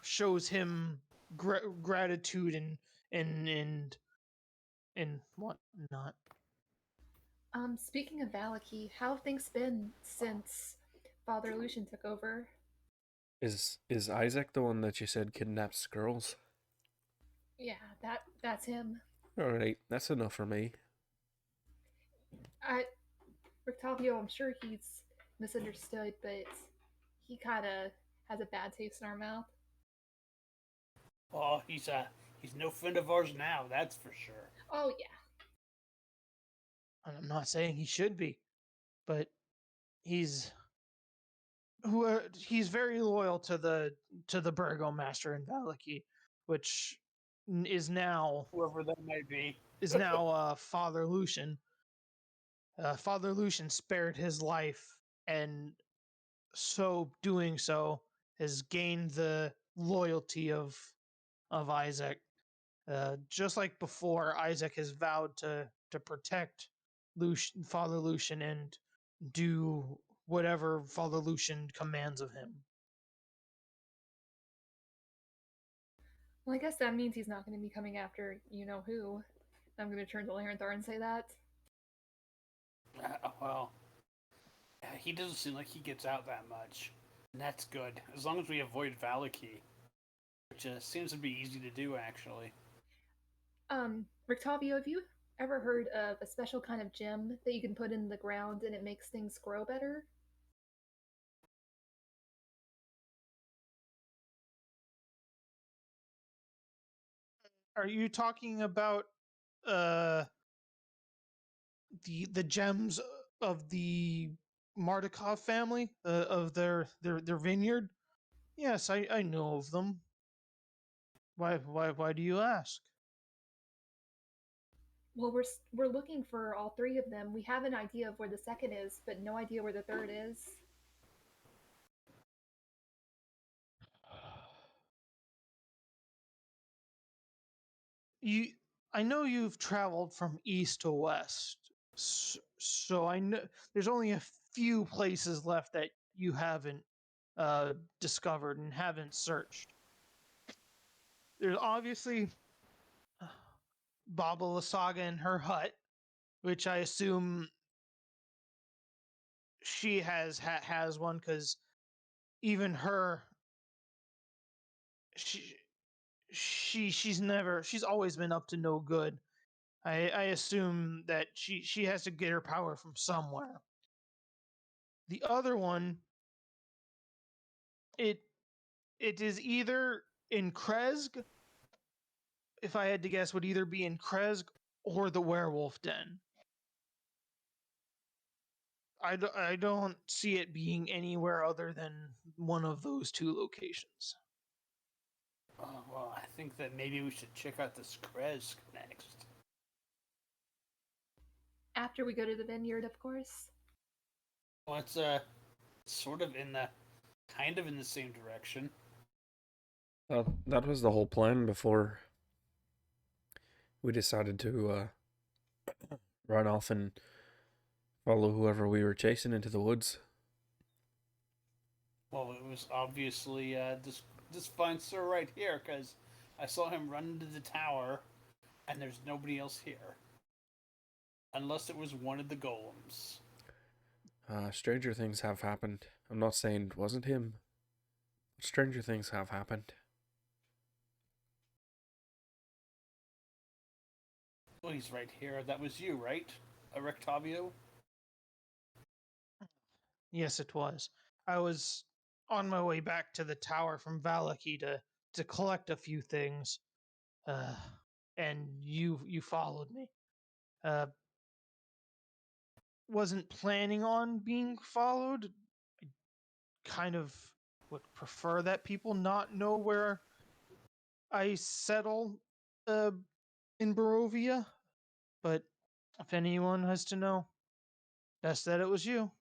S2: shows him gratitude and whatnot.
S4: Speaking of Valaki, how have things been since Father Lucian took over?
S3: Is Isaac the one that you said kidnaps girls?
S4: Yeah, that's him.
S3: All right, that's enough for me.
S4: Rictavio, I'm sure he's misunderstood, but he kind of has a bad taste in our mouth.
S6: Oh, he's no friend of ours now, that's for sure.
S4: Oh yeah.
S2: And I'm not saying he should be, but he's very loyal to the Burgomaster in Valaki, which is now
S6: Whoever that might be.
S2: Father Lucian. Father Lucian spared his life, and so doing so has gained the loyalty of Isaac. Just like before, Isaac has vowed to protect Father Lucian and do whatever Father Lucian commands of him.
S4: Well, I guess that means he's not going to be coming after you know who. I'm going to turn to Larenthar and say that.
S6: Well, he doesn't seem like he gets out that much. And that's good, as long as we avoid Valaki, which seems to be easy to do, actually.
S4: Rictavio, have you ever heard of a special kind of gem that you can put in the ground and it makes things grow better?
S2: Are you talking about uh the gems of the Mardukov family, of their vineyard? Yes, I know of them. Why do you ask?
S4: Well, we're looking for all three of them. We have an idea of where the second is, but no idea where the third is.
S2: I know you've traveled from east to west, so I know there's only a few places left that you haven't discovered and haven't searched. There's obviously Baba Lasaga in her hut, which I assume she has one, because even her, she's always been up to no good. I assume that she has to get her power from somewhere. The other one, it is either in Kresk. If I had to guess, would either be in Kresk or the Werewolf Den. I don't see it being anywhere other than one of those two locations.
S6: Well, I think that maybe we should check out this Kresk next.
S4: After we go to the vineyard, of course.
S6: Well, it's sort of kind of in the same direction.
S3: That was the whole plan before we decided to run off and follow whoever we were chasing into the woods.
S6: Well, it was obviously this fine sir right here, because I saw him run into the tower, and there's nobody else here. Unless it was one of the golems.
S3: Stranger things have happened. I'm not saying it wasn't him. Stranger things have happened.
S6: Well, he's right here. That was you, right? Rectavio?
S2: Yes, it was. I was on my way back to the tower from Valaki to collect a few things, and you followed me. Wasn't planning on being followed. I kind of would prefer that people not know where I settle in Barovia, but if anyone has to know, Best that it was you.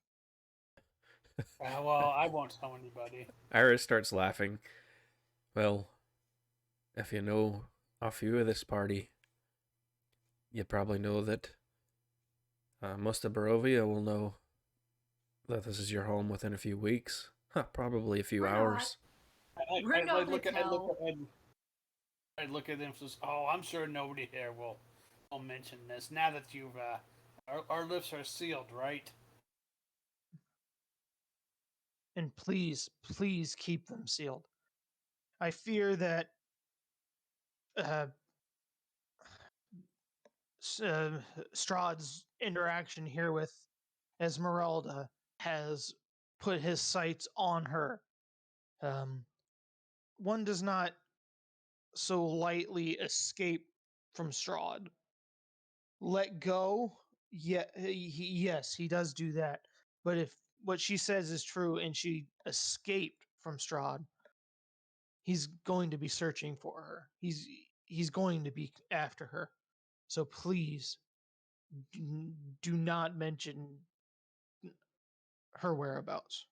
S6: Well, I won't tell anybody.
S3: Iris starts laughing. Well, if you know a few of this party, you probably know that most of Barovia will know that this is your home within a few weeks. Probably a few
S4: We're
S3: hours.
S4: We're not
S6: I'd look at
S4: tell.
S6: I'd look at them and says, "Oh, I'm sure nobody here will mention this. Now that you've our lips are sealed, right?"
S2: And please, please keep them sealed. I fear that uh, Strahd's interaction here with Esmeralda has put his sights on her. One does not so lightly escape from Strahd. Let go, yes, he does do that. But if what she says is true and she escaped from Strahd, he's going to be searching for her. He's going to be after her. So please do not mention her whereabouts.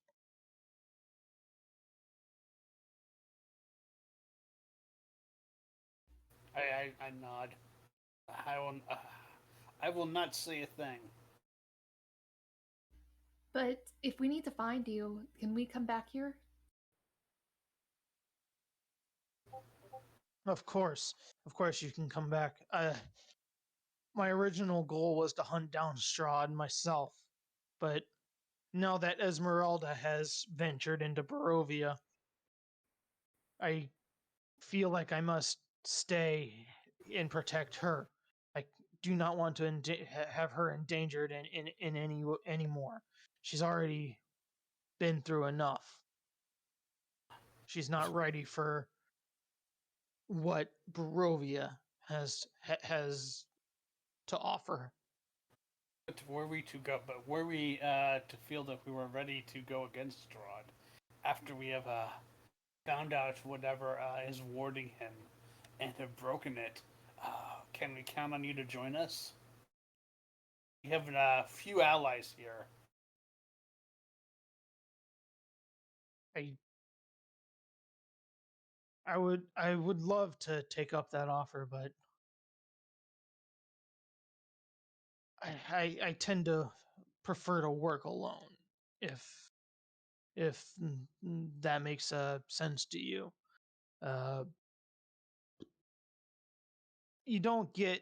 S6: I nod. I will not say a thing.
S4: But if we need to find you, can we come back here?
S2: Of course you can come back. My original goal was to hunt down Strahd myself, but now that Esmeralda has ventured into Barovia, I feel like I must stay and protect her. I do not want to have her endangered in any anymore. She's already been through enough. She's not ready for what Barovia has to offer.
S6: But were we to go? But were we to feel that we were ready to go against Strahd after we have found out whatever is warding him and have broken it? Can we count on you to join us? We have a few allies here.
S2: I I would love to take up that offer, but I tend to prefer to work alone if that makes sense to you. Uh, you don't get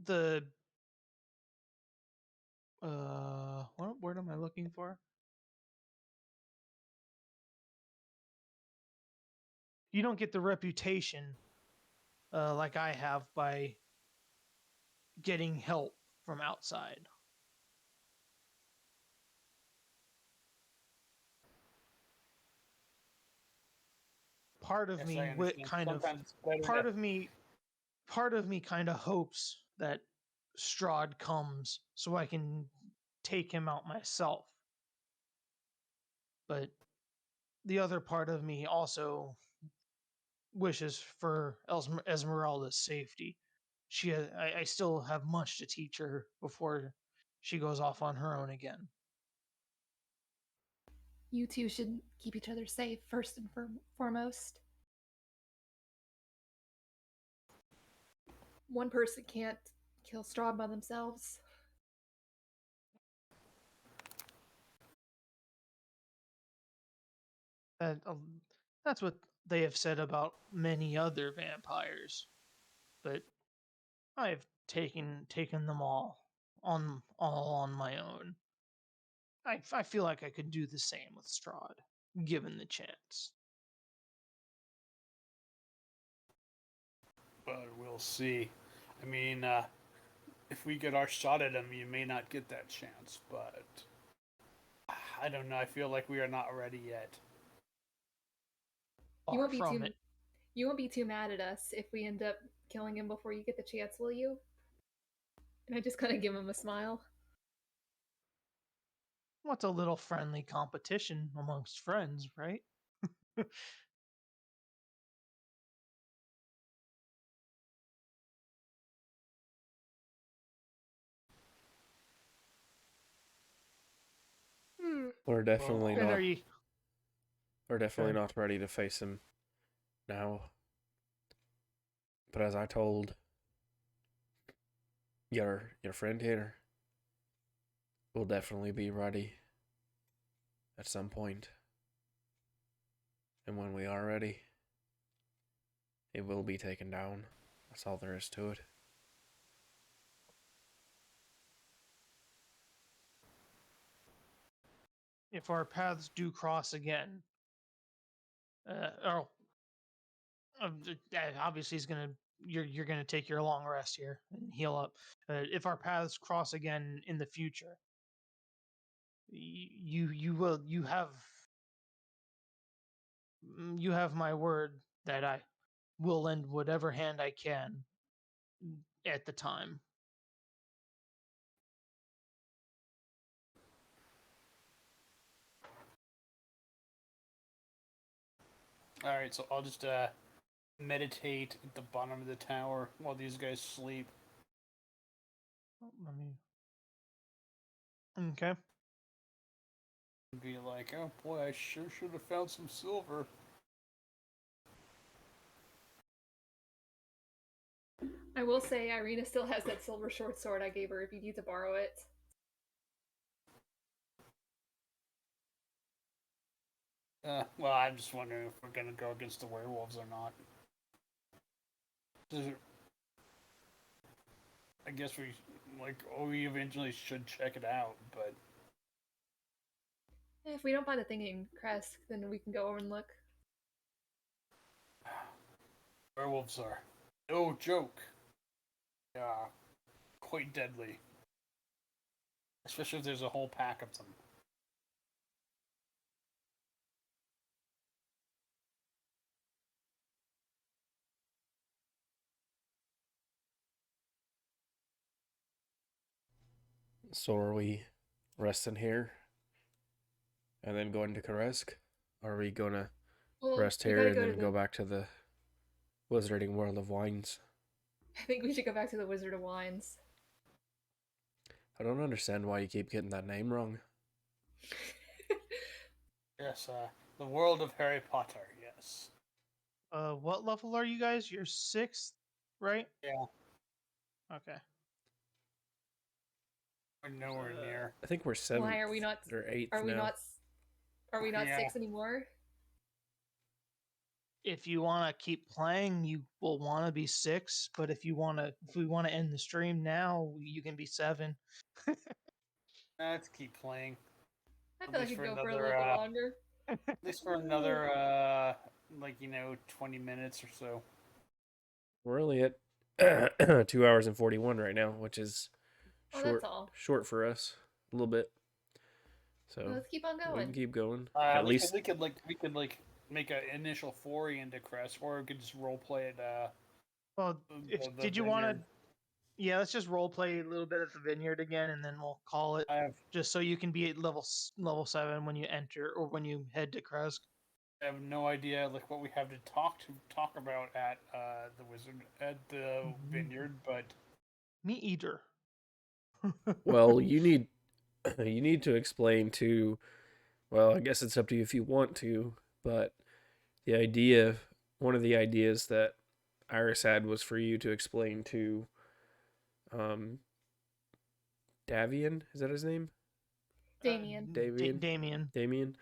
S2: the what word am I looking for? You don't get the reputation like I have by getting help from outside. Part of
S6: Yes,
S2: me
S6: I understand.
S2: kind of
S6: Sometimes it's better
S2: part
S6: to.
S2: of me kind of hopes that Strahd comes so I can take him out myself. But the other part of me also wishes for Esmeralda's safety. I still have much to teach her before she goes off on her own again.
S4: You two should keep each other safe first and foremost. One person can't kill Strahd by themselves.
S2: That that's what they have said about many other vampires, but I've taken them all on my own. I feel like I could do the same with Strahd, given the chance.
S6: But we'll see. I mean, if we get our shot at him, you may not get that chance. But I don't know. I feel like we are not ready yet.
S4: You
S2: Far
S4: won't be
S2: from
S4: too
S2: it.
S4: you won't be too mad at us if we end up killing him before you get the chance, will you? And I just kind of give him a smile.
S2: What's a little friendly competition amongst friends, right?
S3: We're definitely
S2: And
S3: not.
S2: are you?
S3: We're definitely
S2: Okay.
S3: not ready to face him now. But as I told your friend here, we'll definitely be ready at some point. And when we are ready, it will be taken down. That's all there is to it.
S2: If our paths do cross again, obviously he's gonna. You're gonna take your long rest here and heal up. If our paths cross again in the future, you have my word that I will lend whatever hand I can at the time.
S6: All right, so I'll just meditate at the bottom of the tower while these guys sleep.
S2: Let me. Okay.
S6: And be like, oh boy, I sure should have found some silver.
S4: I will say Ireena still has that silver short sword I gave her if you need to borrow it.
S6: Well, I'm just wondering if we're gonna go against the werewolves or not. I guess we eventually should check it out, but
S4: If we don't find the thing in Kresk, then we can go over and look.
S6: werewolves are no joke. Yeah, quite deadly. Especially if there's a whole pack of them.
S3: So are we resting here and then going to Karesk? Or are we gonna rest
S4: we
S3: here
S4: gotta
S3: and
S4: go
S3: then
S4: to
S3: go back to the Wizarding World of Wines?
S4: I think we should go back to the Wizard of Wines.
S3: I don't understand why you keep getting that name wrong.
S6: Yes, the world of Harry Potter. Yes.
S2: What level are you guys? You're 6th, right?
S6: Yeah.
S2: Okay.
S6: We're nowhere near.
S3: I think we're 7th
S4: Why are we not?
S3: or 8th
S4: Are we
S3: now.
S4: not? Are we not
S6: Yeah.
S4: 6 anymore?
S2: If you want to keep playing, you will want to be 6. But if we want to end the stream now, you can be 7.
S6: Let's keep playing.
S4: I
S6: At
S4: feel like
S6: least
S4: I
S6: for
S4: could go for a
S6: another,
S4: little bit longer.
S6: At least for another, 20 minutes or so.
S3: We're only at 2 hours and 41 right now, which is
S4: That's all.
S3: short for us a little bit. So
S4: Let's keep on
S3: we
S4: going.
S3: can keep going.
S6: At least we could make an initial foray into Crest, or we could just role play it.
S2: Well, did you want to? Yeah, let's just role play a little bit at the vineyard again, and then we'll call it. Just so you can be at level 7 when you enter or when you head to Kresk.
S6: I have no idea what we have to talk about at the vineyard, but
S2: me either.
S3: Well, you need to explain to. Well, I guess it's up to you if you want to, but one of the ideas that Iris had was for you to explain to Davian, is that his name?
S4: Damien.
S3: Damien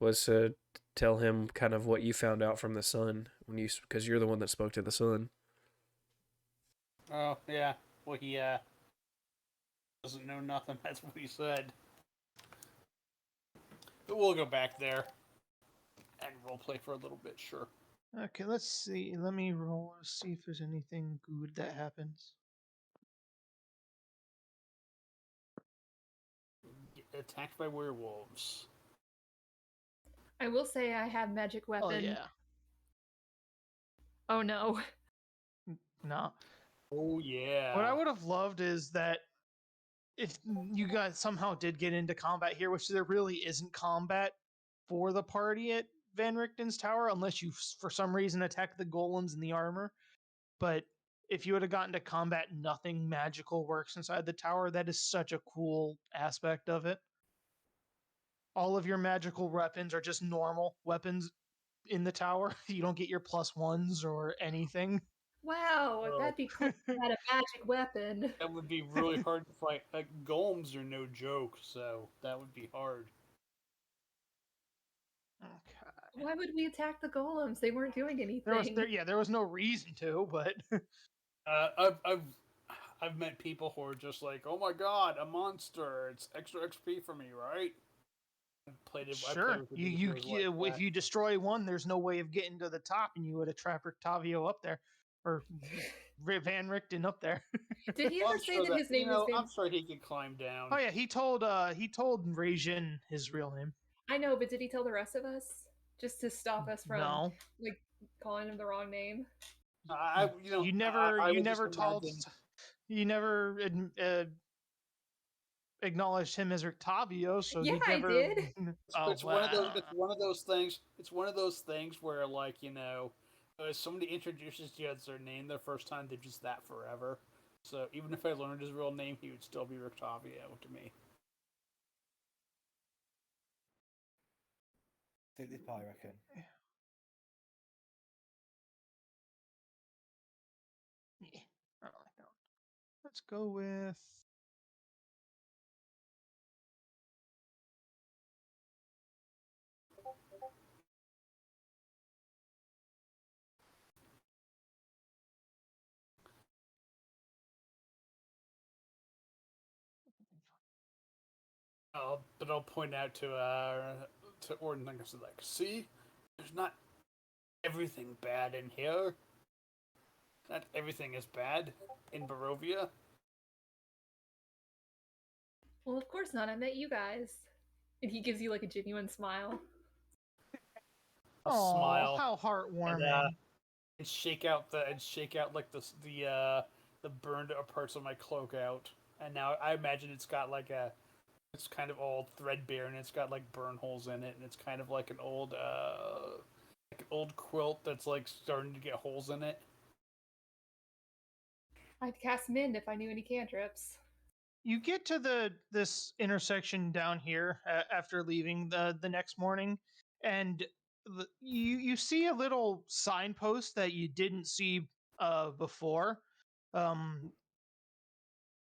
S3: was to tell him kind of what you found out from the sun because you're the one that spoke to the sun.
S6: Oh yeah, well he doesn't know nothing. That's what he said. But we'll go back there and role play for a little bit, sure.
S2: Okay, let's see. Let me roll to see if there's anything good that happens.
S6: Get attacked by werewolves.
S4: I will say I have magic weapon.
S2: Oh yeah.
S4: Oh no.
S2: No.
S6: Oh yeah.
S2: What I would have loved is that if you guys somehow did get into combat here, which there really isn't combat for the party at Van Richten's tower, unless you for some reason attack the golems and the armor. But if you would have gotten to combat, nothing magical works inside the tower. That is such a cool aspect of it. all of your magical weapons are just normal weapons in the tower. You don't get your +1s or anything.
S4: Wow,
S6: Oh.
S4: that'd be cool if you had a magic weapon.
S6: That would be really hard to fight. Like, golems are no joke, so that would be hard.
S2: Okay.
S4: Why would we attack the golems? They weren't doing anything.
S2: There was no reason to, but
S6: I've met people who are just like, oh my god, a monster! It's extra XP for me, right? I played
S2: sure.
S6: with
S2: You
S6: people like
S2: if you destroy one, there's no way of getting to the top, and you would have trapped Octavio up there, or Van Richten up there.
S4: Did he
S6: Well,
S4: ever say that his name is Van?
S6: I'm sure he could climb down.
S2: Oh yeah, he told Rajin his real name.
S4: I know, but did he tell the rest of us just to stop us from
S2: No.
S4: like calling him the wrong name?
S2: You never acknowledged him as Octavio, so
S4: Yeah,
S2: you
S4: I
S2: never.
S4: did.
S6: It's one of those. It's one of those things. It's one of those things where, like, if somebody introduces you as their name the first time, they're just that forever. So even if I learned his real name, he would still be Octavio to me.
S5: Take this pie, I reckon.
S2: Yeah, I don't like that one. Let's go with.
S6: But I'll point out to Orden, like I said, like, see, there's not everything bad in here. Not everything is bad in Barovia.
S4: Well, of course not. I met you guys. And he gives you like a genuine smile.
S6: I'll smile.
S2: How heartwarming!
S6: And shake out like the burned parts of my cloak out. And now I imagine it's got like it's kind of all threadbare and it's got like burn holes in it and it's kind of like an old quilt that's like starting to get holes in it.
S4: I'd cast Mend if I knew any cantrips.
S2: You get to this intersection down here after leaving the next morning, and you see a little signpost that you didn't see before.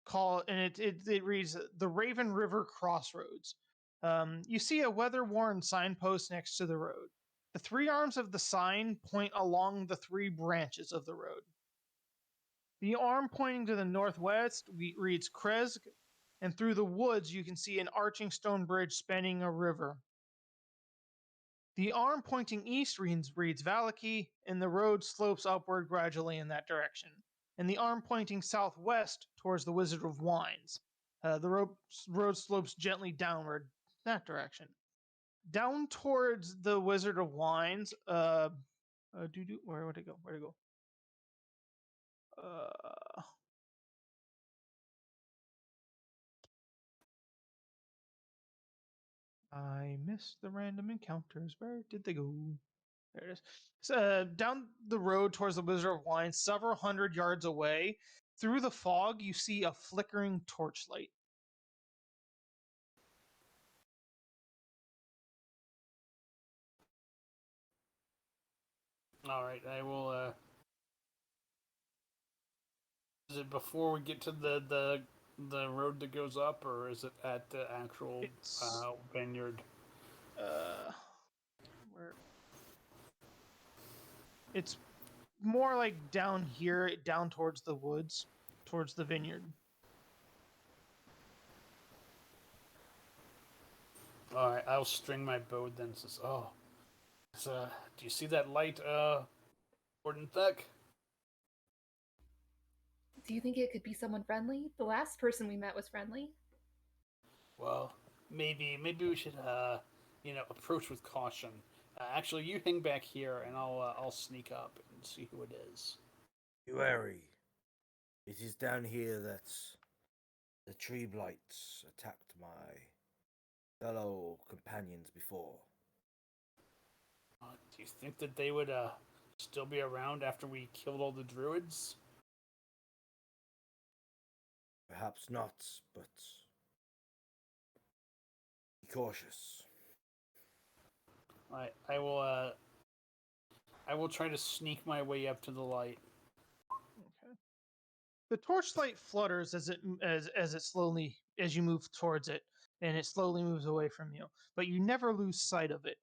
S2: It reads the Raven River Crossroads. You see a weather-worn signpost next to the road. The three arms of the sign point along the three branches of the road. The arm pointing to the northwest reads Kresk, and through the woods you can see an arching stone bridge spanning a river. The arm pointing east reads Valaki, and the road slopes upward gradually in that direction. And the arm pointing southwest towards the Wizard of Wines. The road slopes gently downward that direction. Down towards the Wizard of Wines, where would it go? Where'd it go? I missed the random encounters. Where did they go? There it is. So, down the road towards the Wizard of Wine, several hundred yards away, through the fog, you see a flickering torchlight.
S6: All right, I will. Is it before we get to the road that goes up, or is it at the actual vineyard?
S2: Where? It's more like down here, down towards the woods, towards the vineyard.
S6: All right, I'll string my bow then. Says, "Oh, do you see that light, Orden Thick?"
S4: Do you think it could be someone friendly? The last person we met was friendly.
S6: Well, maybe we should approach with caution. Actually, you hang back here, and I'll sneak up and see who it is.
S5: Be wary. It is down here that the tree blights attacked my fellow companions before.
S6: Do you think that they would still be around after we killed all the druids?
S5: Perhaps not, but be cautious.
S6: I will try to sneak my way up to the light.
S2: Okay. The torchlight flutters as you move towards it, and it slowly moves away from you. But you never lose sight of it.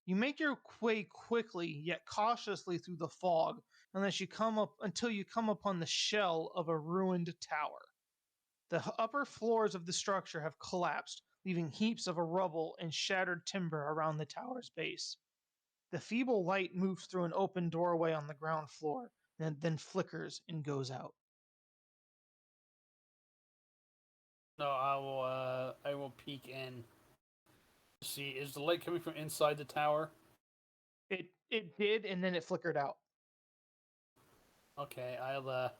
S2: You make your way quickly yet cautiously through the fog, until you come upon the shell of a ruined tower. The upper floors of the structure have collapsed, leaving heaps of rubble and shattered timber around the tower's base. The feeble light moves through an open doorway on the ground floor, and then flickers and goes out.
S6: No, I will peek in. See, is the light coming from inside the tower?
S2: It did, and then it flickered out.
S6: Okay, I'll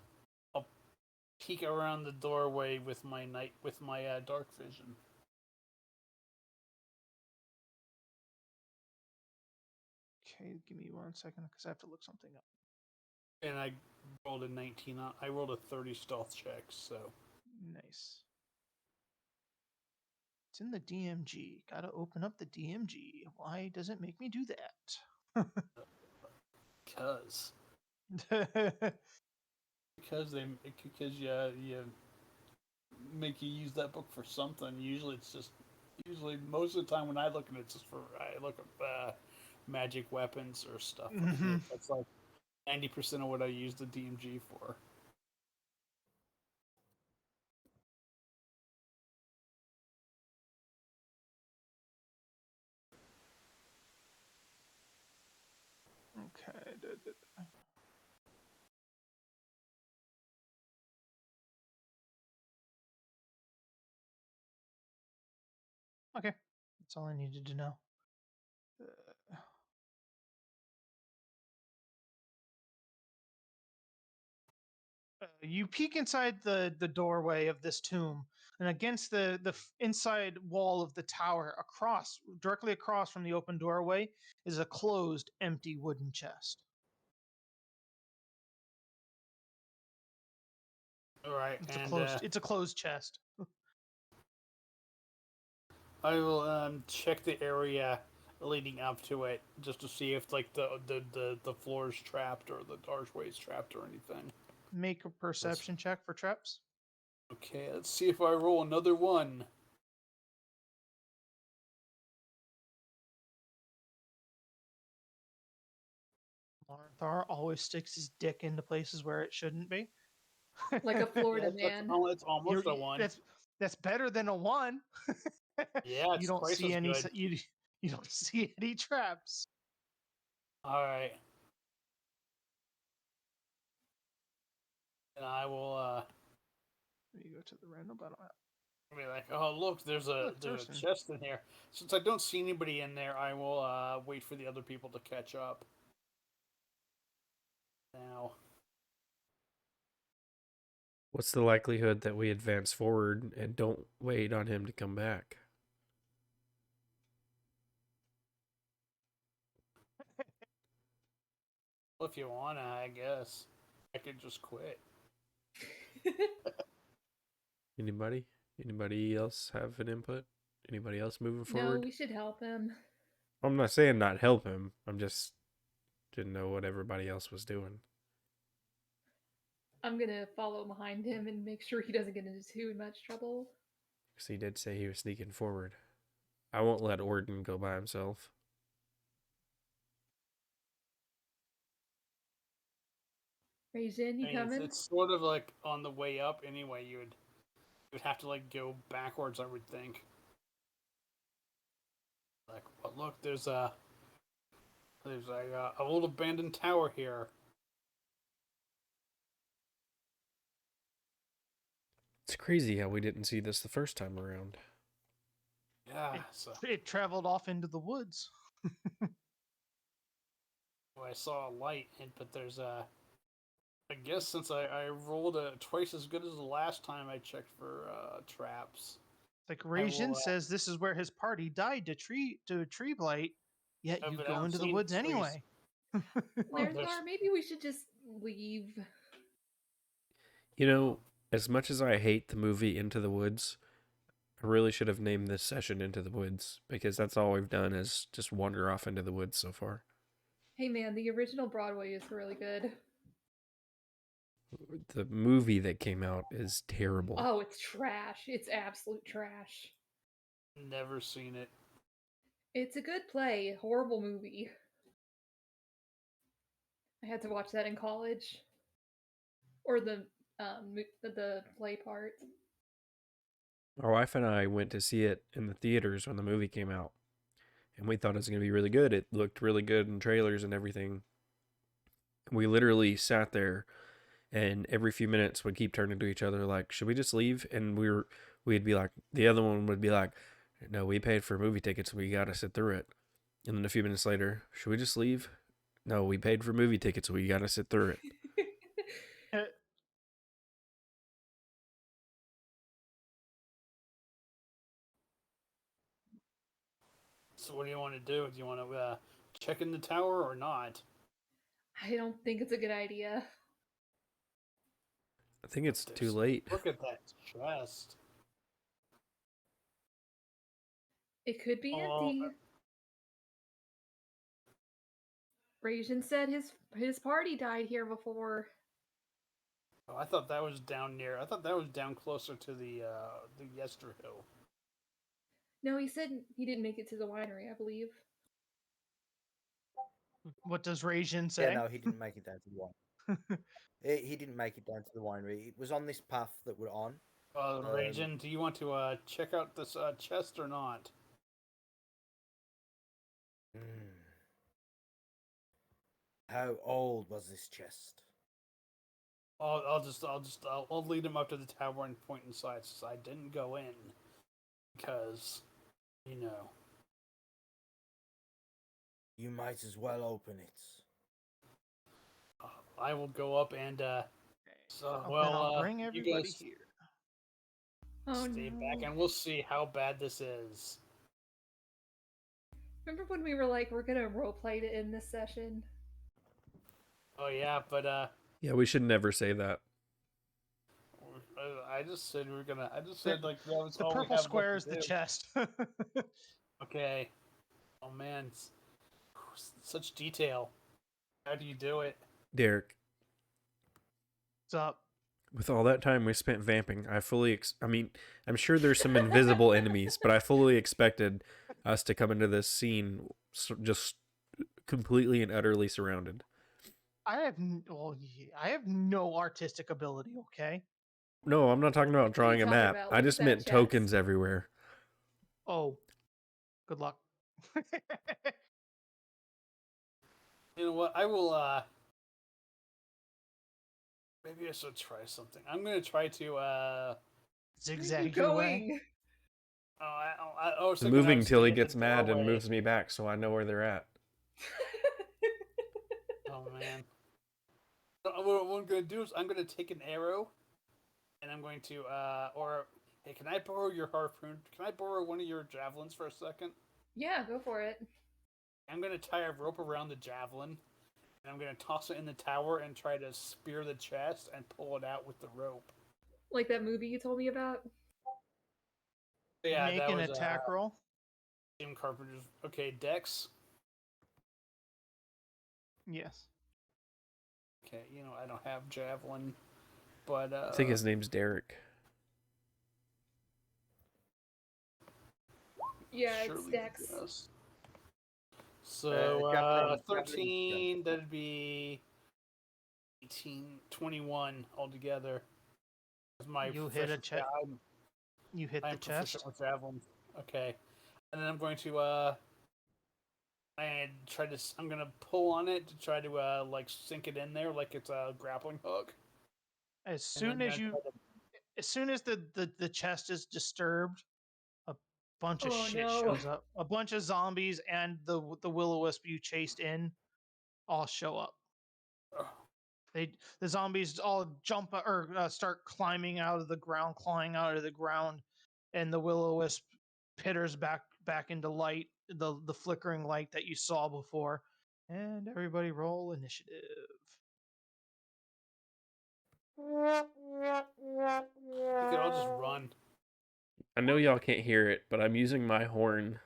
S6: peek around the doorway with my dark vision.
S2: Okay, give me 1 second because I have to look something up.
S6: And I rolled a 19. I rolled a 30 stealth check, so.
S2: Nice. It's in the DMG. Gotta open up the DMG. Why does it make me do that?
S6: Because you make you use that book for something. Usually most of the time when I look at it, it's just I look up magic weapons or stuff like that. That's like 90% of what I use the DMG for.
S2: Okay. Okay. That's all I needed to know. You peek inside the doorway of this tomb, and against the inside wall of the tower, directly across from the open doorway, is a closed, empty wooden chest.
S6: All right,
S2: It's a closed chest.
S6: I will check the area leading up to it just to see if like the floor is trapped or the archway is trapped or anything.
S2: Make a perception check for traps.
S6: Okay, let's see if I roll another one.
S2: Larthar always sticks his dick into places where it shouldn't be.
S4: Like a Florida man.
S6: It's almost a one.
S2: That's better than a 1.
S6: Yeah, it's
S2: you don't
S6: twice
S2: see
S6: as
S2: any
S6: good.
S2: you don't see any traps.
S6: All right. And I will
S2: You go to the random battle map.
S6: be like, oh look, there's a chest in here. Since I don't see anybody in there, I will wait for the other people to catch up. Now.
S3: What's the likelihood that we advance forward and don't wait on him to come back?
S6: Well, if you wanna, I guess I could just quit.
S3: Anybody? Anybody else have an input? Anybody else moving forward?
S4: No, we should help him.
S3: I'm not saying not help him. I'm just didn't know what everybody else was doing.
S4: I'm gonna follow behind him and make sure he doesn't get into too much trouble.
S3: Because he did say he was sneaking forward. I won't let Orden go by himself.
S4: Raisin, you coming?
S6: It's sort of like on the way up anyway. You would have to like go backwards, I would think. Like, well, look, there's a old abandoned tower here.
S3: It's crazy how we didn't see this the first time around.
S6: Yeah,
S2: It traveled off into the woods.
S6: I saw a light, but there's a. I guess since I rolled twice as good as the last time, I checked for traps.
S2: Like Raisin says, this is where his party died to tree blight. Yet you go into the woods anyway.
S4: Larthar, maybe we should just leave.
S3: You know, as much as I hate the movie Into the Woods, I I really should have named this session Into the Woods, because that's all we've done is just wander off into the woods so far.
S4: Hey man, the original Broadway is really good.
S3: The movie that came out is terrible.
S4: Oh, it's trash. It's absolute trash.
S6: Never seen it.
S4: It's a good play, horrible movie. I had to watch that in college. Or the play part.
S3: My wife and I went to see it in the theaters when the movie came out, and we thought it was going to be really good. It looked really good in trailers and everything. We literally sat there, and every few minutes would keep turning to each other like, should we just leave? And we'd be like, the other one would be like, no, we paid for movie tickets, we got to sit through it. And then a few minutes later, should we just leave? No, we paid for movie tickets, we got to sit through it.
S6: So what do you want to do? Do you want to check in the tower or not?
S4: I don't think it's a good idea.
S3: I think it's too late.
S6: Look at that chest.
S4: It could be empty. Rajin said his party died here before.
S6: Oh, I thought that was down near. I thought that was down closer to the Yester Hill.
S4: No, he said he didn't make it to the winery, I believe.
S2: What does Rajin say?
S5: Yeah, no, he didn't make it down to the winery. He didn't make it down to the winery. It was on this path that we're on.
S6: Rajin, do you want to check out this chest or not?
S5: How old was this chest?
S6: I'll lead him up to the tower and point inside. Since I didn't go in because, you know.
S5: You might as well open it.
S6: I will go up and
S2: I'll bring everybody here.
S6: Stay back and we'll see how bad this is.
S4: Remember when we were like, we're gonna roleplay to end this session?
S6: Oh yeah, but
S3: yeah, we should never say that.
S6: I just said we were gonna. I just said like that was
S2: the
S6: all
S2: purple
S6: we have
S2: square
S6: left
S2: is
S6: to
S2: the
S6: do.
S2: chest.
S6: Okay. Oh man, such detail. How do you do it,
S3: Derek?
S2: What's up?
S3: With all that time we spent vamping, I'm sure there's some invisible enemies, but I fully expected us to come into this scene just completely and utterly surrounded.
S2: I have no artistic ability. Okay.
S3: No, I'm not talking about drawing a map. I just meant tokens everywhere.
S2: Oh, good luck.
S6: You know what? I will. Maybe I should try something. I'm gonna try to
S2: zigzag your way.
S3: I'm moving till he gets mad and moves me back, so I know where they're at.
S6: Oh man. What I'm gonna do is I'm gonna take an arrow, and I'm going to hey, can I borrow your harpoon? Can I borrow one of your javelins for a second?
S4: Yeah, go for it.
S6: I'm gonna tie a rope around the javelin, and I'm gonna toss it in the tower and try to spear the chest and pull it out with the rope.
S4: Like that movie you told me about?
S6: Yeah,
S2: make
S6: that
S2: an
S6: was
S2: attack roll.
S6: Team Carpenter's. Okay, Dex.
S2: Yes.
S6: Okay, I don't have javelin, but
S3: I think his name's Derek.
S4: Yeah, it's Dex.
S6: Yes. So 13, that'd be 18, 21 altogether.
S2: You hit a chest. You hit the chest.
S6: With javelin. Okay, and then I'm going to I'm gonna pull on it to try to like sink it in there like it's a grappling hook.
S2: As soon as the chest is disturbed, a bunch of shit shows up. A bunch of zombies and the will-o-wisp you chased in all show up. The zombies all jump or start climbing out of the ground, clawing out of the ground, and the will-o-wisp pitters back into light, the flickering light that you saw before. And everybody roll initiative.
S6: We could all just run.
S3: I know y'all can't hear it, but I'm using my horn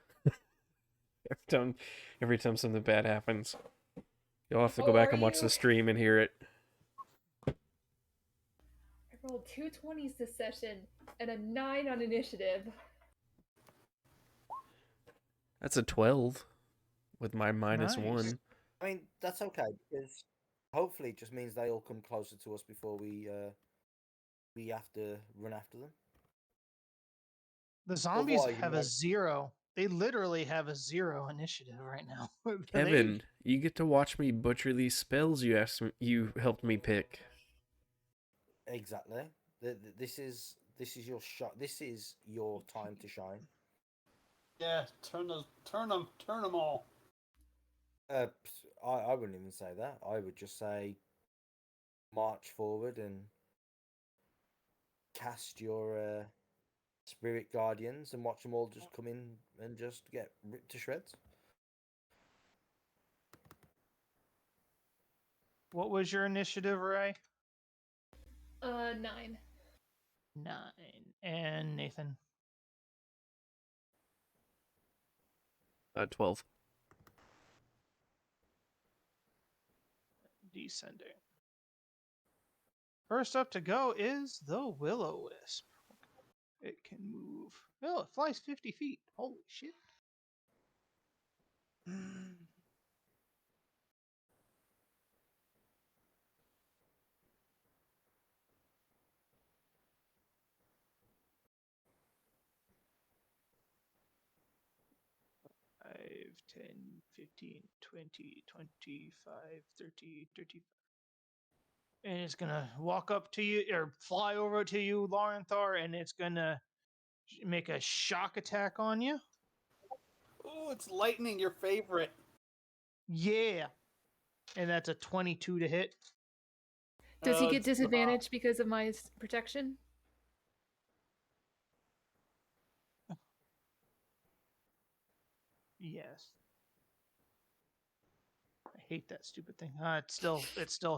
S3: every time something bad happens. You'll have to go
S4: Oh,
S3: back
S4: are
S3: and watch
S4: you?
S3: the stream and hear it.
S4: I rolled 2 20s this session and a 9 on initiative.
S3: That's a 12 with my minus
S2: Nice.
S3: 1.
S5: I mean, that's okay because hopefully it just means they all come closer to us before we have to run after them.
S2: The zombies
S5: Otherwise,
S2: have a 0. They literally have a 0 initiative right now.
S3: Kevin, you get to watch me butcher these spells you helped me pick.
S5: Exactly. This is your shot. This is your time to shine.
S6: Yeah, turn them all.
S5: I wouldn't even say that. I would just say march forward and cast your spirit guardians and watch them all just come in and just get ripped to shreds.
S2: What was your initiative, Ray?
S4: 9.
S2: 9. And Nathan?
S3: 12.
S2: Descending. First up to go is the Will-O-Wisp. It can move. Oh, it flies 50 feet. Holy shit. Five, 10, 15, 20, 25, 30, 35. And it's gonna walk up to you or fly over to you, Laurenthar, and it's gonna make a shock attack on you.
S6: Oh, it's lightning, your favorite.
S2: Yeah. And that's a 22 to hit.
S4: Does he get
S6: It's not.
S4: disadvantage because of my protection?
S2: Yes. I hate that stupid thing. It still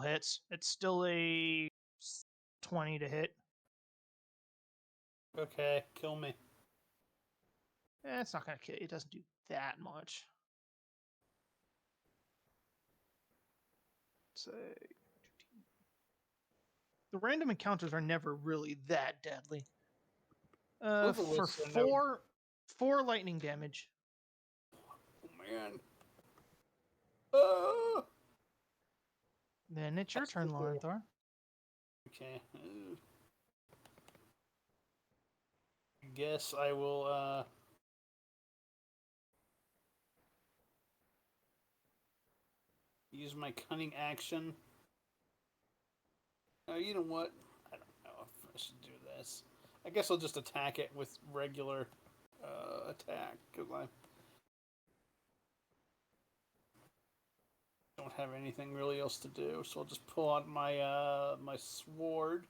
S2: hits. It's still a 20 to hit.
S6: Okay, kill me.
S2: It's not gonna kill you. It doesn't do that much. Say the random encounters are never really that deadly. For
S6: Will-O-Wisps are never-
S2: four lightning damage.
S6: Oh man. Oh.
S2: Then it's your
S6: That's
S2: turn,
S6: cool.
S2: Laurenthar.
S6: Okay. I guess I will use my cunning action. You know what? I don't know if I should do this. I guess I'll just attack it with regular attack because I don't have anything really else to do. So I'll just pull out my my sword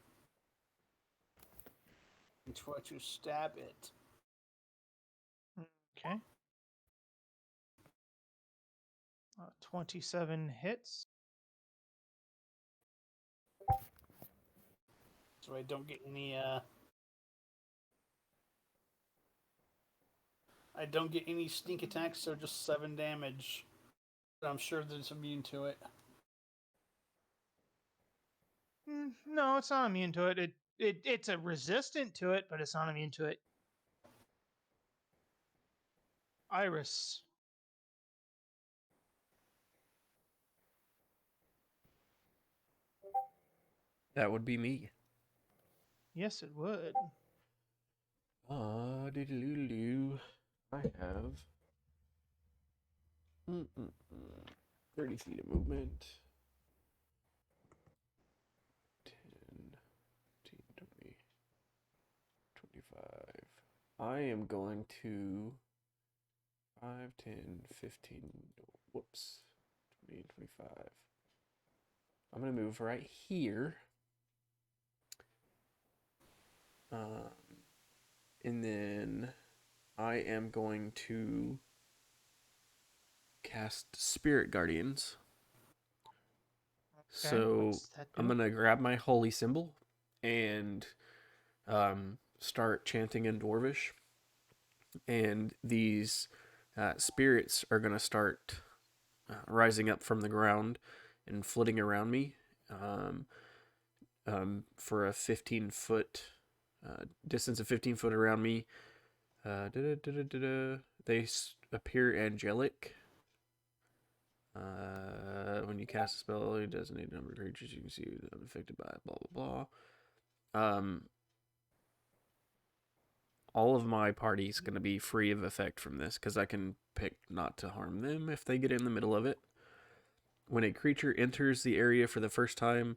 S6: and try to stab it.
S2: Okay. 27 hits.
S6: So I don't get any sneak attacks, so just 7 damage. But I'm sure that it's immune to it.
S2: No, it's not immune to it. It's a resistant to it, but it's not immune to it. Iris.
S3: That would be me.
S2: Yes, it would.
S3: Doodaloo. I have 30 feet of movement. 10, 15, 20, 25. I am going to 5, 10, 15, whoops, 20, 25. I'm going to move right here. And then I am going to cast Spirit Guardians.
S2: Okay,
S3: So
S2: what's that do?
S3: I'm going to grab my holy symbol and start chanting in Dwarvish, and these spirits are going to start rising up from the ground and flitting around me for a 15-foot distance of 15 foot around me. They appear angelic. When you cast a spell, it designates a number of creatures you can see unaffected by blah blah blah. All of my party is going to be free of effect from this because I can pick not to harm them if they get in the middle of it. When a creature enters the area for the first time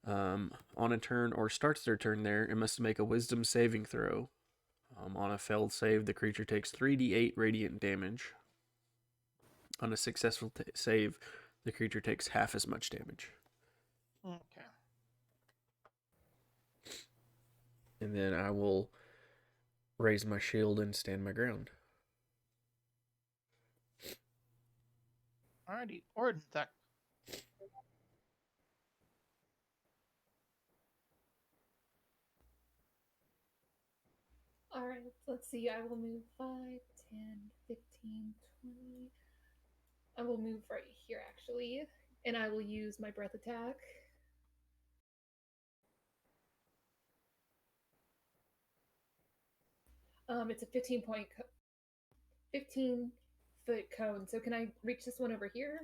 S3: on a turn or starts their turn there, it must make a wisdom saving throw. On a failed save, the creature takes 3d8 radiant damage. On a successful save, the creature takes half as much damage.
S2: Okay.
S3: And then I will raise my shield and stand my ground.
S2: Alrighty. Orden that.
S4: All right, let's see. I will move 5, 10, 15, 20. I will move right here, actually. And I will use my breath attack. It's a 15-foot cone. So can I reach this one over here?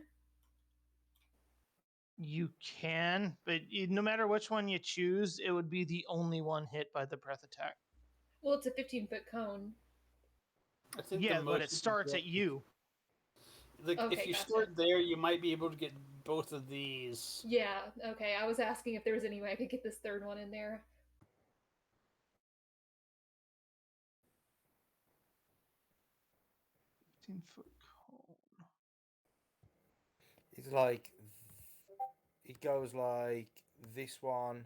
S2: You can, but no matter which one you choose, it would be the only one hit by the breath attack.
S4: Well, it's a 15-foot cone.
S6: I think
S2: Yeah,
S6: the
S2: but
S6: most
S2: it starts at you.
S6: Like,
S4: Okay,
S6: if you
S4: gotcha.
S6: start there, you might be able to get both of these.
S4: Yeah, okay. I was asking if there was any way I could get this third one in there.
S2: Foot cone.
S5: It's like it goes like this one,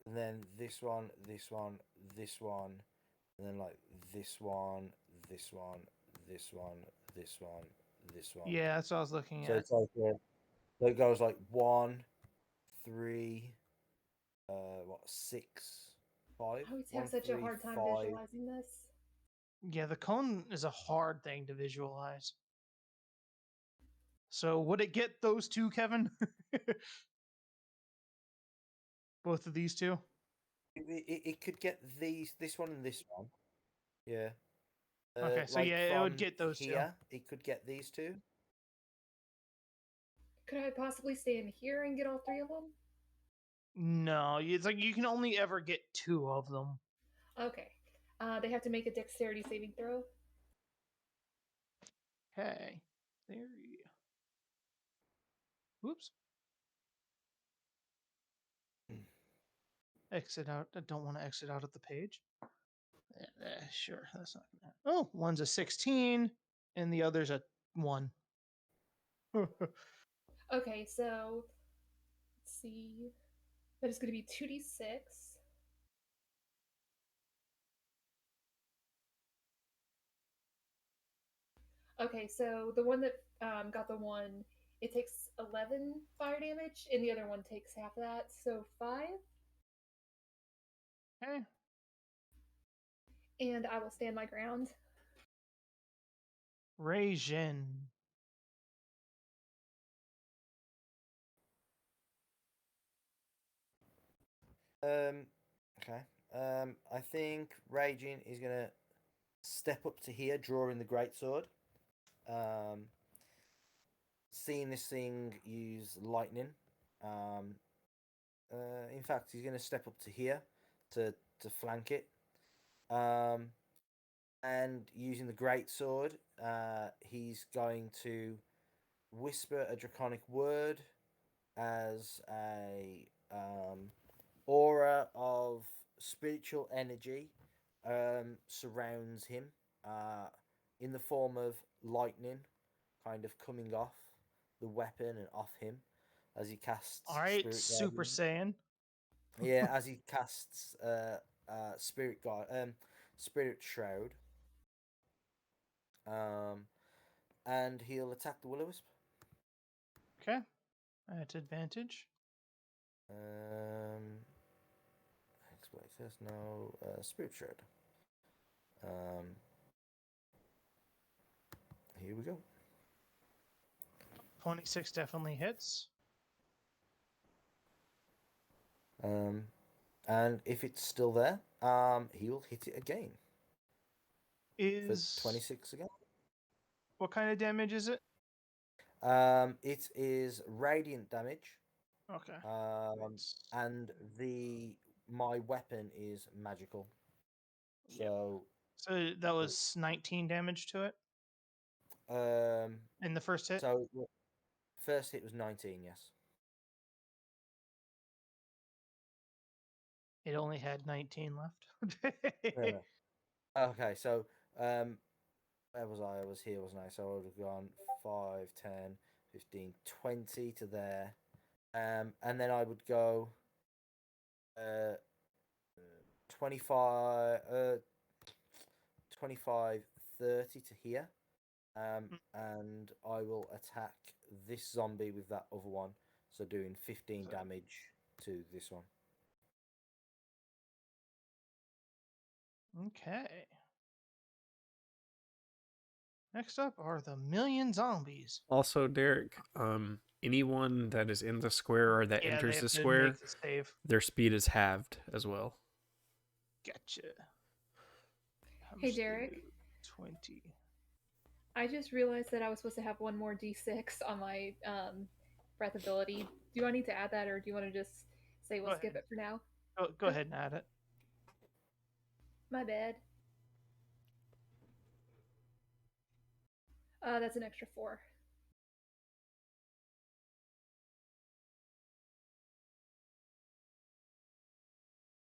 S5: and then this one, this one, this one, and then like this one, this one, this one, this one, this one.
S2: Yeah, that's what I was looking
S5: So
S2: at.
S5: it's like so it goes like 1, 3, 6, 5.
S4: I always have
S5: 1,
S4: such
S5: 3,
S4: a hard time
S5: 5.
S4: visualizing this.
S2: Yeah, the cone is a hard thing to visualize. So would it get those two, Kevin? Both of these two?
S5: It could get this one and this one. Yeah.
S2: Okay, so
S5: like
S2: yeah, it would
S5: from
S2: get those
S5: here, it could get these two.
S4: Could I possibly stand here and get all three of them?
S2: No, it's like you can only ever get two of them.
S4: Okay. They have to make a dexterity saving throw.
S2: Okay. There you Whoops. Exit out. I don't want to exit out of the page. Sure, that's not gonna happen. Oh, one's a 16 and the other's a 1.
S4: Okay, so let's see. That is going to be 2d6. Okay, so the one that got the 1, it takes 11 fire damage, and the other one takes half of that, so 5.
S2: Okay.
S4: And I will stand my ground.
S2: Rajin.
S5: Okay. I think Raging is gonna step up to here, drawing the greatsword. Seeing this thing use lightning. In fact, he's gonna step up to here to flank it. And using the greatsword, he's going to whisper a draconic word as a aura of spiritual energy surrounds him in the form of lightning kind of coming off the weapon and off him as he casts
S2: All right,
S5: Spirit
S2: Super
S5: Guardian.
S2: Saiyan.
S5: Yeah, as he casts Spirit Shroud. And he'll attack the Will-O-Wisp.
S2: Okay. At advantage.
S5: Um, wait, there's no Spirit Shred. Here we go.
S2: 26 definitely hits.
S5: And if it's still there, he will hit it again for
S2: Is
S5: 26 again.
S2: what kind of damage is it?
S5: It is radiant damage.
S2: Okay.
S5: And my weapon is magical. So
S2: So that was 19 damage to it in the first hit.
S5: So first hit was 19, yes.
S2: It only had 19 left.
S5: Okay, so where was I? I was here, wasn't I? So I would have gone 5, 10, 15, 20 to there. And then I would go 25, 25, 30 to here. And I will attack this zombie with that other one. So doing 15 damage to this one.
S2: Okay. Next up are the million zombies.
S3: Also, Derek, anyone that is in the square or that
S2: Yeah, they
S3: enters
S2: have
S3: the
S2: to
S3: square,
S2: make the save.
S3: their speed is halved as well.
S2: Gotcha.
S4: Hey, Derek.
S2: 20.
S4: I just realized that I was supposed to have one more d6 on my breath ability. Do I need to add that, or do you want to just say we'll skip it for now?
S2: Go ahead and add it.
S4: My bad. That's an extra 4.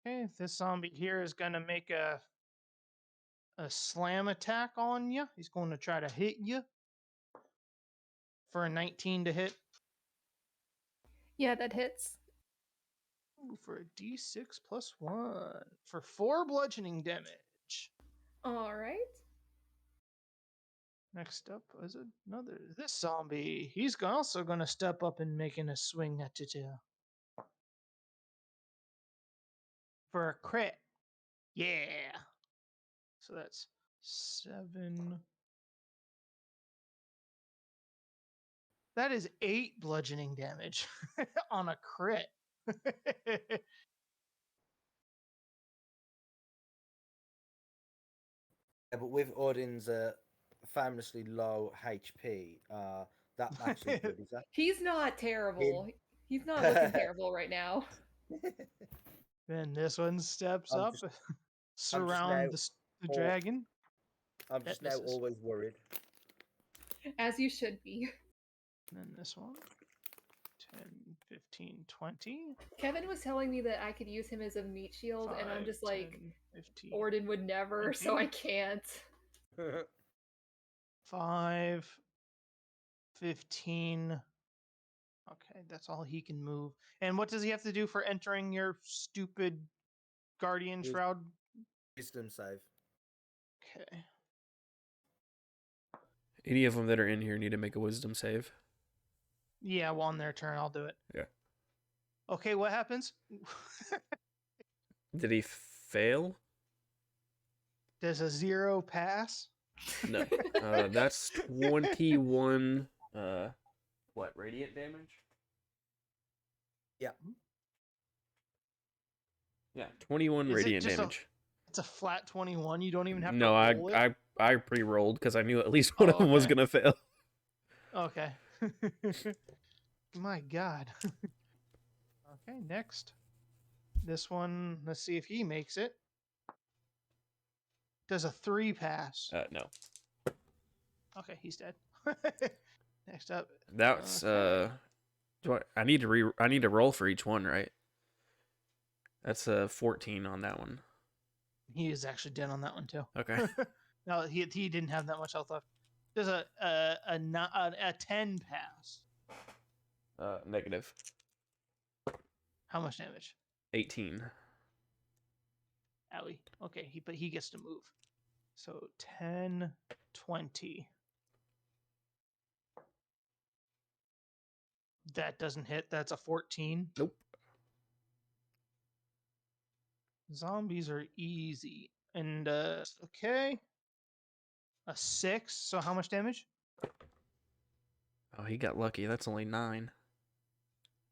S2: Okay, this zombie here is gonna make a slam attack on you. He's going to try to hit you for a 19 to hit.
S4: Yeah, that hits.
S2: Ooh, for a d6 plus 1 for 4 bludgeoning damage.
S4: All right.
S2: Next up is this zombie. He's also going to step up and making a swing at you for a crit. Yeah. So that's 7. That is 8 bludgeoning damage on a crit.
S5: Yeah, but with Odin's famously low HP, that actually good, is that?
S4: He's not terrible. He's not looking terrible right now.
S2: Then this one steps up, surround the dragon.
S5: I'm just now always worried.
S4: As you should be.
S2: And then this one. 10, 15, 20.
S4: Kevin was telling me that I could use him as a meat shield,
S2: 5,
S4: and I'm just
S2: 10,
S4: like,
S2: 15,
S4: Orden would never,
S2: 20.
S4: so I can't.
S2: 5, 15. Okay, that's all he can move. And what does he have to do for entering your stupid guardian shroud?
S5: Wisdom save.
S2: Okay.
S3: Any of them that are in here need to make a wisdom save.
S2: Yeah, well, on their turn, I'll do it.
S3: Yeah.
S2: Okay, what happens?
S3: Did he fail?
S2: Does a 0 pass?
S3: No. That's 21. What, radiant damage?
S5: Yeah.
S3: Yeah, 21
S2: Is it
S3: radiant
S2: just
S3: damage.
S2: It's a flat 21. You don't even have to
S3: No,
S2: roll it?
S3: I pre-rolled because I knew at least one of them was gonna fail.
S2: Okay. My God. Okay, next. This one, let's see if he makes it. Does a 3 pass?
S3: No.
S2: Okay, he's dead. Next up.
S3: That's I need to roll for each one, right? That's 14 on that one.
S2: He is actually dead on that one too.
S3: Okay.
S2: No, he didn't have that much health left. Does a 10 pass?
S3: Negative.
S2: How much damage?
S3: 18.
S2: Owie. Okay, but he gets to move. So 10, 20. That doesn't hit. That's a 14.
S3: Nope.
S2: Zombies are easy. And, okay. A 6. So how much damage?
S3: Oh, he got lucky. That's only 9.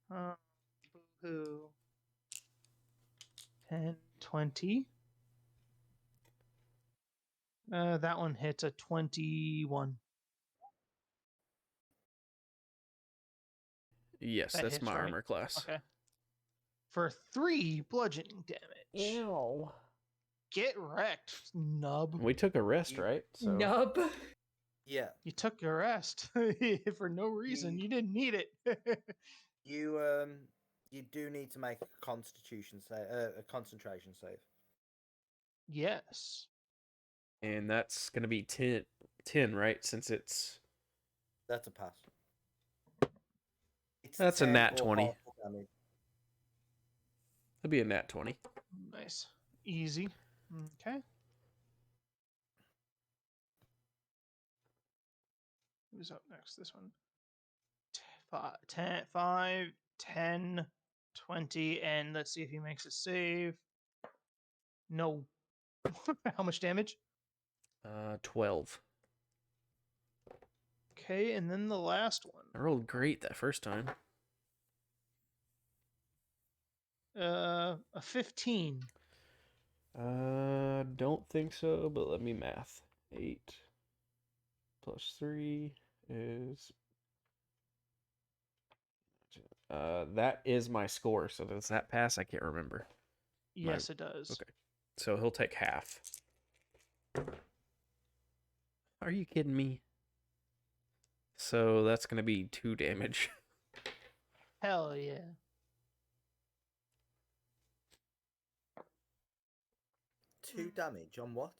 S2: Boo-hoo. 10, 20. That one hits a 21.
S3: Yes,
S2: That
S3: that's
S2: hits,
S3: my
S2: right?
S3: armor class.
S2: Okay. For 3 bludgeoning damage.
S3: Ew.
S2: Get wrecked, nub.
S3: We took a rest, right? So
S4: Nub.
S5: Yeah.
S2: You took your rest for no reason. You didn't need it.
S5: You do need to make a constitution save, a concentration save.
S2: Yes.
S3: And that's going to be 10, right? Since it's...
S5: That's a pass. It's
S3: That's a
S5: 10
S3: nat
S5: or
S3: 20.
S5: half the damage.
S3: That'd be a nat 20.
S2: Nice. Easy. Okay. Who's up next? This one. 5, 10, 20, and let's see if he makes a save. No. How much damage?
S3: 12.
S2: Okay, and then the last one.
S3: I rolled great that first time.
S2: A 15.
S3: Don't think so, but let me math. 8 plus 3 is... that is my score, so does that pass? I can't remember.
S2: Yes, it does.
S3: Okay. So he'll take half. Are you kidding me? So that's going to be 2 damage.
S2: Hell yeah.
S5: Two damage on what?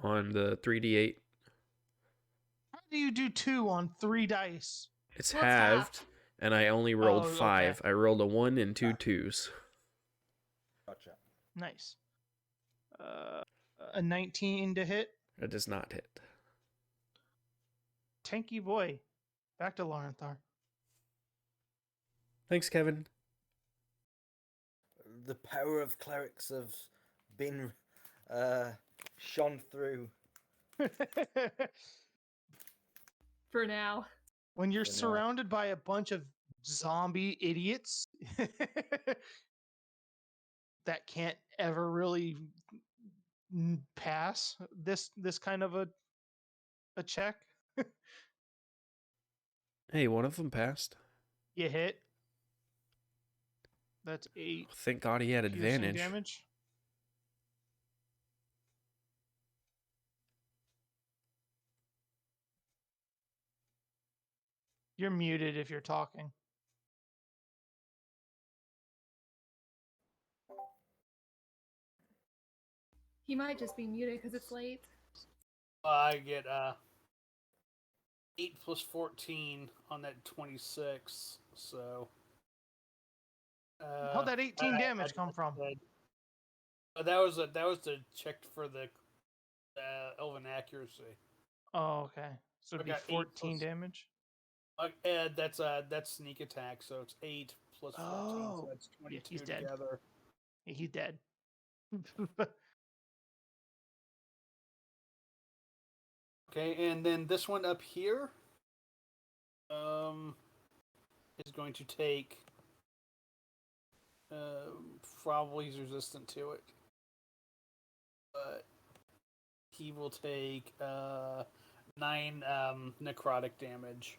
S3: On the 3d8.
S2: How do you do 2 on 3 dice?
S3: It's
S4: What's
S3: halved,
S4: half?
S3: and I only rolled
S2: Oh, okay.
S3: 5. I rolled a 1 and 2
S5: Ah.
S3: 2s.
S5: Gotcha.
S2: Nice. A 19 to hit.
S3: It does not hit.
S2: Tanky boy. Back to Laurenthar.
S3: Thanks, Kevin.
S5: The power of clerics have been shone through.
S4: For now.
S2: When you're
S5: For now.
S2: surrounded by a bunch of zombie idiots that can't ever really pass this kind of a check,
S3: Hey, one of them passed.
S2: you hit. That's 8
S3: Thank God he had
S2: piercing
S3: advantage.
S2: damage. You're muted if you're talking.
S4: He might just be muted because it's late.
S6: I get 8 plus 14 on that 26. So
S2: How'd that 18 damage come from?
S6: That was the check for the elven accuracy.
S2: Oh, okay. So it'd
S6: I
S2: be
S6: got 8
S2: 14
S6: plus-
S2: damage.
S6: That's sneak attack, so it's 8 plus 14,
S2: Oh,
S6: so that's
S2: yeah,
S6: 22
S2: he's dead.
S6: together.
S2: Yeah, he's dead.
S6: Okay, and then this one up here is going to take probably he's resistant to it. But he will take 9 necrotic damage.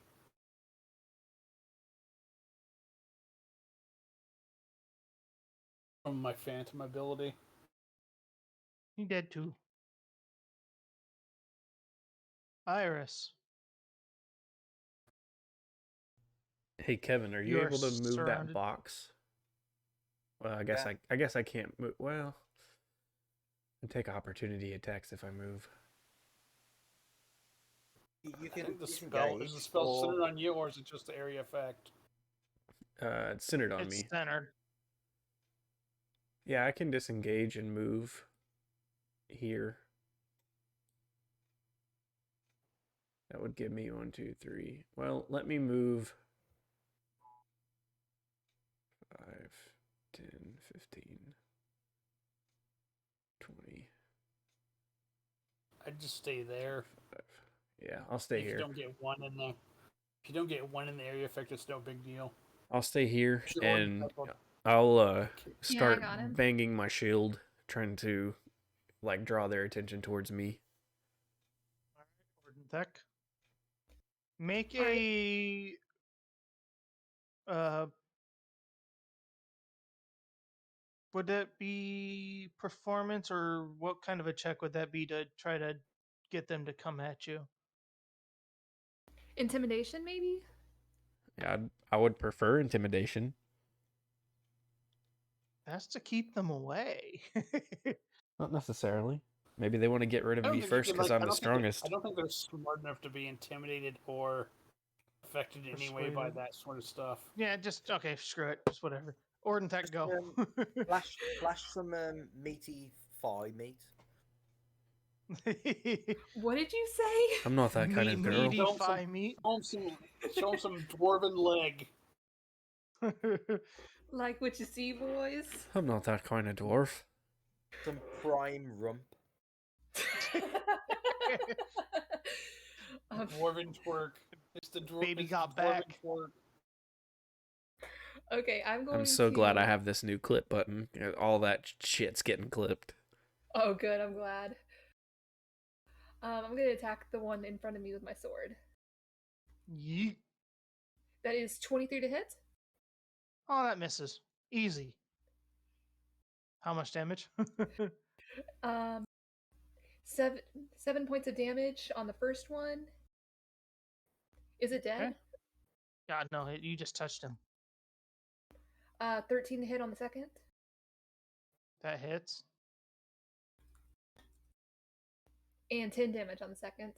S6: From my phantom ability.
S2: He dead too. Iris.
S3: Hey, Kevin, are you
S2: You're
S3: able to move that
S2: surrounded.
S3: box? Well, I guess I can't move. Well, I take opportunity attacks if I move.
S5: You
S6: I
S5: can
S6: think the
S5: disengage,
S6: is the spell
S5: or
S6: centered on you, or is it just the area effect?
S3: It's centered on
S2: It's
S3: me.
S2: centered.
S3: Yeah, I can disengage and move here. That would give me 1, 2, 3. Well, let me move 5. 10, 15, 20.
S6: I'd just stay there.
S3: Yeah, I'll stay
S6: If
S3: here.
S6: you don't get one in the, if you don't get one in the area effect, it's no big deal.
S3: I'll stay here,
S6: Sure,
S3: and
S6: that's
S3: I'll
S4: Yeah, I
S3: start
S4: got him.
S3: banging my shield, trying to like draw their attention towards me.
S2: Ordenthek. Make
S4: Alright.
S2: a would that be performance, or what kind of a check would that be to try to get them to come at you?
S4: Intimidation, maybe?
S3: Yeah, I would prefer intimidation.
S2: That's to keep them away.
S3: Not necessarily. Maybe they want to get rid of
S6: I don't
S3: me
S6: think you
S3: first
S6: can,
S3: because
S6: like,
S3: I'm the strongest.
S6: I don't think they're smart enough to be intimidated or affected in any way by
S2: Persuaded.
S6: that sort of stuff.
S2: Yeah, just okay, screw it, just whatever. Ordenthek, go.
S5: Flash some meaty thigh meat.
S4: What did you say?
S3: I'm not that kind of girl.
S2: Meaty
S6: Show 'em
S2: thigh meat.
S6: Show 'em some dwarven leg.
S4: Like what you see, boys?
S3: I'm not that kind of dwarf.
S5: Some prime rump.
S6: Dwarven twerk. It's the
S2: Baby
S6: it's
S2: got
S6: the dwarven
S2: back.
S6: twerk.
S4: Okay, I'm going
S3: I'm so
S4: to...
S3: glad I have this new clip button. All that shit's getting clipped.
S4: Oh, good, I'm glad. I'm going to attack the one in front of me with my sword.
S2: Yeet.
S4: That is 23 to hit.
S2: Oh, that misses. Easy. How much damage?
S4: 7 points of damage on the first one. Is it dead?
S2: Okay. God, no, you just touched him.
S4: 13 to hit on the second.
S2: That hits.
S4: And 10 damage on the second.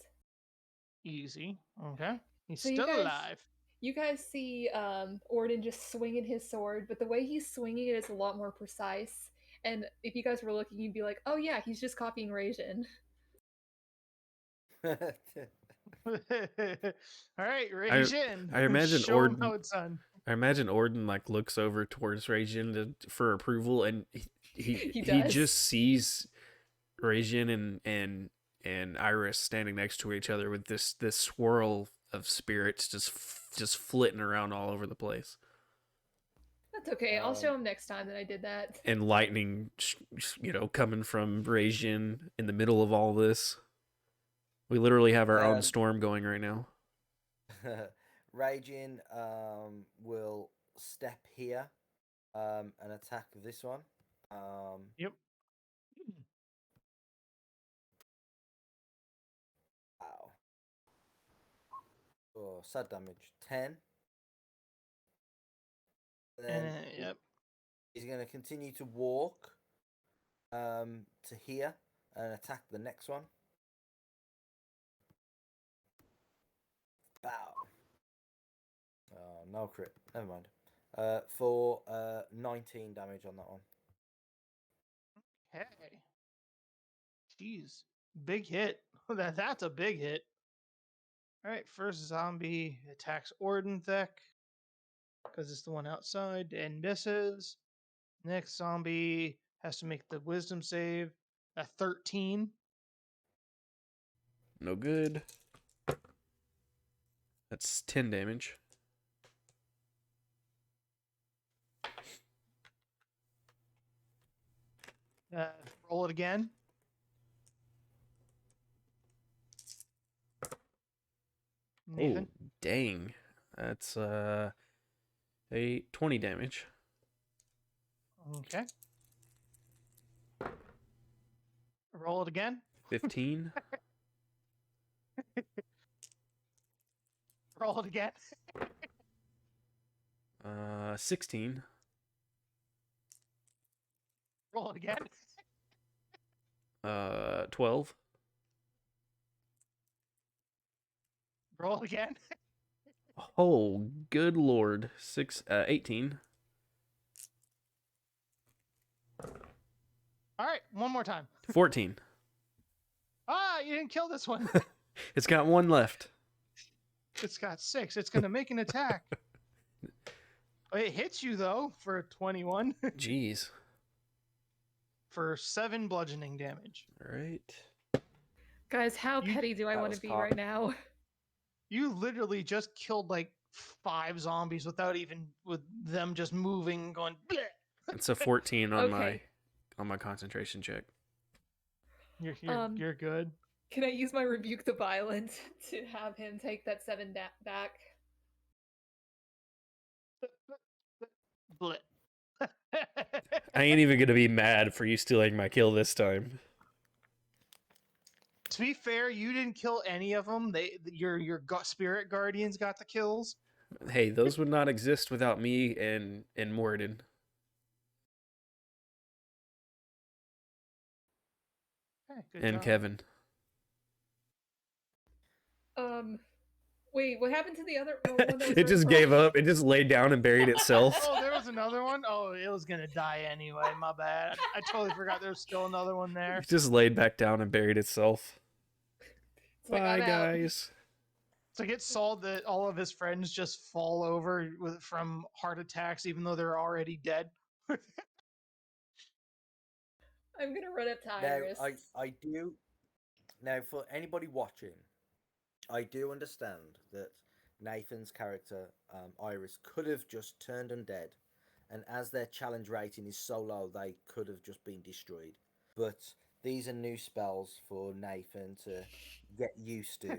S2: Easy. Okay. He's
S4: So you
S2: still
S4: guys-
S2: alive.
S4: You guys see Orden just swinging his sword, but the way he's swinging it is a lot more precise. And if you guys were looking, you'd be like, oh yeah, he's just copying Rajin.
S2: All right, Rajin.
S3: I imagine
S2: Show him
S3: Orden-
S2: how it's done.
S3: I imagine Orden like looks over towards Rajin for approval, and he
S4: does.
S3: just sees Rajin and Iris standing next to each other with this swirl of spirits just flitting around all over the place,
S4: That's okay. I'll show him next time that I did that.
S3: and lightning, coming from Rajin in the middle of all this. We literally have our own storm going right now.
S5: Raging will step here and attack this one.
S2: Yep.
S5: Wow. Oh, sad damage. 10. Then
S2: Yep.
S5: he's going to continue to walk to here and attack the next one. Bow. Oh, no crit. Never mind. For 19 damage on that one.
S2: Hey. Jeez. Big hit. That's a big hit. All right, first zombie attacks Ordenthek because it's the one outside and misses. Next zombie has to make the wisdom save. A 13.
S3: No good. That's 10 damage.
S2: Roll it again. Nathan.
S3: Oh, dang. That's a 20 damage.
S2: Okay. Roll it again.
S3: 15.
S2: Roll it again.
S3: 16.
S2: Roll it again.
S3: 12.
S2: Roll it again.
S3: Oh, good lord. 18.
S2: All right, one more time.
S3: 14.
S2: Ah, you didn't kill this one.
S3: It's got one left.
S2: It's got 6. It's going to make an attack. It hits you though for 21
S3: Jeez.
S2: for 7 bludgeoning damage.
S3: All right.
S4: Guys, how
S2: You-
S4: petty do I
S5: That
S4: want
S5: was
S4: to be
S5: cock.
S4: right now?
S2: You literally just killed like 5 zombies without even with them just moving, going. Bleh!
S3: It's a 14 on
S4: Okay.
S3: my concentration check.
S2: You're good.
S4: Can I use my rebuke the violent to have him take that 7 back?
S2: Bleh.
S3: I ain't even gonna be mad for you stealing my kill this time.
S2: To be fair, you didn't kill any of them. Your spirit guardians got the kills.
S3: Hey, those would not exist without me and Morden.
S2: Hey, good
S3: And
S2: job.
S3: Kevin.
S4: Wait, what happened to the other one that was
S3: It just
S4: right
S3: gave
S4: front?
S3: up. It just laid down and buried itself.
S2: Oh, there was another one? Oh, it was going to die anyway. My bad. I totally forgot there was still another one there.
S3: It just laid back down and buried itself.
S4: It's like,
S3: Bye,
S4: I'm out.
S3: guys.
S2: So it saw that all of his friends just fall over from heart attacks, even though they're already dead.
S4: I'm gonna run up to
S5: Now,
S4: Iris.
S5: I do. Now, for anybody watching, I do understand that Nathan's character, Iris, could have just turned undead, and as their challenge rating is so low, they could have just been destroyed. But these are new spells for Nathan to get used to,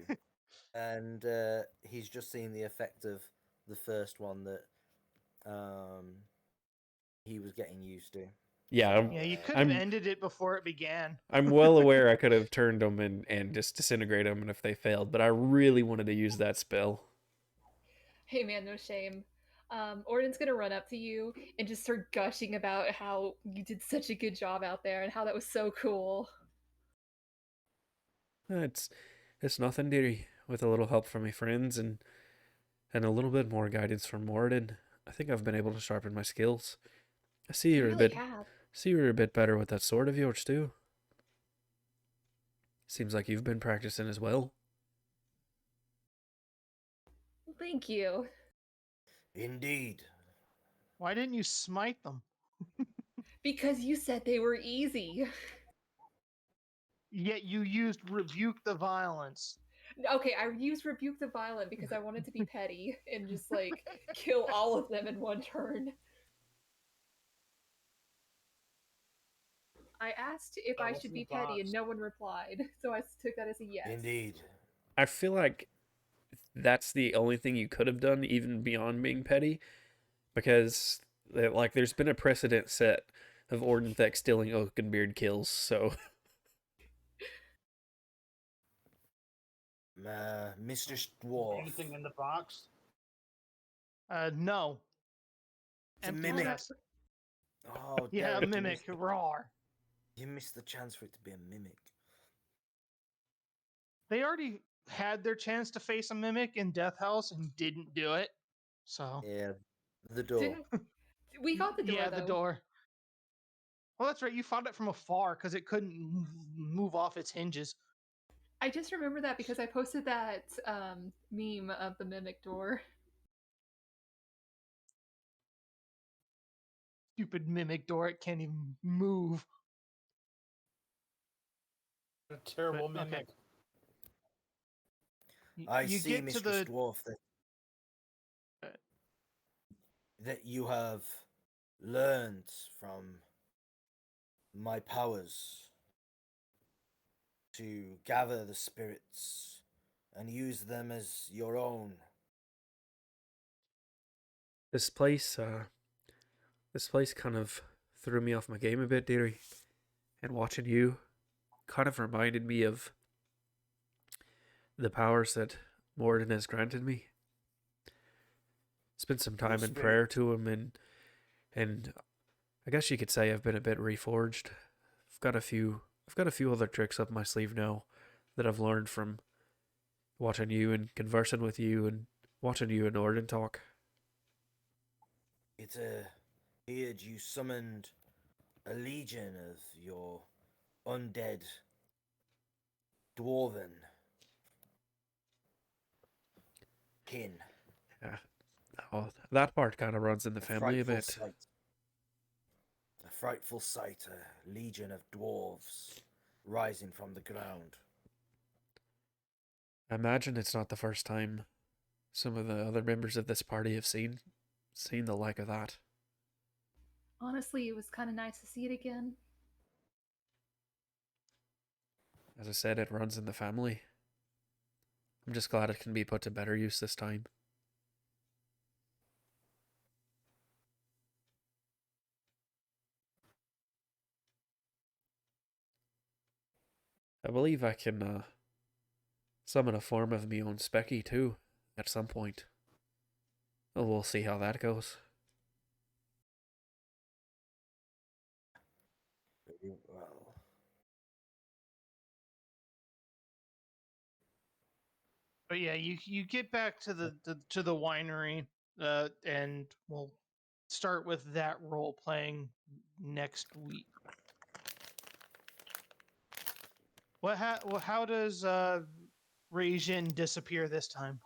S5: and he's just seen the effect of the first one that he was getting used to.
S3: Yeah,
S2: Yeah, you could have
S3: I'm-
S2: ended it before it began.
S3: I'm well aware I could have turned them and just disintegrate them if they failed, but I really wanted to use that spell.
S4: Hey man, no shame. Orden's gonna run up to you and just start gushing about how you did such a good job out there and how that was so cool.
S3: It's nothing, dearie. With a little help from my friends and a little bit more guidance from Morden, I think I've been able to sharpen my skills. I see
S4: You
S3: you're
S4: really
S3: a bit
S4: have.
S3: see you're a bit better with that sword of yours too. Seems like you've been practicing as well.
S4: Thank you.
S5: Indeed.
S2: Why didn't you smite them?
S4: Because you said they were easy.
S2: Yet you used rebuke the violence.
S4: Okay, I used rebuke the violent because I wanted to be petty and just like kill all of them in one turn. I asked if I
S6: what's
S4: should
S6: in
S4: be
S6: the
S4: petty and
S6: box?
S4: no one replied, so I took that as a yes.
S5: Indeed.
S3: I feel like that's the only thing you could have done, even beyond being petty, because like there's been a precedent set of Ordenthek stealing Oakenbeard kills, so
S5: Mr. Dwarf.
S6: Anything in the box?
S2: No.
S5: It's a
S2: Empty
S5: mimic.
S2: chest.
S5: Oh,
S2: Yeah,
S5: Derek,
S2: mimic. Roar.
S5: You missed the chance for it to be a mimic.
S2: They already had their chance to face a mimic in Death House and didn't do it. So
S5: Yeah, the door.
S4: Didn't we got the door
S2: yeah,
S4: though?
S2: the door. Well, that's right. You fought it from afar because it couldn't move off its hinges.
S4: I just remember that because I posted that meme of the mimic door.
S2: Stupid mimic door. It can't even move.
S6: A terrible
S2: But, okay.
S6: mimic.
S5: I
S2: You
S5: see,
S2: get to
S5: Mr.
S2: the
S5: Dwarf, that you have learned from my powers to gather the spirits and use them as your own.
S3: this place kind of threw me off my game a bit, dearie. And watching you kind of reminded me of the powers that Morden has granted me. Spent some time in
S5: spirit.
S3: prayer to him, and I guess you could say I've been a bit reforged. I've got a few other tricks up my sleeve now that I've learned from watching you and conversing with you and watching you and Orden talk.
S5: It heard you summoned a legion of your undead dwarven kin.
S3: Oh, that part kind of runs in the family a
S5: frightful
S3: bit.
S5: sight. A frightful sight, a legion of dwarves rising from the ground.
S3: I imagine it's not the first time some of the other members of this party have seen the like of that.
S4: Honestly, it was kind of nice to see it again.
S3: As I said, it runs in the family. I'm just glad it can be put to better use this time. I believe I can summon a form of me own Specky too, at some point. Oh, we'll see how that goes.
S5: Very well.
S2: But yeah, you get back to the winery, and we'll start with that role playing next week. How does Rajin disappear this time?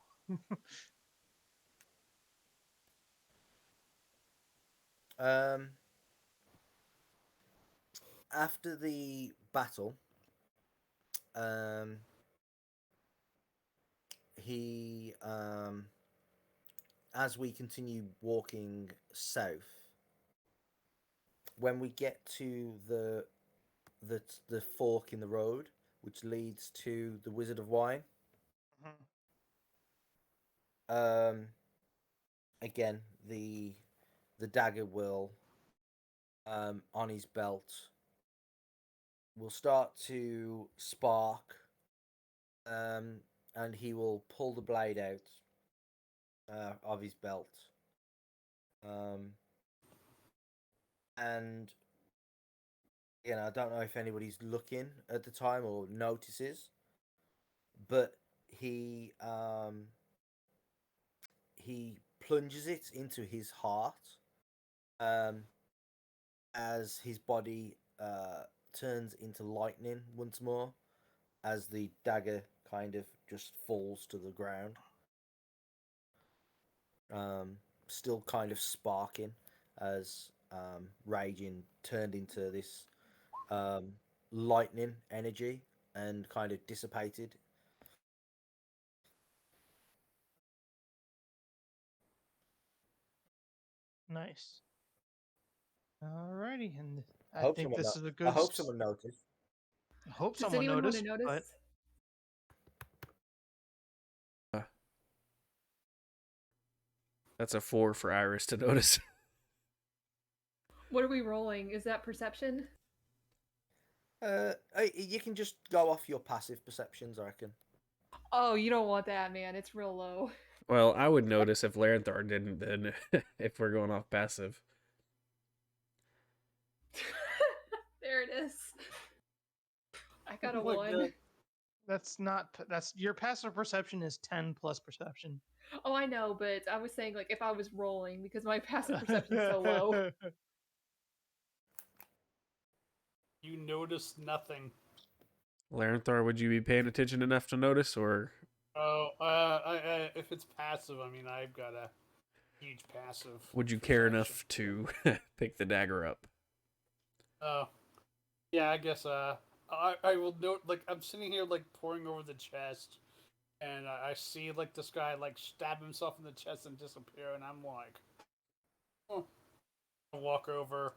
S5: After the battle, he as we continue walking south, when we get to the fork in the road, which leads to the Wizard of Wine, again the dagger will on his belt will start to spark, and he will pull the blade out of his belt, and I don't know if anybody's looking at the time or notices, but he plunges it into his heart, as his body turns into lightning once more, as the dagger kind of just falls to the ground, still kind of sparking as raging turned into this lightning energy and kind of dissipated.
S2: Nice. Alrighty, and
S5: I
S2: I
S5: hope
S2: think
S5: someone.
S2: this is a
S5: I
S2: good.
S5: hope someone noticed.
S2: I hope
S4: Does
S2: someone
S4: anyone want to
S2: noticed,
S4: notice?
S2: but
S3: That's a 4 for Iris to notice.
S4: What are we rolling? Is that perception?
S5: You can just go off your passive perceptions, I reckon.
S4: Oh, you don't want that, man. It's real low.
S3: Well, I would notice if Larenthar didn't, then if we're going off passive.
S4: There it is. I got a
S6: Oh my
S4: 1.
S6: God.
S2: that's your passive perception is 10 plus perception.
S4: Oh, I know, but I was saying, like, if I was rolling, because my passive perception's so low.
S6: You notice nothing.
S3: Larenthar, would you be paying attention enough to notice, or
S6: Oh, if it's passive, I mean, I've got a huge passive.
S3: would you care
S6: perception.
S3: enough to pick the dagger up?
S6: Oh, yeah, I guess. I will note. Like, I'm sitting here, like, poring over the chest, and I see like this guy like stab himself in the chest and disappear, and I'm like, oh. I walk over,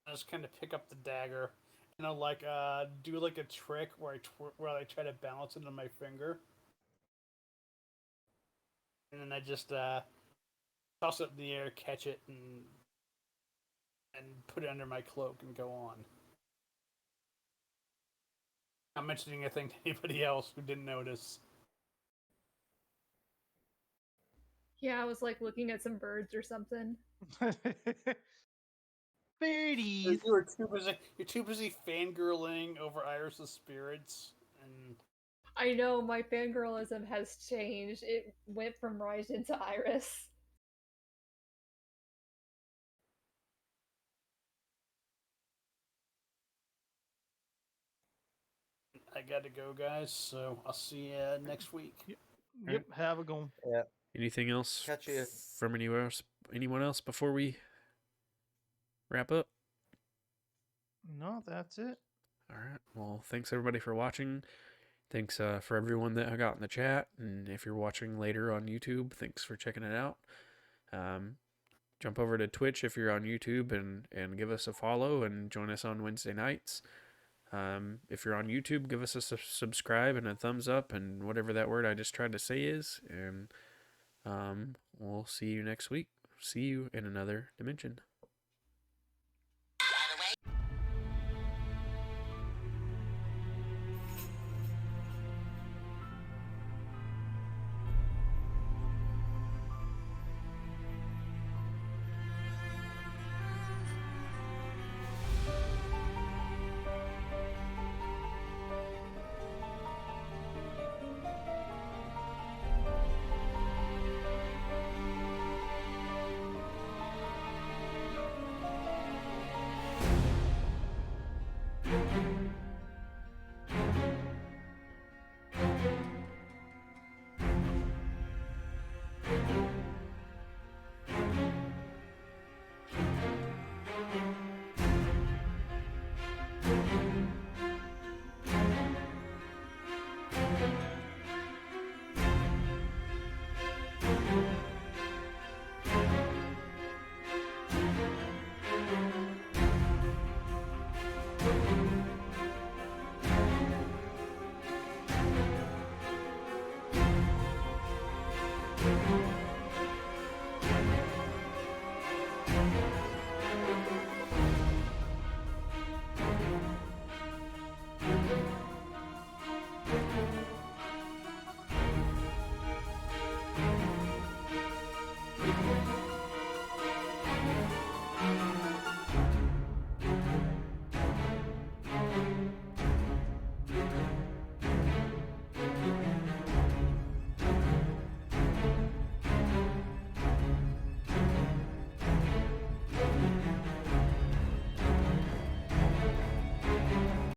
S6: I just kind of pick up the dagger, and I'll like do like a trick where I try to balance it on my finger, and then I just toss it in the air, catch it, and put it under my cloak and go on. Not mentioning anything to anybody else who didn't notice.
S4: Yeah, I was like looking at some birds or something.
S2: Birdies.
S6: You're too busy fangirling over Iris's spirits, and
S4: I know my fangirlism has changed. It went from Ryzen to Iris.
S6: I gotta go, guys. So I'll see you next week.
S2: Yep, have a go.
S5: Yeah.
S3: Anything else
S5: Catch you.
S3: from anyone else before we wrap up?
S2: No, that's it.
S3: All right. Well, thanks everybody for watching. Thanks for everyone that I got in the chat. And if you're watching later on YouTube, thanks for checking it out. Jump over to Twitch if you're on YouTube and give us a follow and join us on Wednesday nights. If you're on YouTube, give us a subscribe and a thumbs up and whatever that word I just tried to say is. And we'll see you next week. See you in another dimension.